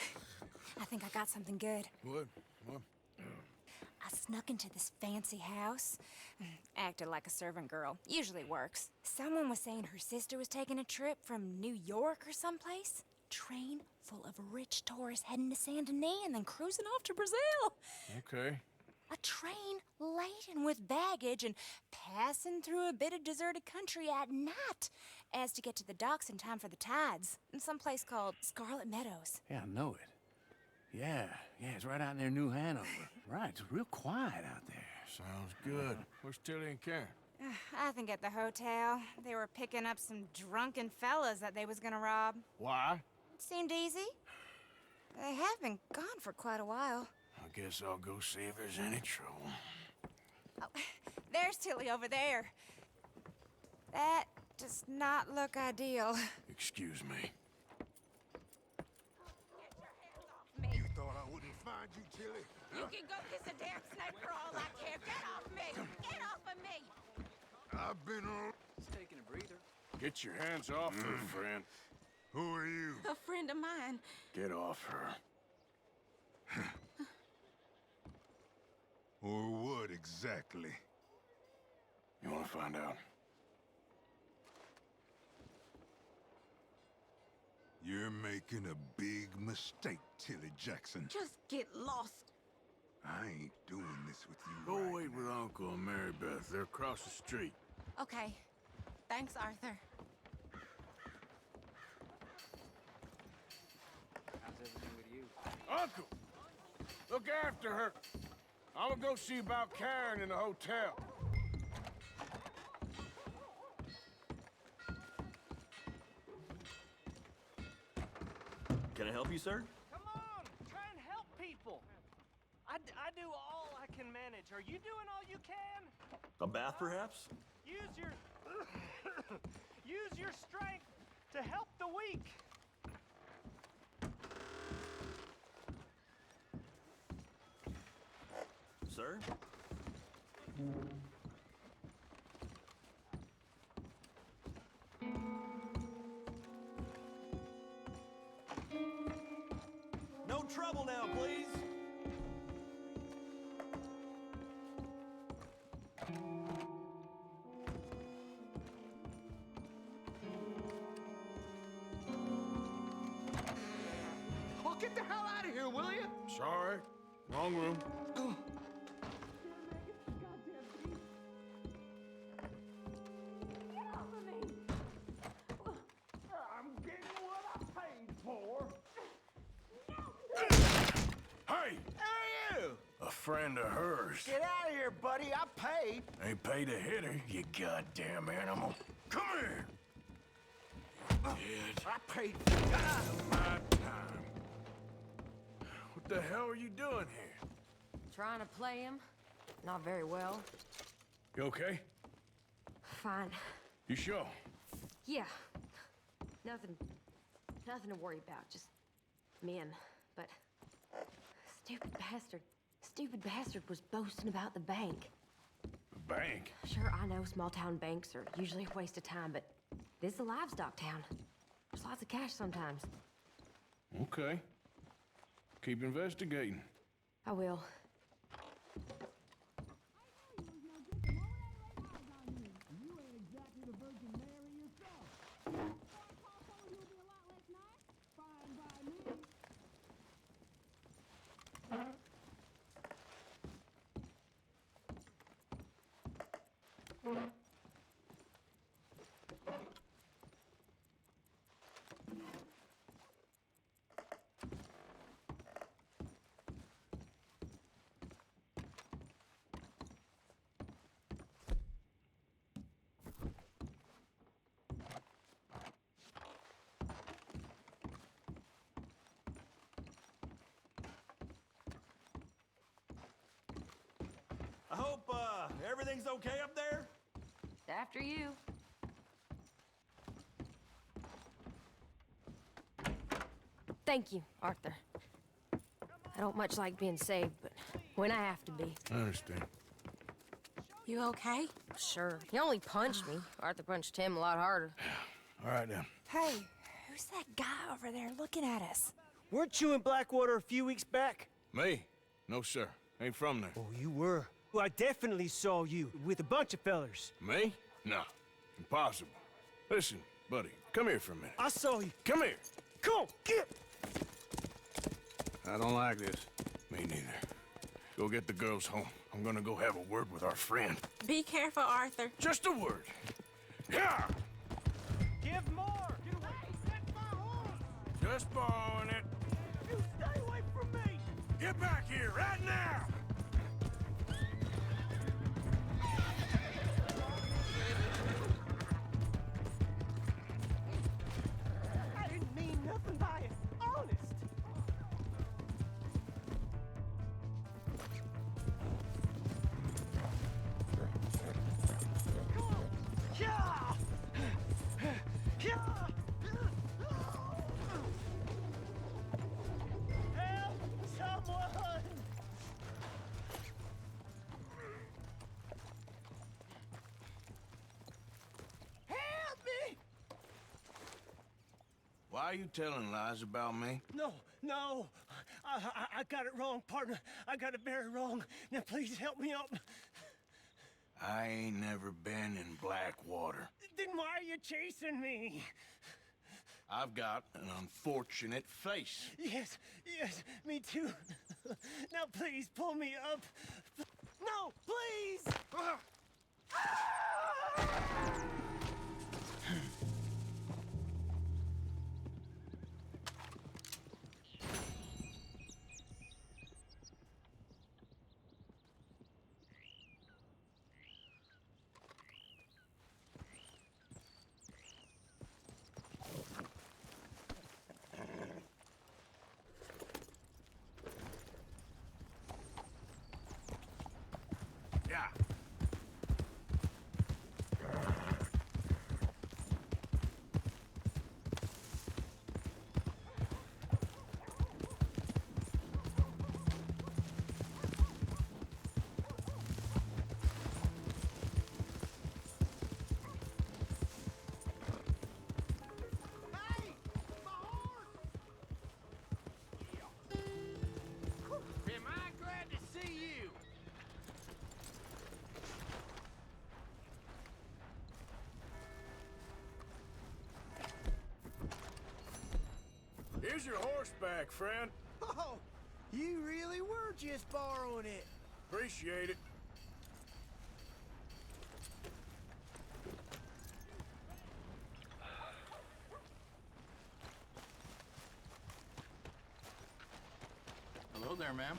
I think I got something good. What? I snuck into this fancy house, acted like a servant girl. Usually works. Someone was saying her sister was taking a trip from New York or someplace. Train full of rich tourists heading to Saint Denis and then cruising off to Brazil. Okay. A train laden with baggage and passing through a bit of deserted country at night as to get to the docks in time for the tides in some place called Scarlet Meadows. Yeah, I know it. Yeah, it's right out near New Hanover. Right, it's real quiet out there. Sounds good. Where's Tilly and Karen? I think at the hotel. They were picking up some drunken fellas that they was gonna rob. Why? It seemed easy. They have been gone for quite a while. I guess I'll go see if there's any trouble. Oh, there's Tilly over there. That does not look ideal. Excuse me. Me. You thought I wouldn't find you, Tilly? You can go kiss a damn snake for all I care. Get off me! Get off of me! I've been on... It's taking a breather. Get your hands off her, friend. Who are you? A friend of mine. Get off her. Or what exactly? You want to find out? You're making a big mistake, Tilly Jackson. Just get lost. I ain't doing this with you. Go right wait now. with Uncle and Mary Beth. They're across the street. Okay. Thanks, Arthur. How's everything with you? Uncle! Look after her. I'm gonna go see about Karen in the hotel. Can I help you, sir? Come on, try and help people. I do all I can manage. Are you doing all you can? A bath, perhaps? Use your use your strength to help the weak. Sir? No trouble now, please. Well, get the hell out out of here, will you? Sorry, wrong room. I'm getting what I paid for. Hey! Who are you? A friend of hers. Get out of here, buddy. I paid. Ain't paid to hit her, you goddamn animal. Come here! Kid. I paid. My time. What the hell are you doing here? Trying to play him. Not very well. You okay? Fine. You sure? Yeah. Nothing to worry about. Just men. But stupid bastard was boasting about the bank. The bank? Sure, I know small town banks are usually a waste of time, but this is a livestock town. There's lots of cash sometimes. Okay. Keep investigating. I will. I hope everything's okay up there. After you. Thank you, Arthur. I don't much like being saved, but when I have to be. I understand. You okay? Sure. He only punched me. Arthur punched him a lot harder. All right, then. Hey, who's that guy over there looking at us? Weren't you in Blackwater a few weeks back? Me? No, sir. Ain't from there. Oh, you were. Well, I definitely saw you with a bunch of fellers. Me? No. Impossible. Listen, buddy, come here for a minute. I saw you. Come here. Come on, get! I don't like this. Me neither. Go get the girls home. I'm gonna go have a word with our friend. Be careful, Arthur. Just a word. Yeah! Give more! Just borrowing it. You stay away from me! Get back here right now! I didn't mean nothing by it. Honest. Come on. Yeah! Yeah! Help! Someone! Help me! Why are you telling lies about me? No. I got it wrong, partner. I got it very wrong. Now please help me up. I ain't never been in Blackwater. Then why are you chasing me? I've got an unfortunate face. Yes, me too. Now please pull me up. No, please! Yeah. Am I glad to see you? Here's your horseback, friend. Oh, you really were just borrowing it. Appreciate it. Hello there, ma'am.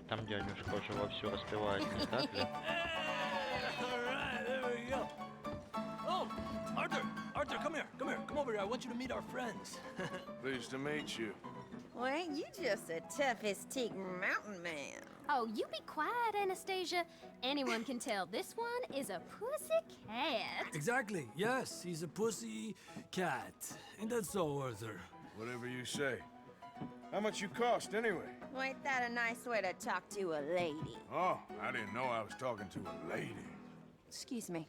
Там дядюшка уже вовсю распевает, не так ли? Alright, there we go. Oh, Arthur! Arthur, come here. Come here. Come over here. I want you to meet our friends. Pleased to meet you. Well, ain't you just the toughest teak mountain man? Oh, you be quiet, Anastasia. Anyone can tell this one is a pussy cat. Exactly. Yes, he's a pussy cat. Ain't that so, Arthur? Whatever you say. How much you cost, anyway? Well, ain't that a nice way to talk to a lady? Oh, I didn't know I was talking to a lady. Excuse me.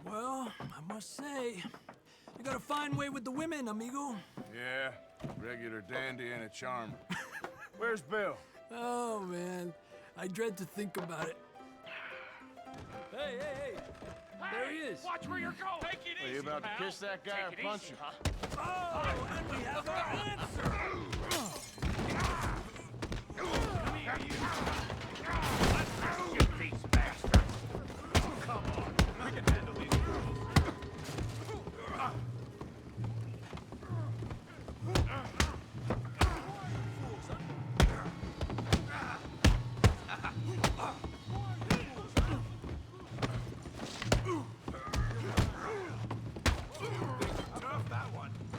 Well, I must say, you got a fine way with the women, amigo. Yeah, regular dandy and a charmer. Where's Bill? Oh, man. I dread to think about it. Hey, hey, hey! There he is! Watch where you're going! Take it Are you about to kiss that guy or punch him? Oh, and we have our answer! Come here, you! Let's get these bastards! Come on, we can handle these girls.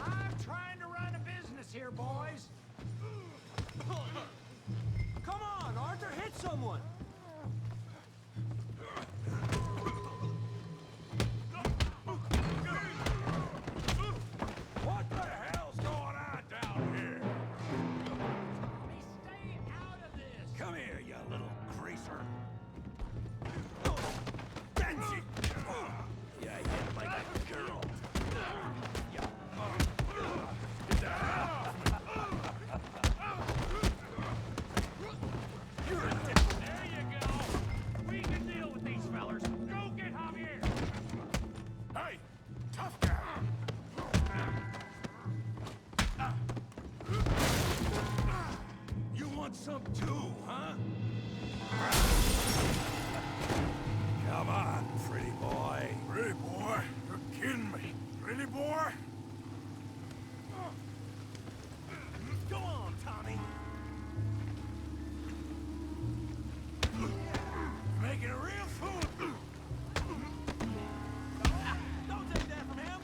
I'm trying to run a business here, boys. Come on, Arthur, hit someone! What the hell's going on down here? Stay out of this. Come here, you little greaser. Benji! Yeah, hit like a girl. You're a dick. There you go. We can deal with these fellers. Go get Javier. Hey, tough guy. You want some too, huh? Come on, pretty boy. Pretty boy? You're kidding me. Pretty boy? Go on, Tommy! Making a real fool. Don't take that from him!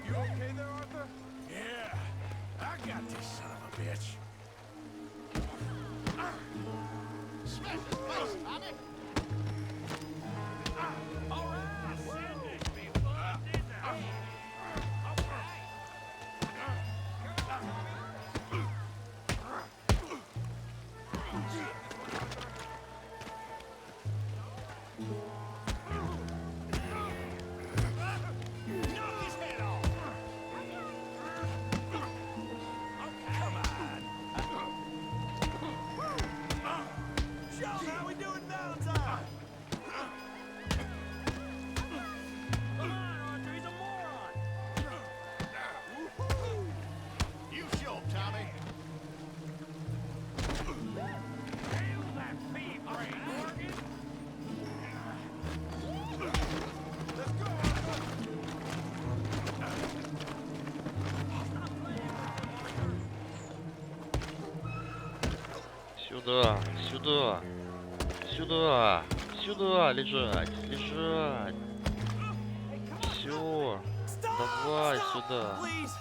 You okay there, Arthur? Yeah, I got this son of a bitch. Smash his face, Tommy! All right, send it, people. Did that. Knock his head off! Come on! Sheldon, how we doing Valentine? Come on, Arthur, he's a moron! You show him, Tommy. Hail that thief, Ray Morgan. Let's go, Сюда, сюда, сюда, сюда, лежать, лежать. Все, давай сюда. Please,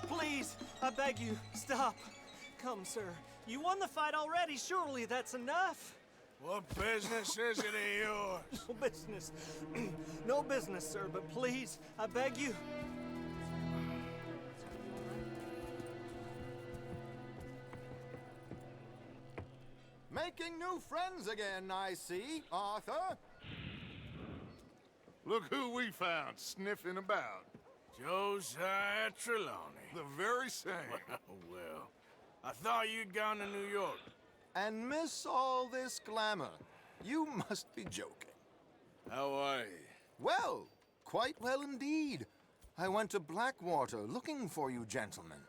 please, I beg you, stop. Come, sir. You won the fight already. Surely that's enough. What business is it of yours? No business. No business, sir, but please, I beg you. Make Making new friends again, I see, Arthur. Look who we found sniffing about. Josiah Trelawney. The very same. Well, I thought you'd gone to New York. And miss all this glamour. You must be joking. How are you? Well, quite well indeed. I went to Blackwater looking for you gentlemen.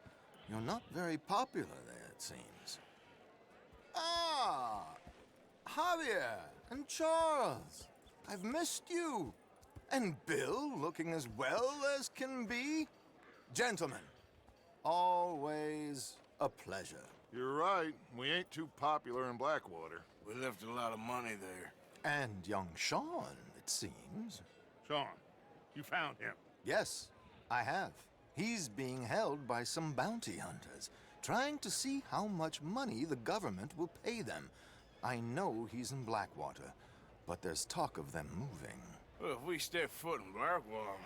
You're not very popular there, it seems. Ah! Javier and Charles. I've missed you. And Bill looking as well as can be. Gentlemen, always a pleasure. You're right. We ain't too popular in Blackwater. We left a lot of money there. And young Sean, it seems. Sean, you found him? Yes, I have. He's being held by some bounty hunters, trying to see how much money the government will pay them. I know he's in Blackwater, but there's talk of them moving. Well, if we step foot in Blackwater...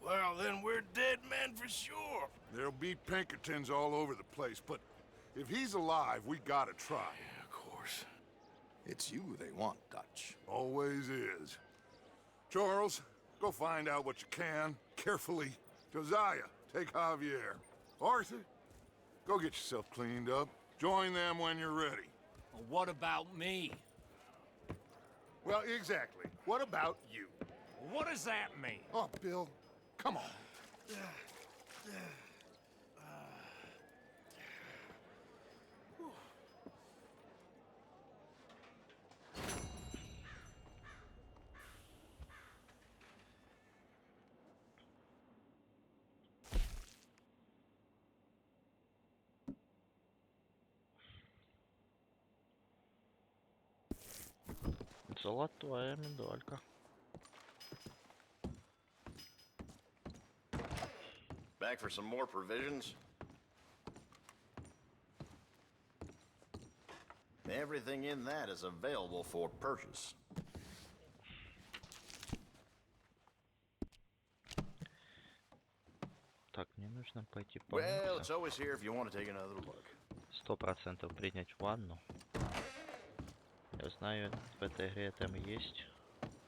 Well, then we're dead men for sure. There'll be Pinkertons all over the place, but if he's alive, we gotta try. Yeah, of course. It's you they want, Dutch. Always is. Charles, go find out what you can, carefully. Josiah, take Javier. Arthur, go get yourself cleaned up. Join them when you're ready. Well, what about me? Well, exactly. What about you? What does that mean? Oh, Bill, come on. Золотая медалька. Back for some more provisions? Everything in that is available for purchase. Так, мне нужно пойти Well, it's помыться. always here if you want to take another look. 100% принять ванну. Я знаю, в этой игре там есть.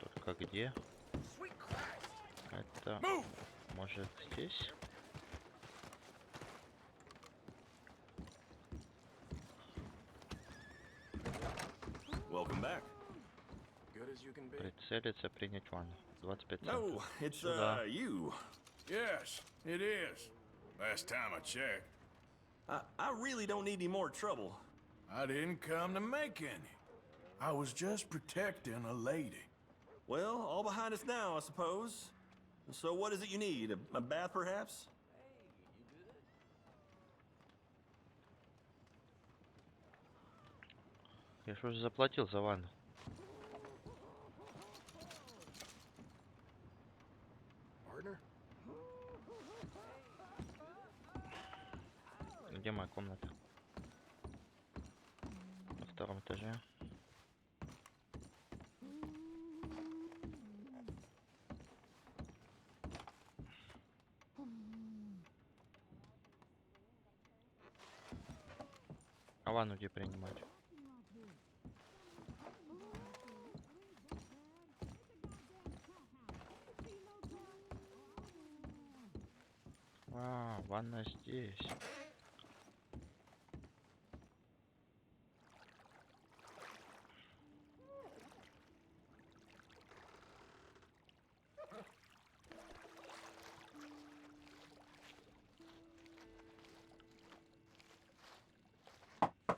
Только где? Это... Может здесь? Welcome back. Good as you can be. Прицелиться, принять ванну. 25 No, центов. it's Сюда. you. Yes, it is. Last time I checked. I really don't need any more trouble. I didn't come to make any. I was just protecting a lady. Well, all behind us now, I suppose. So what is it you need? A bath, perhaps? Я же уже заплатил за ванну. Partner? Где моя комната? На втором этаже. А ванну где принимать? А, ванна здесь.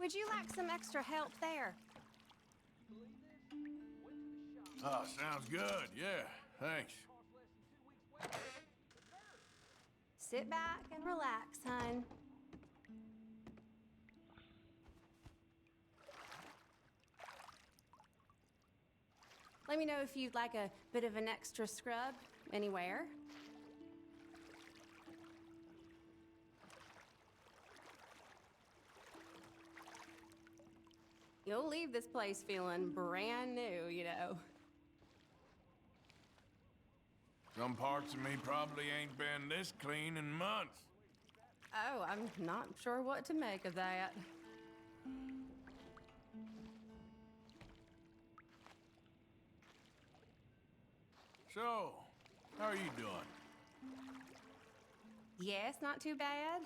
Would you like some extra help there? Oh, sounds good. Yeah, thanks. Sit back and relax, hon. Let me know if you'd like a bit of an extra scrub anywhere. You'll leave this place feeling brand new, you know. Some parts of me probably ain't been this clean in months. Oh, I'm not sure what to make of that. So, how are you doing? Yes, not too bad.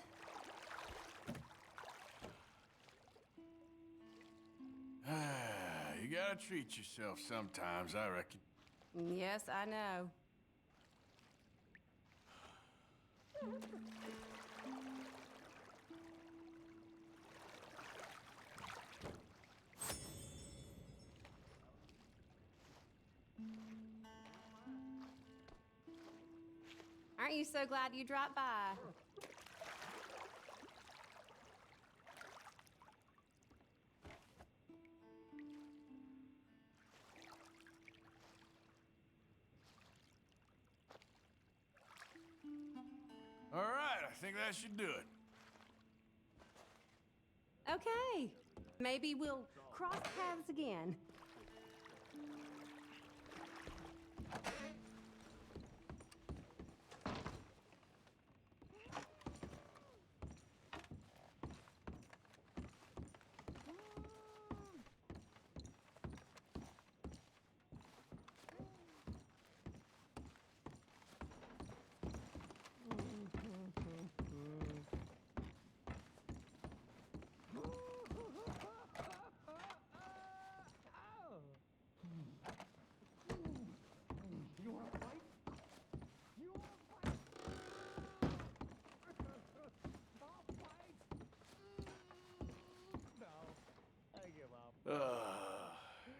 You gotta treat yourself sometimes, I reckon. Yes, I know. Aren't you so glad you dropped by? All right, I think that should do it. Okay. Maybe we'll cross paths again.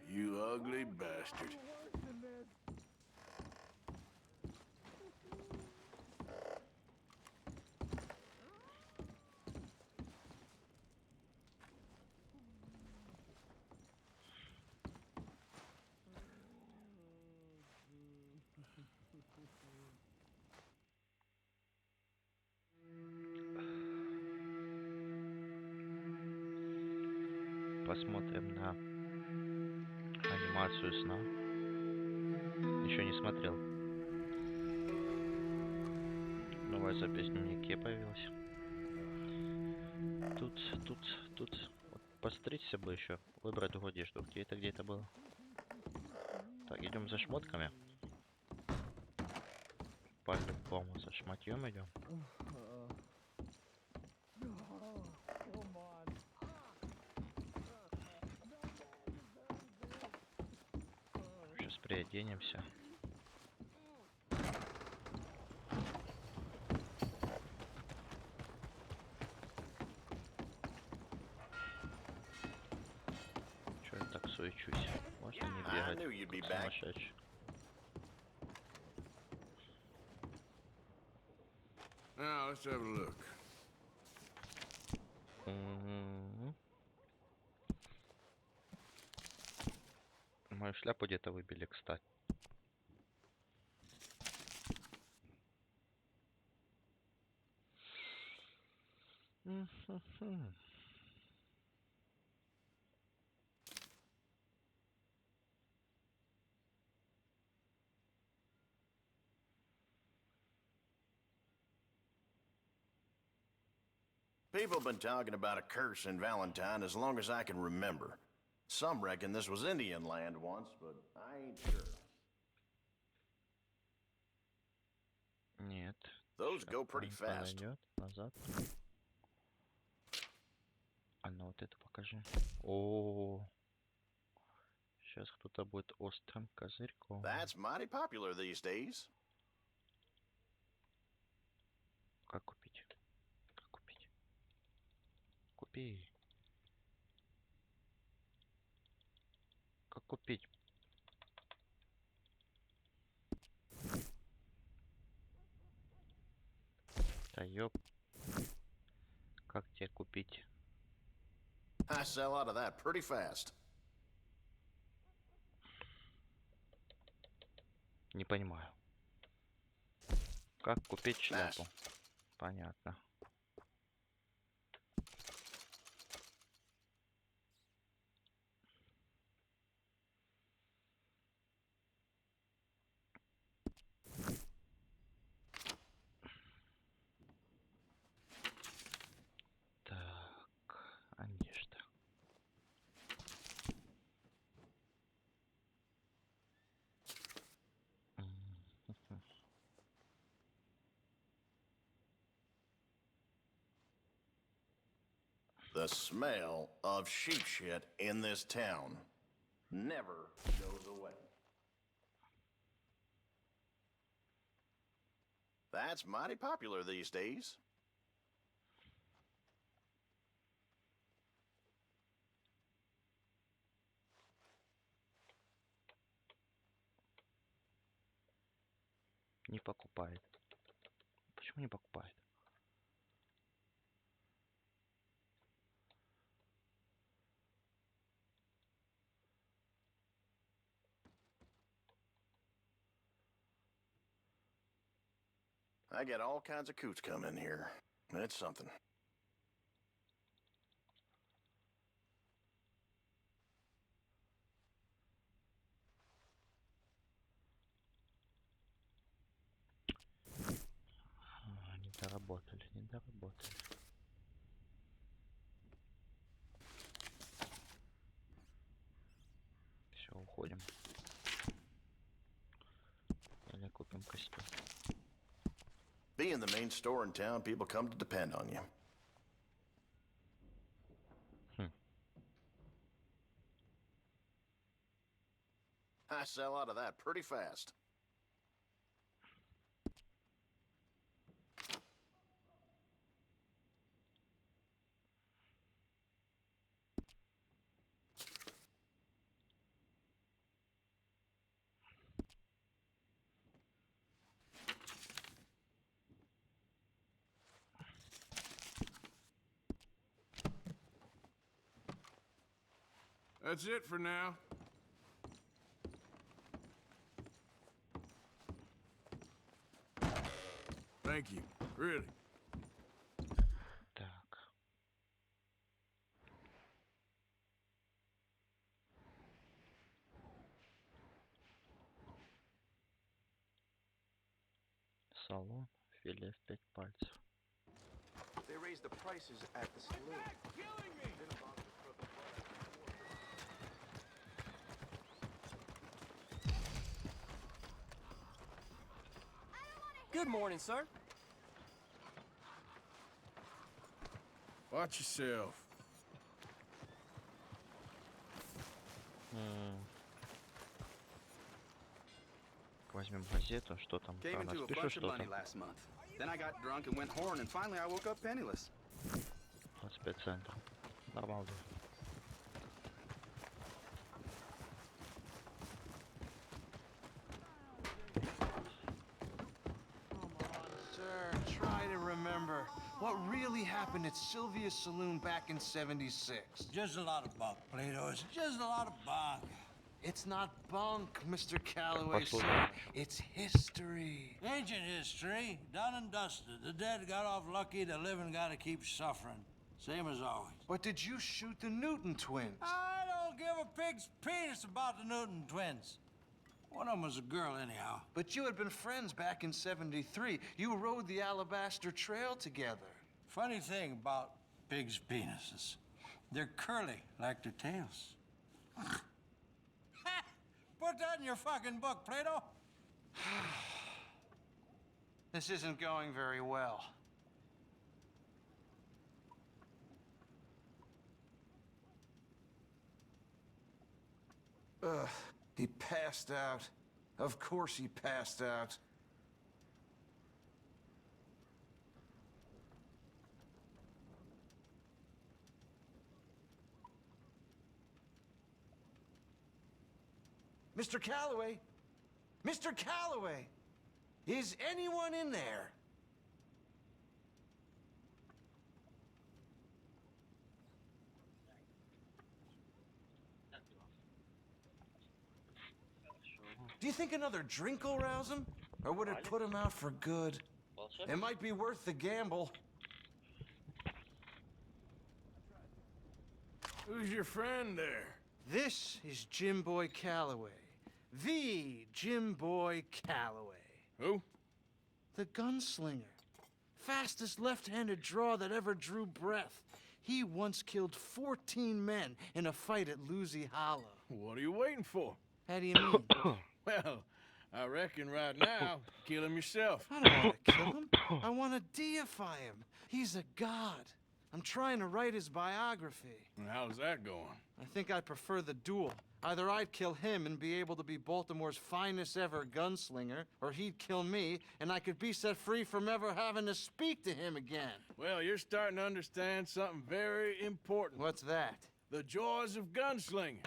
You ugly bastard. Посмотрим на анимацию сна. Еще не смотрел. Новая запись в дневнике появилась. Тут. Вот постричься бы еще. Выбрать другую одежду. Где это было? Так, идем за шмотками. По-любому за шматьем идем. Сейчас приоденемся. Чё я так суечусь? Можно не бегать, как сумасшедший. Now, let's have a look. Мою шляпу где-то выбили, кстати. People have been talking about a curse in Valentine as long as I can remember. Some reckon this was Indian land once, but I ain't sure. Нет. Those go pretty fast. Назад. А ну вот это покажи. О, сейчас кто-то будет острым козырьком. That's mighty popular these days. Как купить? Как купить? Купи. Как купить? Да ёп. Как тебе купить? I sell out of that pretty fast. Не понимаю. Как купить шляпу? Понятно. The smell of sheep shit in this town never goes away. That's mighty popular these days. Не покупает. Почему не покупает? I get all kinds of coots coming in here. It's something. Не доработали, не доработали. Все, уходим. Или купим костюм. Being the main store in town, people come to depend on you. I sell out of that pretty fast. That's it for now. Thank you, really. Так. Салон, филе в 5 пальцев. They raised the prices at the saloon. Good morning, sir. Watch yourself. Возьмем газету, что там Came про нас into a пишут, bunch of что money там. last month. Then I got drunk and went horn, and finally I woke up penniless. 25 центов. Нормально. Sir, try to remember what really happened at Sylvia's Saloon back in '76. Just a lot of bunk, Plato. It's just a lot of bunk. It's not bunk, Mr. Calloway, Послушай. sir. It's history. Ancient history, done and dusted. The dead got off lucky, the living gotta keep suffering. Same as always. But did you shoot the Newton twins? I don't give a pig's penis about the Newton twins. One of them was a girl, anyhow. But you had been friends back in '73. You rode the Alabaster Trail together. Funny thing about pigs' penises. They're curly, like their tails. Put that in your fucking book, Plato. This isn't going very well. He passed out. Of course he passed out. Mr. Calloway! Mr. Calloway! Is anyone in there? Do you think another drink will rouse him? Or would it put him out for good? It might be worth the gamble. Who's your friend there? This is Jim Boy Calloway. The Jim Boy Calloway. Who? The gunslinger. Fastest left-handed draw that ever drew breath. He once killed 14 men in a fight at Lucy Hollow. What are you waiting for? How do you mean? Well, I reckon right now, kill him yourself. I don't want to kill him. I want to deify him. He's a god. I'm trying to write his biography. And how's that going? I think I prefer the duel. Either I'd kill him and be able to be Baltimore's finest ever gunslinger, or he'd kill me and I could be set free from ever having to speak to him again. Well, you're starting to understand something very important. What's that? The joys of gunslinging.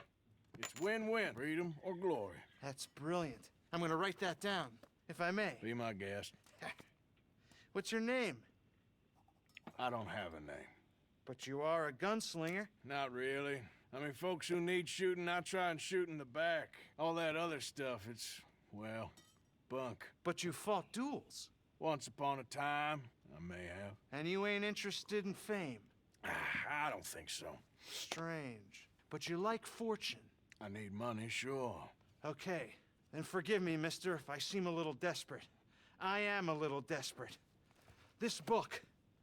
It's win-win, freedom or glory. That's brilliant. I'm gonna write that down, if I may. Be my guest. What's your name? I don't have a name. But you are a gunslinger. Not really. I mean, folks who need shooting, I try and shoot in the back. All that other stuff, it's, well, bunk. But you fought duels. Once upon a time, I may have. And you ain't interested in fame. I don't think so. Strange. But you like fortune. I need money, sure. Okay, then forgive me, mister, if I seem a little desperate. I am a little desperate. This book,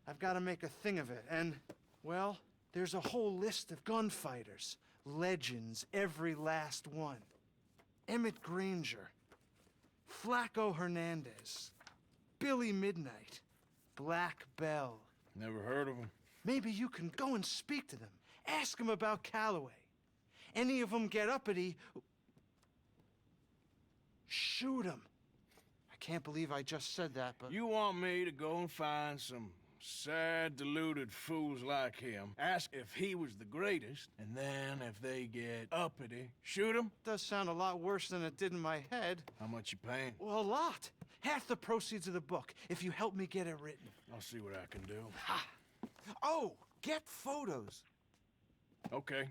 I've got to make a thing of it, and, well, there's a whole list of gunfighters. Legends, every last one. Emmett Granger, Flaco Hernandez, Billy Midnight, Black Bell. Never heard of them. Maybe you can go and speak to them. Ask them about Calloway. Any of them get uppity, shoot them. I can't believe I just said that, but... You want me to go and find some sad, deluded fools like him, ask if he was the greatest, and then if they get uppity, shoot him? Does sound a lot worse than it did in my head. How much you paying? Well, a lot. Half the proceeds of the book, if you help me get it written. I'll see what I can do. Ha! Oh, get photos. Okay.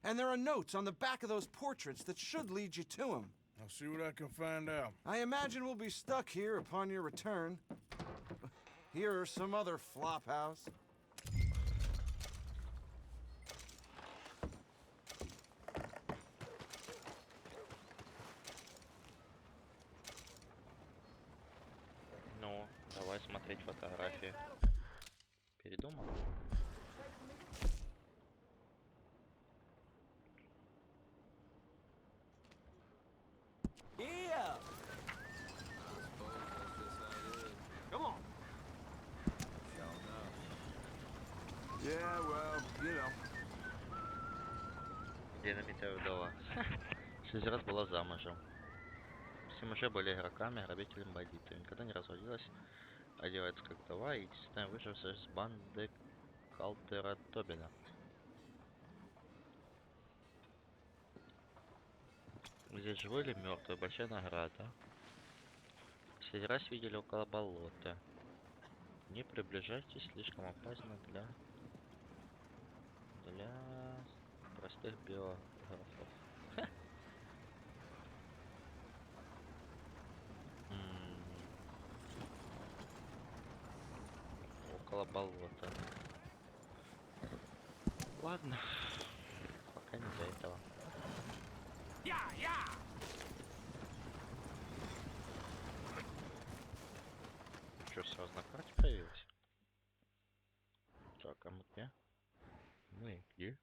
And there are notes on the back of those portraits that should lead you to him. I'll see what I can find out. I imagine we'll be stuck here upon your return. Here or some other flop house. Ну, давай смотреть фотографии. Передумал? Yeah! Come on. Yeah, well, you know. Динамитая вдова. 6 раз была замужем. Все мужи были игроками, грабителями, бандитами. Никогда не разводилась, одевается как вдова и единственная выжившая с банды Калтера Тобина. Здесь живой или мертвый? Большая награда. Последний раз видели около болота. Не приближайтесь, слишком опасно для простых биографов. Около болота. Ладно, пока не до этого. Что, сразу на карте появилось? Так, а мы где? Мы где?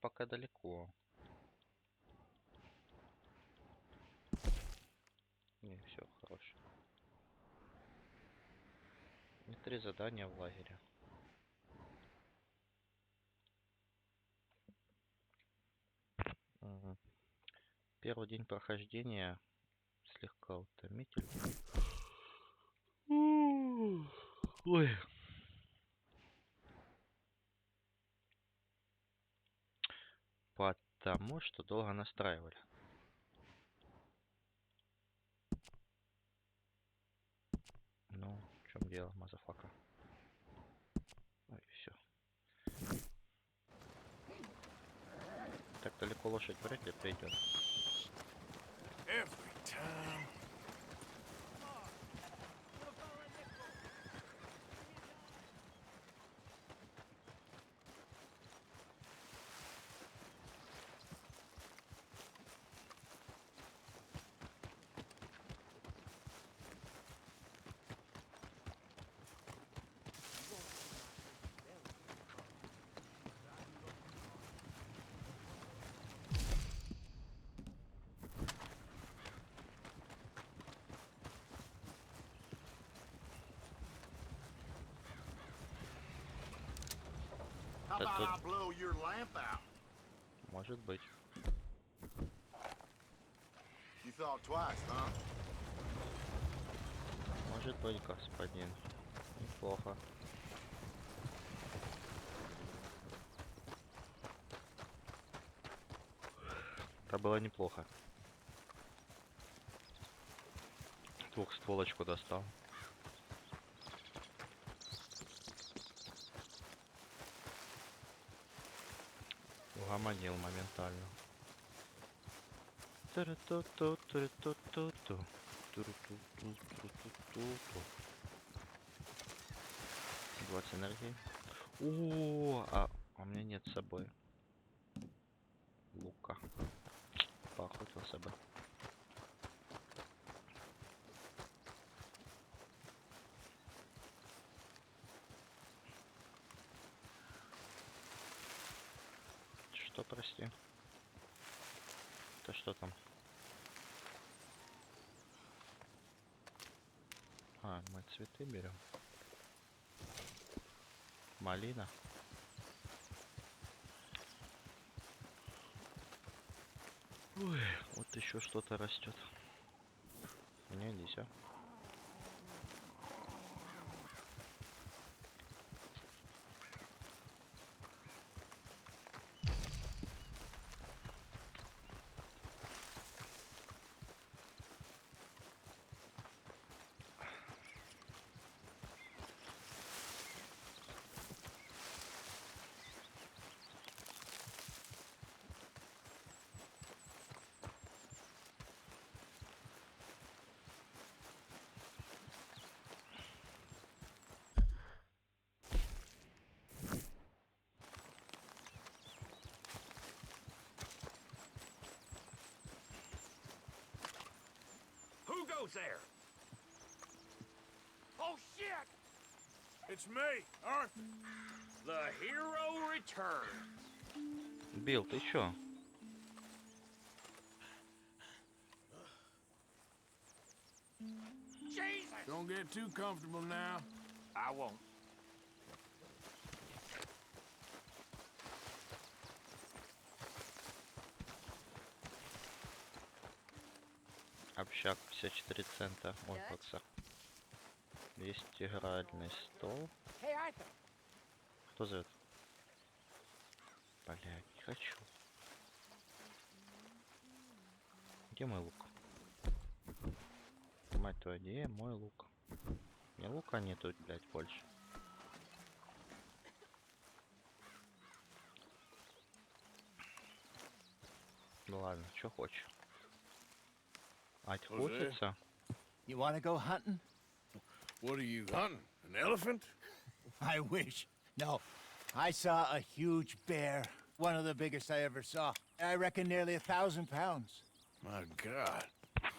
Пока далеко. Не, все, хорошо. И 3 задания в лагере. Ага. Первый день прохождения слегка утомительный. Ой. Потому что долго настраивали. Ну, в чем дело, мазафака? Ой, все. Так далеко лошадь вряд ли придет. How Да about тут I blow your lamp out? может быть. You thought twice, huh? Может быть, господин. Неплохо. Это было неплохо. Двухстволочку достал. Угомонил моментально. 20 энергии. О, а у меня нет с собой лука. Поохотился бы. Что, прости? Это что там? А, мы цветы берем. Малина. Ой, вот еще что-то растет. Не, здесь, а? Who goes there? Oh, shit! It's me, Arthur. The hero returns. Билл, ты чё? Jesus! Don't get too comfortable now. I won't. Общак 54 цента. Ой, бакса. Есть игральный стол. Hey, Arthur. Кто зовет? Блядь, не хочу. Где мой лук? Мать твою, где мой лук? Мне лука нету, блядь, больше. Ну ладно, что хочешь. Ать хочется? You want to go hunting? What are you hunting? An elephant? I wish. No. I saw a huge bear. One of the biggest I ever saw. I reckon nearly 1,000 pounds. My God.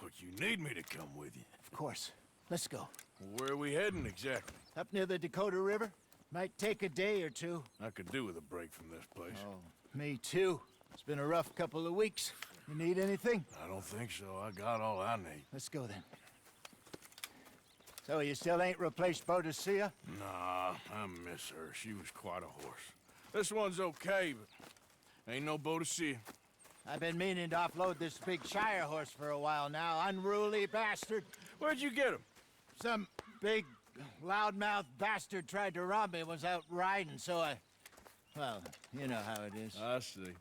Look, you need me to come with you. Of course. Let's go. Where are we heading exactly? Up near the Dakota River. Might take a day or two. I could do with a break from this place. Oh, me too. It's been a rough couple of weeks. You need anything? I don't think so. I got all I need. Let's go then. So you still ain't replaced Boadicea? Nah, I miss her. She was quite a horse. This one's okay, but ain't no Boadicea. I've been meaning to offload this big Shire horse for a while now. Unruly bastard. Where'd you get him? Some big, loudmouth bastard tried to rob me, was out riding, so I... Well, you know how it is. I see.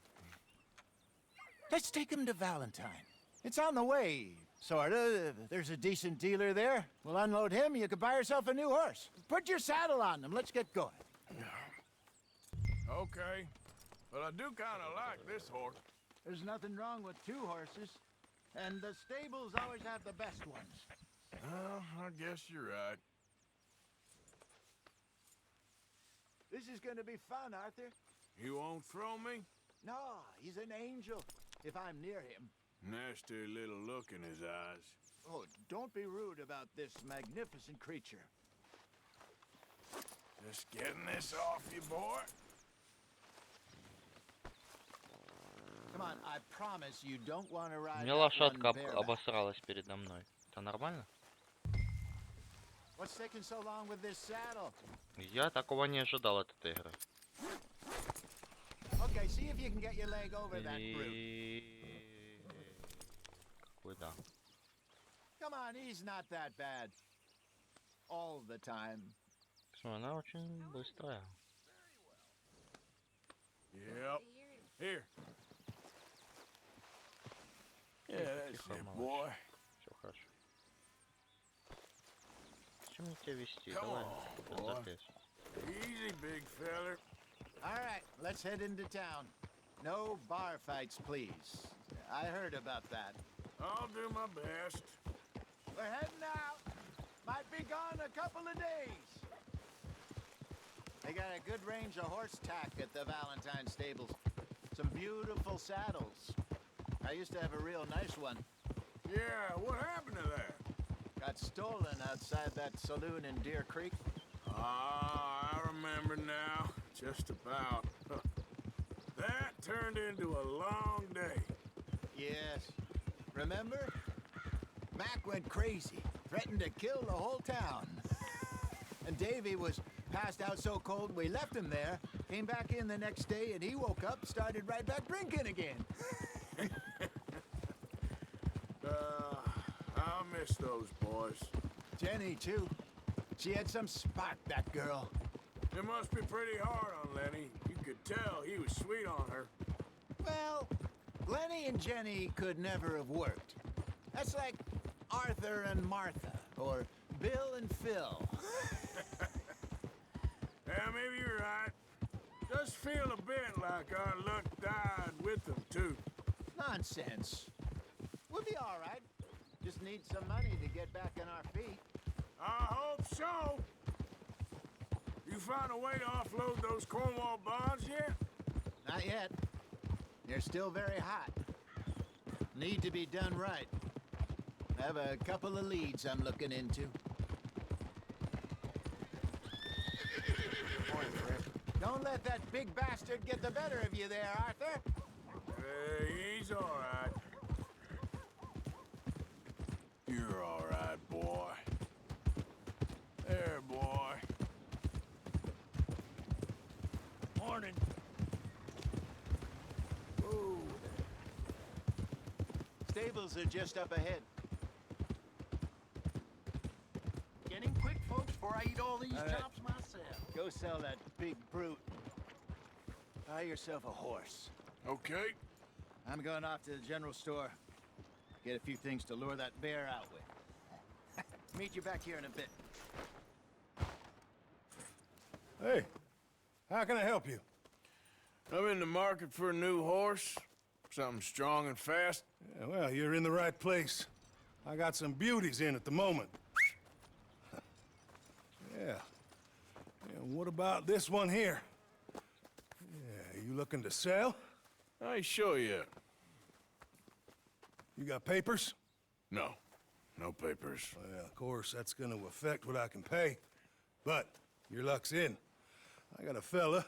Let's take him to Valentine. It's on the way, sorta. There's a decent dealer there. We'll unload him, you can buy yourself a new horse. Put your saddle on them, let's get going. Okay. But I do kind of like this horse. There's nothing wrong with two horses. And the stables always have the best ones. Well, I guess you're right. This is gonna be fun, Arthur. You won't throw me? No, he's an angel, if I'm near him. Nasty little look in his eyes. Oh, don't be rude about this magnificent creature. Just getting this off you, boy. Come on, I promise you don't want to ride. У меня лошадка обосралась передо мной. Это нормально? What's taking so long with this saddle? Я такого не ожидал от этой игры. See if you can get your leg over that brute. И... Куда? Come on, he's not that bad. All the time. Смотри, она очень быстрая. Yep. Here. Yeah, that's Тихо, it, малыш. boy. Все хорошо. Зачем мне тебя вести? Come Давай, on, куда boy. запрячь. Easy, big feller. All right, let's head into town. No bar fights, please. I heard about that. I'll do my best. We're heading out. Might be gone a couple of days. They got a good range of horse tack at the Valentine stables. Some beautiful saddles. I used to have a real nice one. Yeah, what happened to that? Got stolen outside that saloon in Deer Creek. Ah, I remember now. Just about. That turned into a long day. Yes. Remember? Mac went crazy, threatened to kill the whole town. And Davy was passed out so cold we left him there, came back in the next day, and he woke up, started right back drinking again. I'll miss those boys. Jenny, too. She had some spark, that girl. It must be pretty hard on Lenny. You could tell he was sweet on her. Well, Glennie and Jenny could never have worked. That's like Arthur and Martha, or Bill and Phil. Yeah, maybe you're right. Does feel a bit like our luck died with them, too. Nonsense. We'll be all right. Just need some money to get back on our feet. I hope so. You found a way to offload those Cornwall bonds yet? Not yet. They're still very hot. Need to be done right. Have a couple of leads I'm looking into. Don't let that big bastard get the better of you there, Arthur. He's all right. You're all right, boy. There, boy. Morning. Ooh. Stables are just up ahead. Getting quick, folks, before I eat all these All right. chops myself. Go sell that big brute. Buy yourself a horse. Okay. I'm going off to the general store. Get a few things to lure that bear out with. Meet you back here in a bit. Hey, how can I help you? I'm in the market for a new horse. Something strong and fast. Yeah, well, you're in the right place. I got some beauties in at the moment. Yeah. And what about this one here? Yeah, you looking to sell? I ain't sure yet. You got papers? No. No papers. Well, of course, that's gonna affect what I can pay. But your luck's in. I got a fella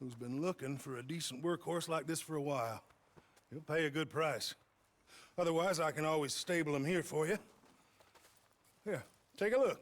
who's been looking for a decent workhorse like this for a while. He'll pay a good price. Otherwise, I can always stable him here for you. Here, take a look.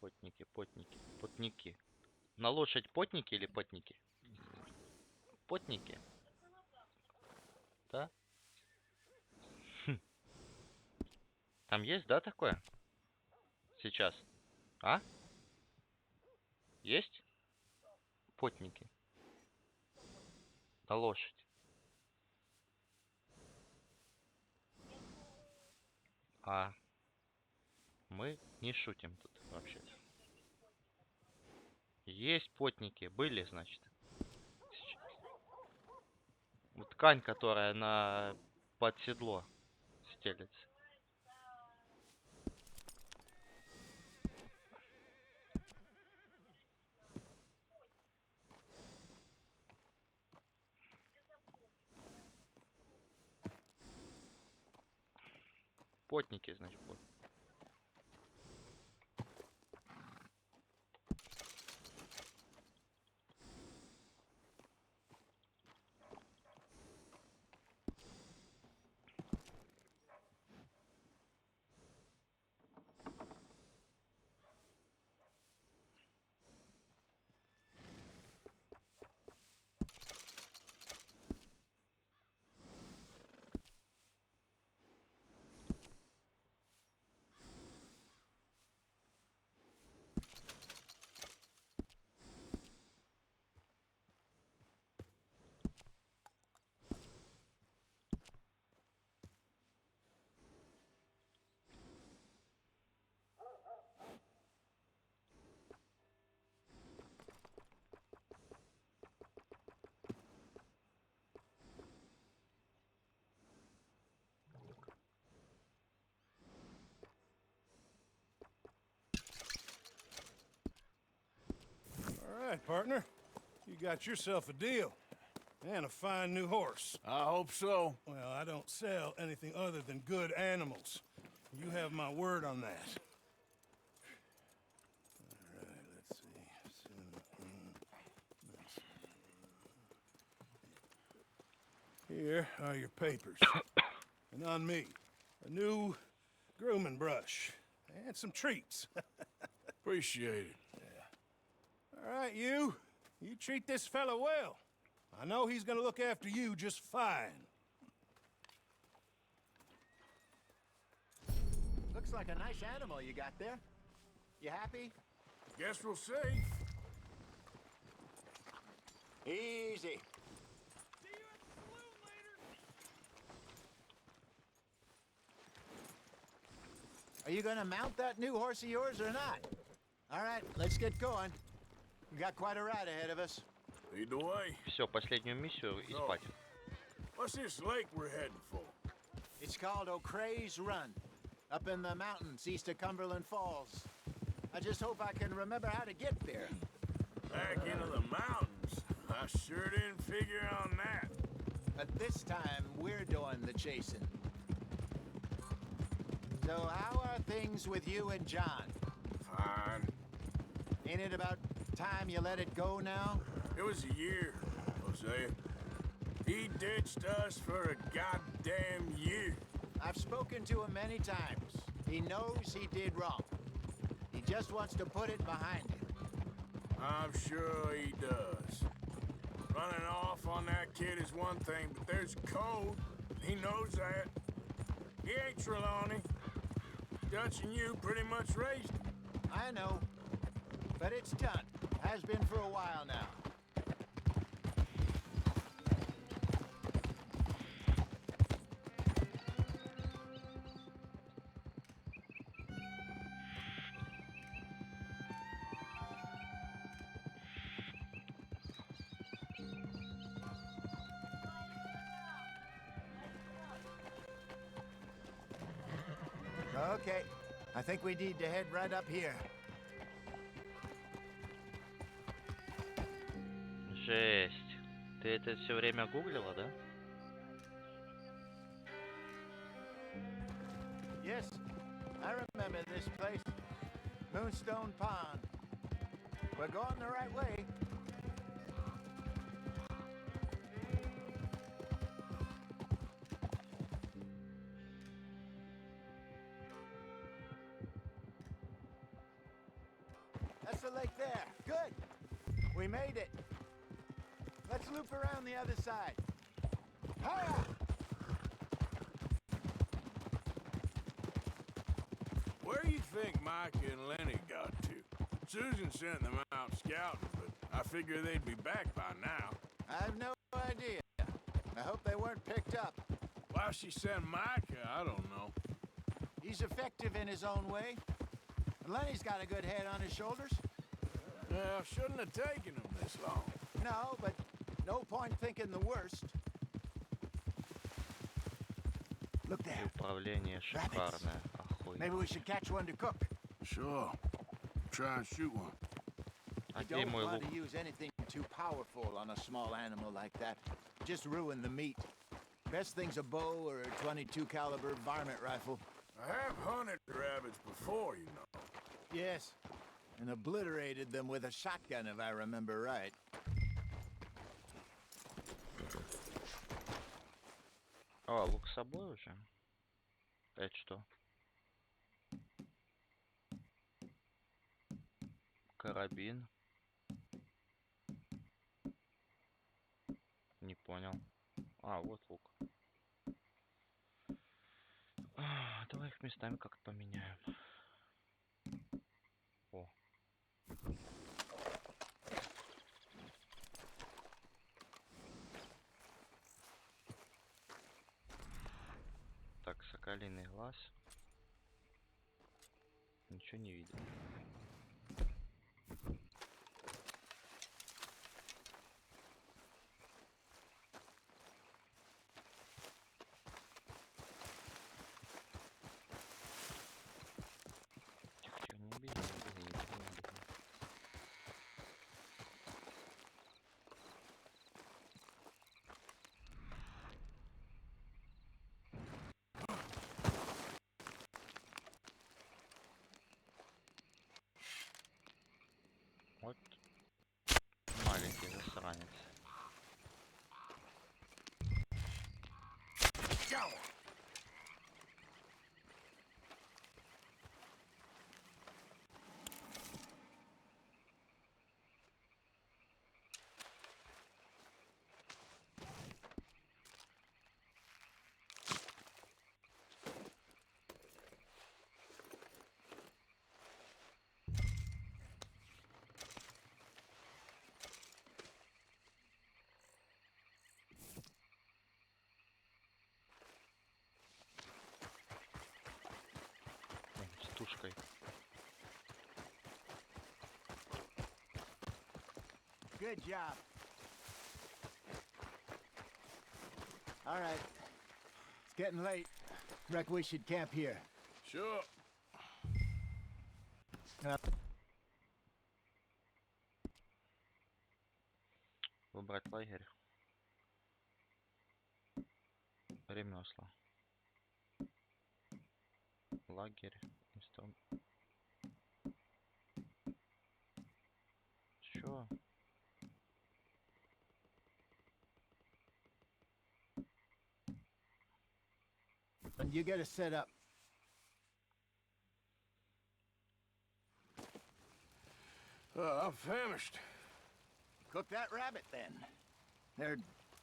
Потники. Потники, потники, потники. На лошадь потники или потники? Потники. Да? Хм. Там есть, да, такое? Сейчас. А? Есть? Потники. На лошадь. А мы не шутим тут вообще-то. Есть потники. Были, значит. Вот ткань, которая на под седло стелется. Потники, значит, вот. All right, partner. You got yourself a deal. And a fine new horse. I hope so. Well, I don't sell anything other than good animals. You have my word on that. All right, let's see. Here are your papers. And on me, a new grooming brush. And some treats. Appreciate it. All right, you treat this fella well. I know he's gonna look after you just fine. Looks like a nice animal you got there. You happy? Guess we'll see. Easy. Are you gonna mount that new horse of yours or not? All right, let's get going. We got quite a ride ahead of us. Lead the way. Все, последнюю миссию и спать. What's this lake we're heading for? It's called O'Creagh's Run, up in the mountains east of Cumberland Falls. I just hope I can remember how to get there. Back into the mountains? I sure didn't figure on that. But this time, we're doing the chasing. So how are things with you and John? Fine. Ain't it about time you let it go now? It was a year, Hosea. He ditched us for a goddamn year. I've spoken to him many times. He knows he did wrong. He just wants to put it behind him. I'm sure he does. Running off on that kid is one thing, but there's code. He knows that. He ain't Trelawney. Dutch and you pretty much raised him. I know. But it's done. Has been for a while now. Okay. I think we need to head right up here. Жесть. Ты это все время гуглила, да? Yes, I remember this place. Moonstone Pond. We're going the right way. lake there. Good. We made it. Let's loop around the other side. Hiya! Where do you think Micah and Lenny got to? Susan sent them out scouting, but I figure they'd be back by now. I have no idea. I hope they weren't picked up. Why she sent Micah, I don't know. He's effective in his own way. And Lenny's got a good head on his shoulders. Well, shouldn't have taken him this long. No, but no point thinking the worst. Look there. Управление шикарное. Maybe we should catch one to cook. Sure. Try and shoot one. I don't want to use anything too powerful on a small animal like that. Just ruin the meat. Best thing's a bow or a .22 caliber varmint rifle. I have hunted rabbits before, you know. Yes, and obliterated them with a shotgun, if I remember right. А, лук с собой уже? Это что? Карабин. Не понял. А, вот лук. Давай их местами как-то поменяем. О. Так, соколиный глаз. Ничего не видел. Вот маленький засранец. С тушкой. Good job. All right. It's getting late. Reckon we should camp here. Sure. Выбрать лагерь. Ремесла. Лагерь. Инструмент. Чё? And you gotta set up. I'm famished. Cook that rabbit then. They're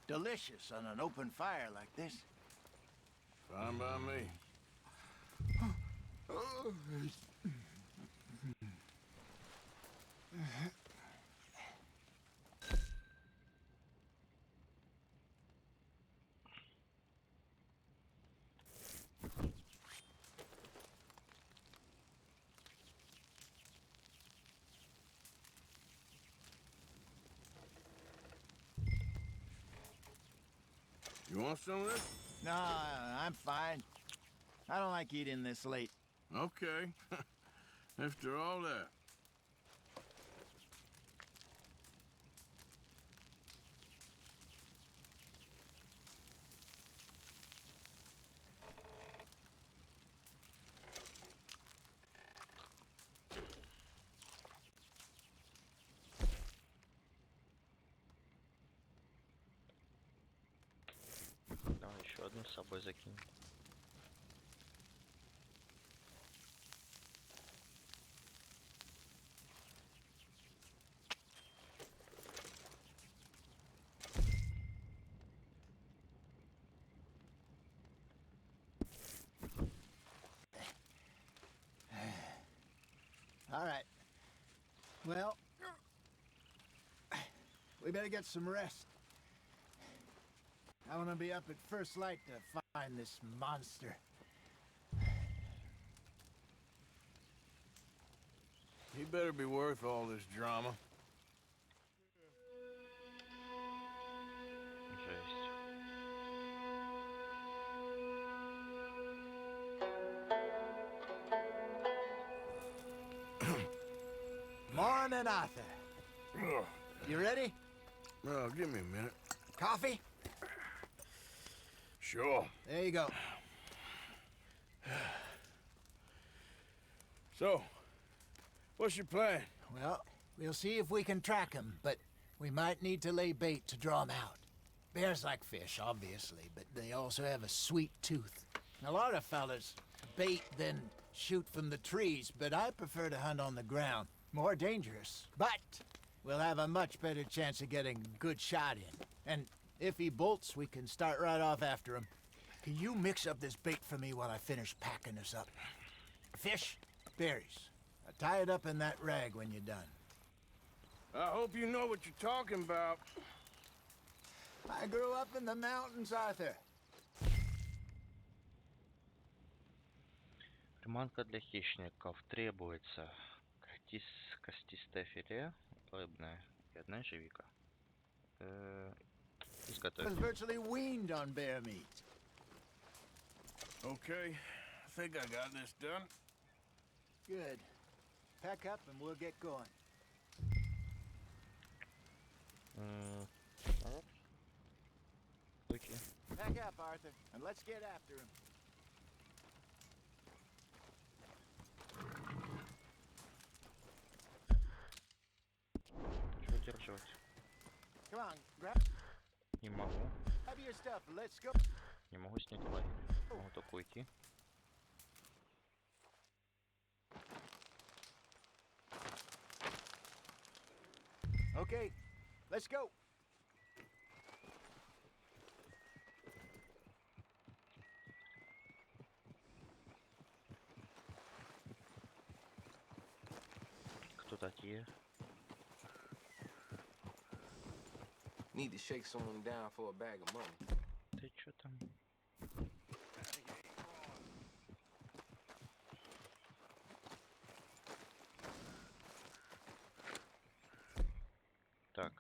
delicious on an open fire like this. Fine by me. You want some of this? No, I'm fine. I don't like eating this late. Okay. After all that. Давай еще одну с собой закинем. Well, we better get some rest. I want to be up at first light to find this monster. He better be worth all this drama. Morning, Arthur. You ready? Well, give me a minute. Coffee? Sure. There you go. So, what's your plan? Well, we'll see if we can track him, but we might need to lay bait to draw him out. Bears like fish, obviously, but they also have a sweet tooth. A lot of fellas bait, then shoot from the trees, but I prefer to hunt on the ground. More dangerous, but we'll have a much better chance of getting a good shot in. And if he bolts, we can start right off after him. Can you mix up this bait for me while I finish packing this up? Fish, berries. Tie it up in that rag when you're done. I hope you know what you're talking about. I grew up in the mountains, Arthur. Приманка для хищников требуется костистое филе рыбное и одна ежевика. I was virtually weaned on bear meat. Okay, I think I got this done. Good. Pack up and we'll get going. Okay. Pack up, Arthur, and let's get after him. Что удерживать? Come on, grab Не могу. your stuff. Let's go. Не могу снять лагерь. Могу только уйти. Okay, let's go. Кто такие? Need to shake someone down for a bag of money. Ты чё там? Так.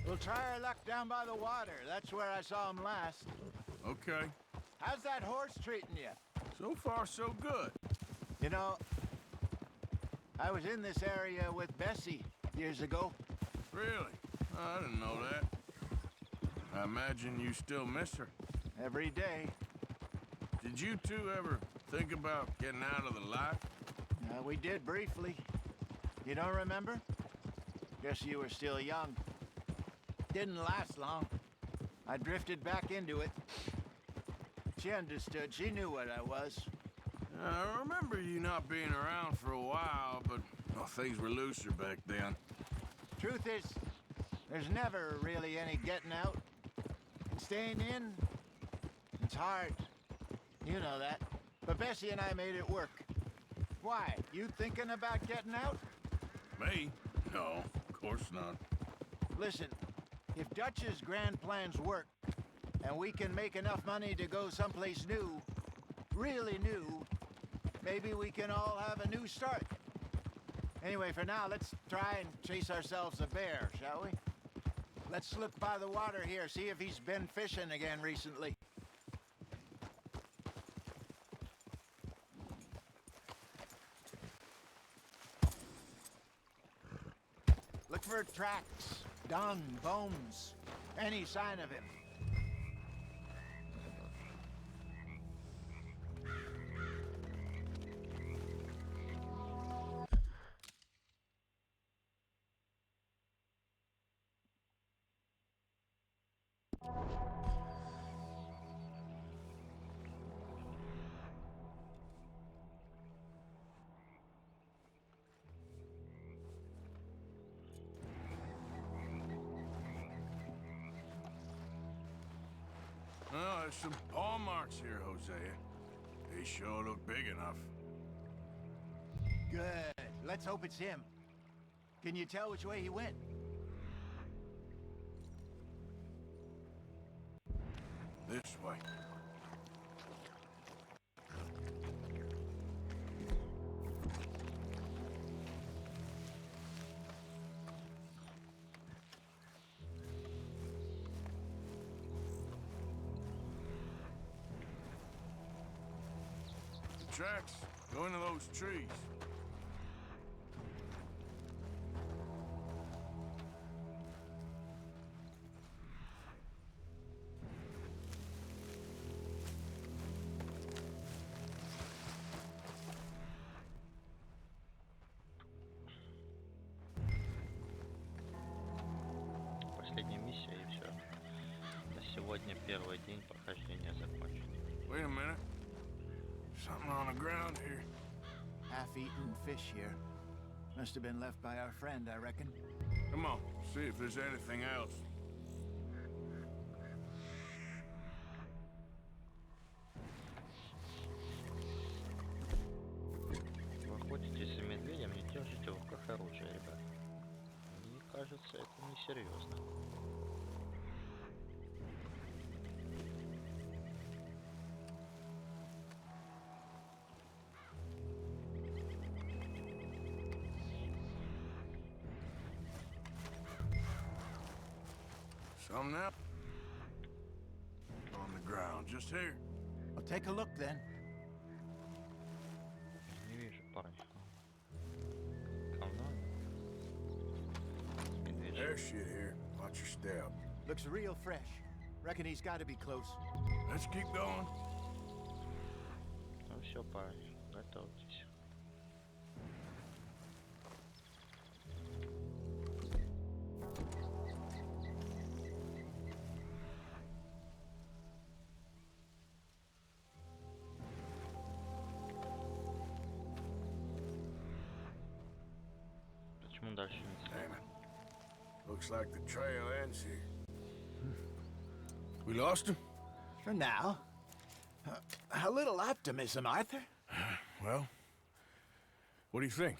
We'll try our luck down by the water. That's where I saw him last. Okay. How's that horse treating you? So far, so good. You know, I was in this area with Bessie years ago. Really? I didn't know that. I imagine you still miss her. Every day. Did you two ever think about getting out of the life? We did briefly. You don't remember? Guess you were still young. Didn't last long. I drifted back into it. She understood. She knew what I was. I remember you not being around for a while, but things were looser back then. Truth is, there's never really any getting out. And staying in, it's hard. You know that. But Bessie and I made it work. Why? You thinking about getting out? Me? No, of course not. Listen, if Dutch's grand plans work, and we can make enough money to go someplace new, really new, maybe we can all have a new start. Anyway, for now, let's try and chase ourselves a bear, shall we? Let's look by the water here, see if he's been fishing again recently. Look for tracks, dung, bones, any sign of him. there's some paw marks here, Hosea. They sure look big enough. Good. Let's hope it's him. Can you tell which way he went? This way. The tracks go into those trees. Последняя миссия и все. На сегодня первый день прохождения закончен. Wait a minute. Something on the ground here. Half-eaten fish here. Must have been left by our friend, I reckon. Come on, see if there's anything else. Вы охотитесь за медведем, не держите в руках оружие, ребят. Мне кажется, это несерьезно. Some now. On the ground, just here. Well, take a look then. Не вижу парня. Говно. Медведь. There's shit here. Watch your step. Looks real fresh. Reckon he's got to be close. Let's keep going. Ну все, парни, готовьтесь. Почему дальше не Damn it. Looks like the trail ends here. We lost him? For now. A little optimism, Arthur. Well, what do you think?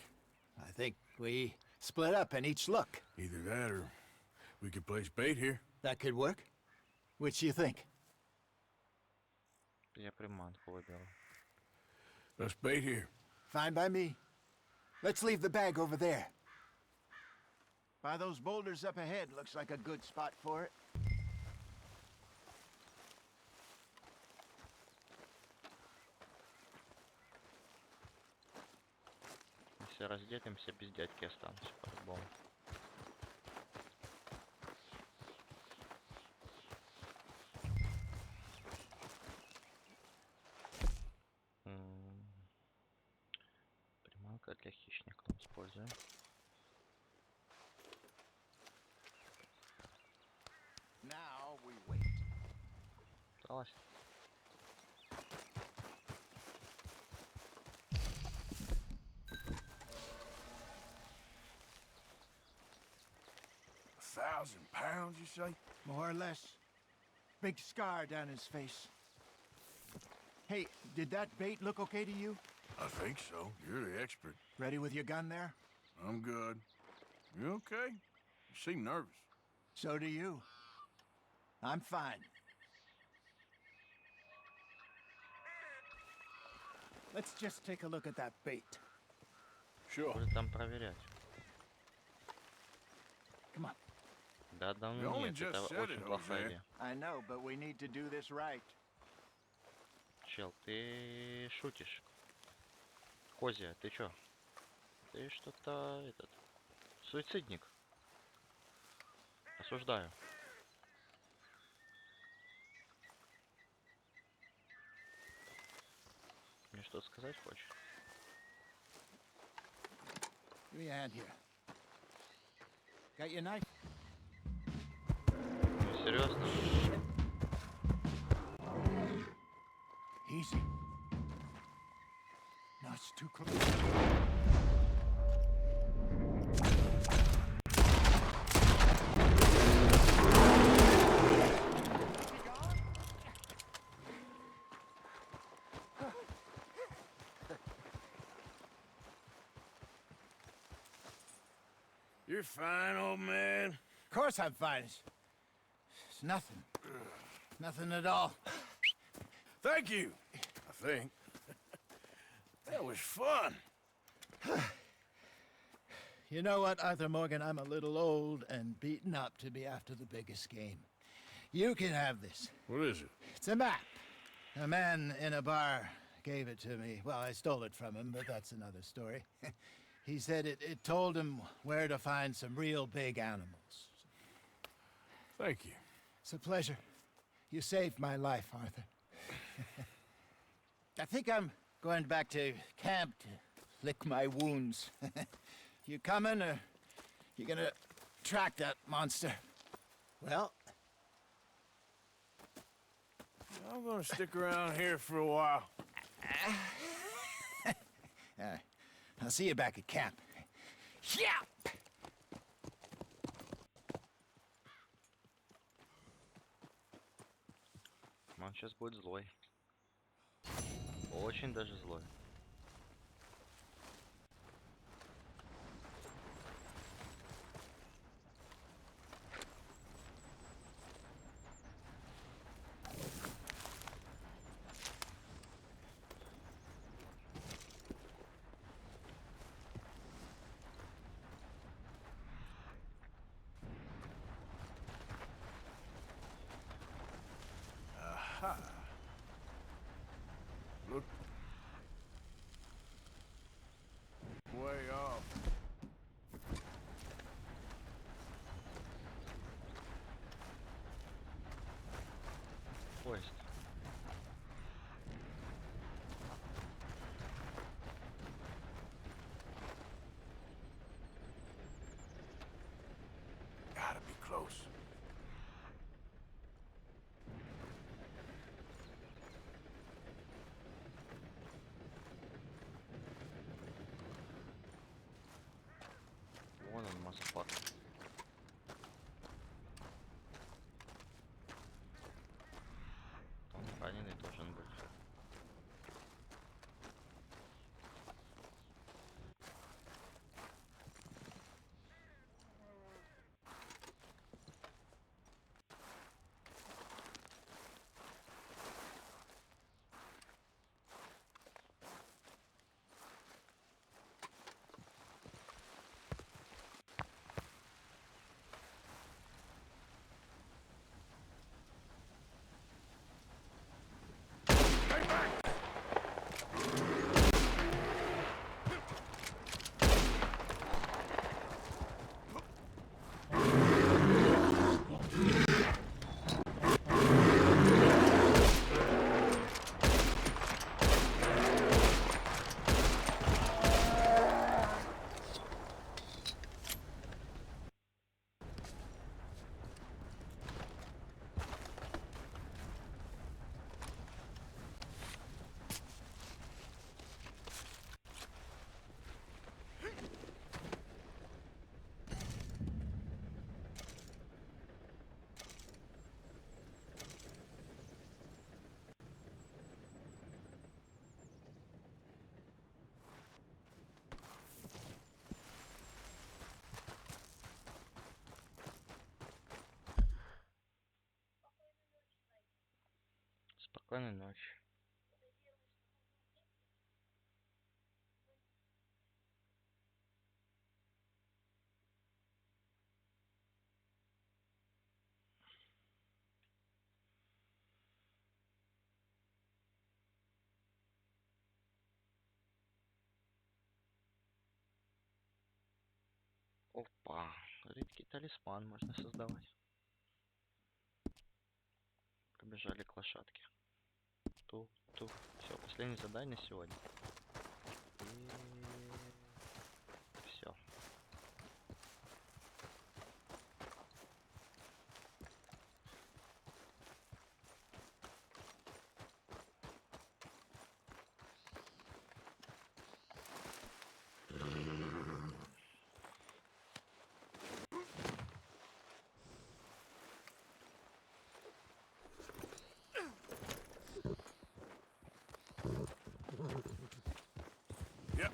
I think we split up and each look. Either that or we could place bait here. That could work. Which do you think? Я приманку выберу. Let's bait here. Fine by me. Let's leave the bag over there. By those boulders up ahead, looks like a good spot for it. Если разденемся, без дядьки останусь по-любому. Приманка для хищника используем. Now we wait. Согласен. £1,000, you say? More or less. Big scar down his face. Hey, did that bait look okay to you? I think so. You're the expert. Ready with your gun there? I'm good. You okay? You seem nervous. So do you. I'm fine. Let's just take a look at that bait. Sure. Буду там проверять. Come on. Да, давно нет, это очень плохая идея. I know, but we need to do this right. Чел, ты шутишь. Козя, ты чё? Ты что-то, суицидник. Осуждаю. Мне что-то сказать хочешь? Give me a hand here. Got your knife? Ну, серьезно? Easy. No, it's too close. You're fine, old man. Of course I'm fine. It's nothing. Nothing at all. Thank you, I think. That was fun. You know what, Arthur Morgan? I'm a little old and beaten up to be after the biggest game. You can have this. What is it? It's a map. A man in a bar gave it to me. Well, I stole it from him, but that's another story. He said it told him where to find some real big animals. Thank you. It's a pleasure. You saved my life, Arthur. I think I'm going back to camp to lick my wounds. You coming, or you gonna track that monster? Well, I'm gonna stick around here for a while. all right. I'll see you back at camp. Yeah! Он сейчас будет злой. Очень даже злой. Aha. Look. Way off. Поезд. Gotta be close. Вон он, мостпад. Он раненый должен быть. Спокойной ночи. Опа, редкий талисман можно создавать. Побежали к лошадке. Тук-тук. Все, последнее задание сегодня. И все. Yep.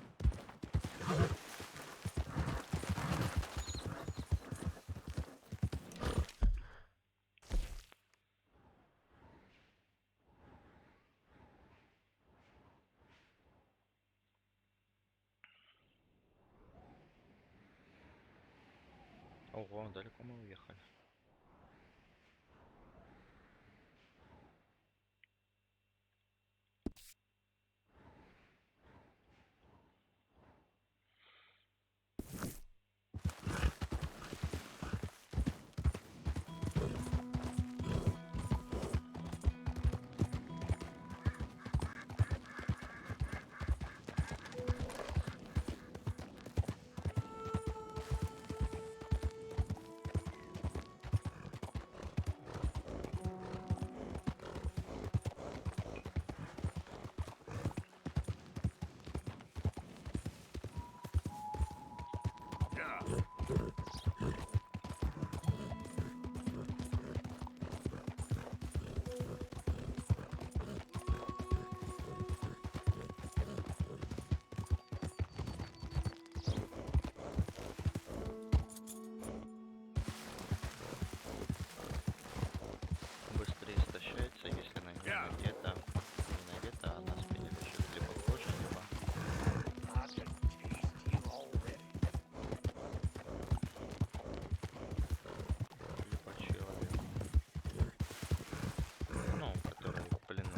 Ого, далеко мы уехали. Быстрее истощается, если на нем где-то не где-то, а на спине лежит либо кожа, либо человек. Ну, который в плену.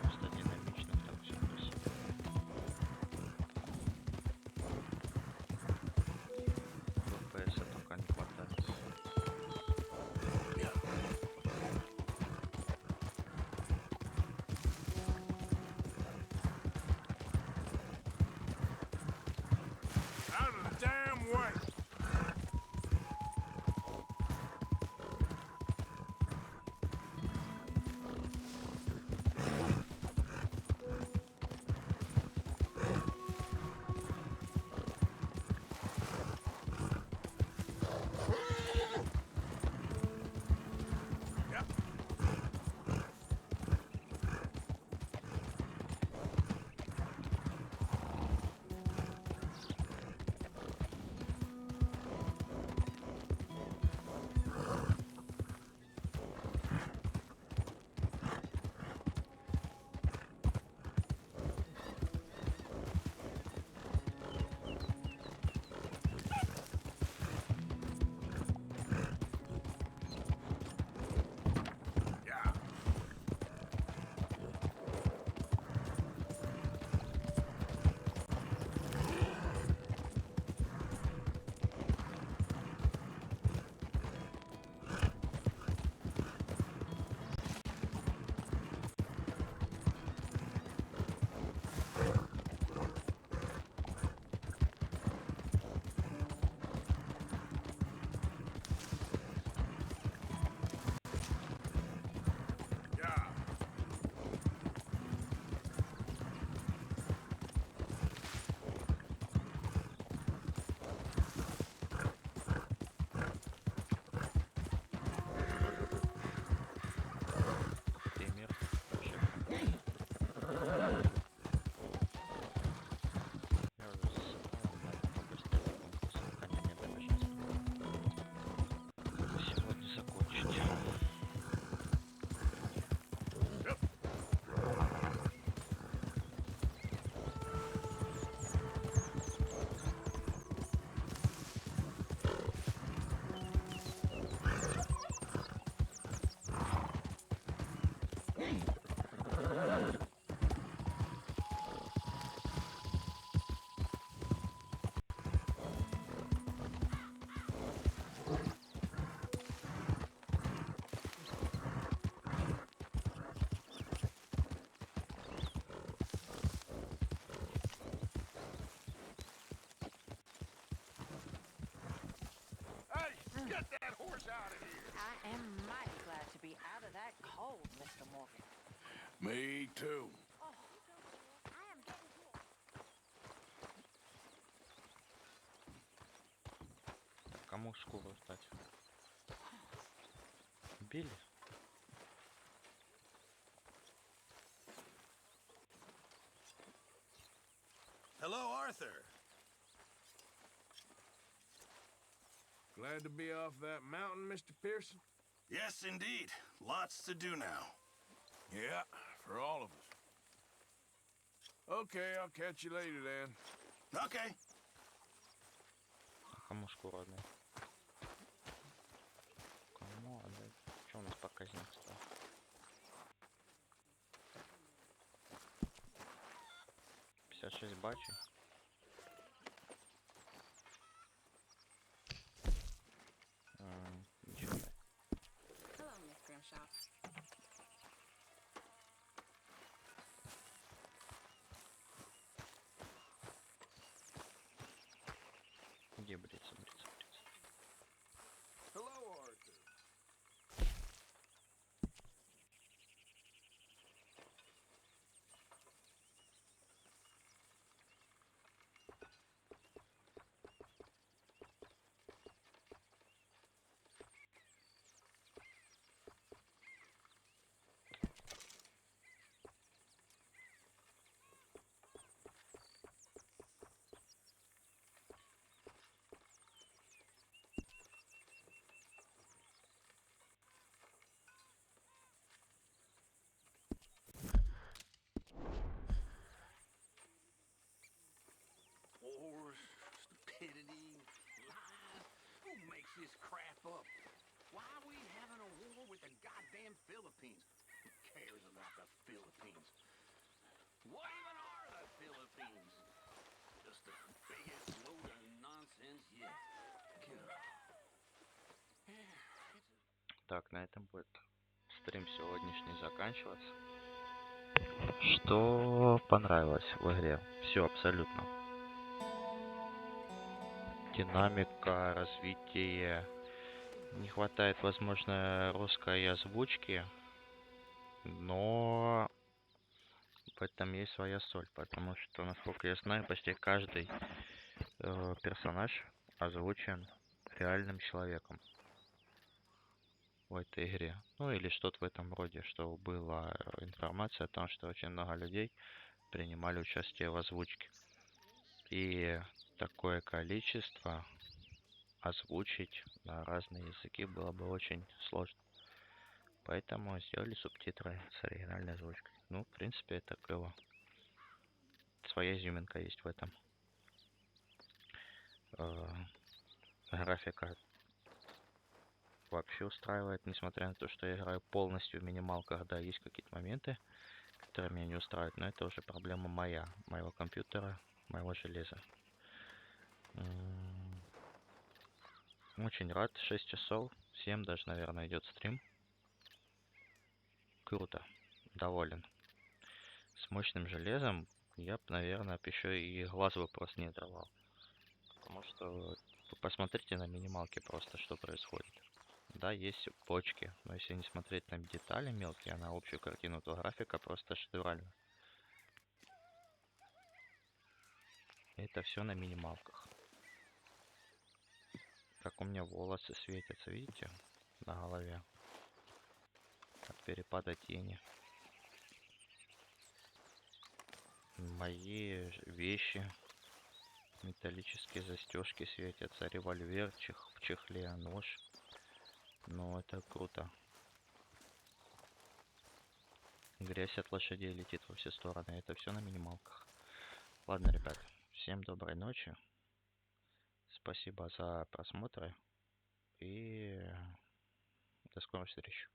Просто динамично, так все красиво. ФПС только не хватает. Out of the damn way! Пример вообще. Я уже засыпал, надо побыстрее конкурс, пока не добежать. Сегодня закончить. Get that horse out of here! I am mighty glad to be out of that cold, Mr. Morgan. Me too. Oh, I am getting here. Кому шкуру ждать? Убили? Hello, Arthur. Glad to be off that mountain, Mr. Pearson? Yes, indeed. Lots to do now. Yeah, for all of us. Okay, I'll catch you later then. Okay. Кому шкуру отдать? Кому отдать? Что у нас показник стал? Шесть бачей. Ничего. Где бриться? Hello, Arthur. Wars, stupidity, lies. Who makes this crap up? Why are we having a war with the goddamn Philippines? Who cares about the Philippines? What even are the Philippines? Just the biggest load of nonsense yet. Так, на этом будет стрим сегодняшний заканчиваться. Что понравилось в игре? Все абсолютно. Динамика, развитие. Не хватает, возможно, русской озвучки, но в этом есть своя соль, потому что, насколько я знаю, почти каждый персонаж озвучен реальным человеком в этой игре. Ну или что-то в этом роде, что была информация о том, что очень много людей принимали участие в озвучке. И такое количество озвучить на разные языки было бы очень сложно. Поэтому сделали субтитры с оригинальной озвучкой. Ну, в принципе, это клево. Своя изюминка есть в этом. Графика вообще устраивает, несмотря на то, что я играю полностью в минималках. Да, есть какие-то моменты, которые меня не устраивают, но это уже проблема моего компьютера, моего железа. Очень рад, 6 часов, 7 даже, наверное, идет стрим. Круто, доволен. С мощным железом я бы, наверное, еще и глаз бы просто не оторвал. Потому что вы посмотрите на минималке просто, что происходит. Да, есть почки, но если не смотреть на детали мелкие, а на общую картину, то графика просто шедевральна. Это все на минималках. Как у меня волосы светятся, видите? На голове. От перепада тени. Мои вещи. Металлические застежки светятся. Револьвер в чехле, нож. Ну, это круто. Грязь от лошадей летит во все стороны. Это все на минималках. Ладно, ребят. Всем доброй ночи. Спасибо за просмотры. И до скорых встреч.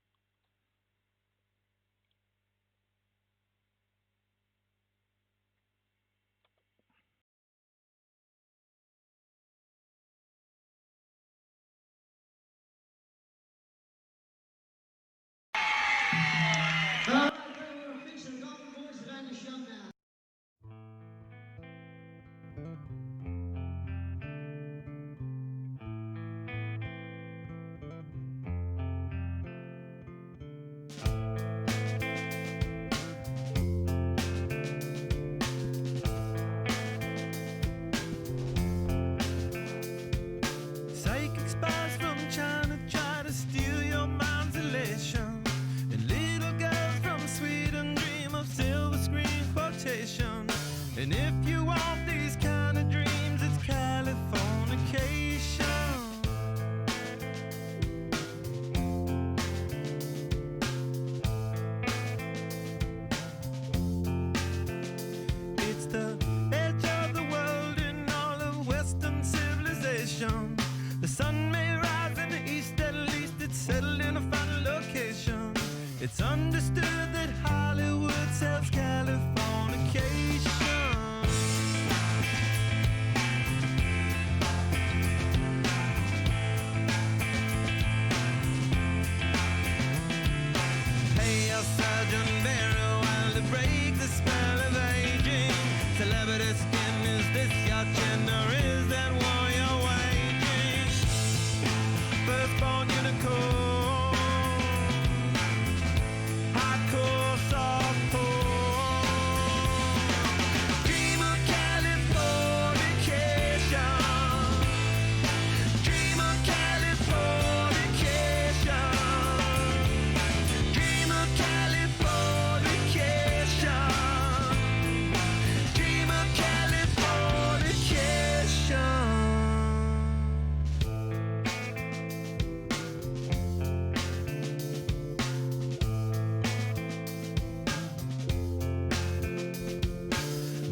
Psychic spies from China try to steal your mind's elation. And little girls from Sweden dream of silver screen quotation. And if you want these kind of dreams, it's Californication. It's the edge of the world in all of Western civilization. The sun may rise in the east, at least it's settled in a final location. It's understood that Hollywood sells Californication. Pay your surgeon very well to break the spell of aging. Celebrity skin, is this your chin or is that war you're waging? Firstborn unicorn, hardcore softcore. Dream of Californication. Dream of Californication. Dream of Californication. Dream of Californication.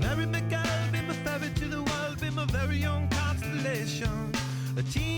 Mary McGill, be my ferry to the world, be my very own constellation. A team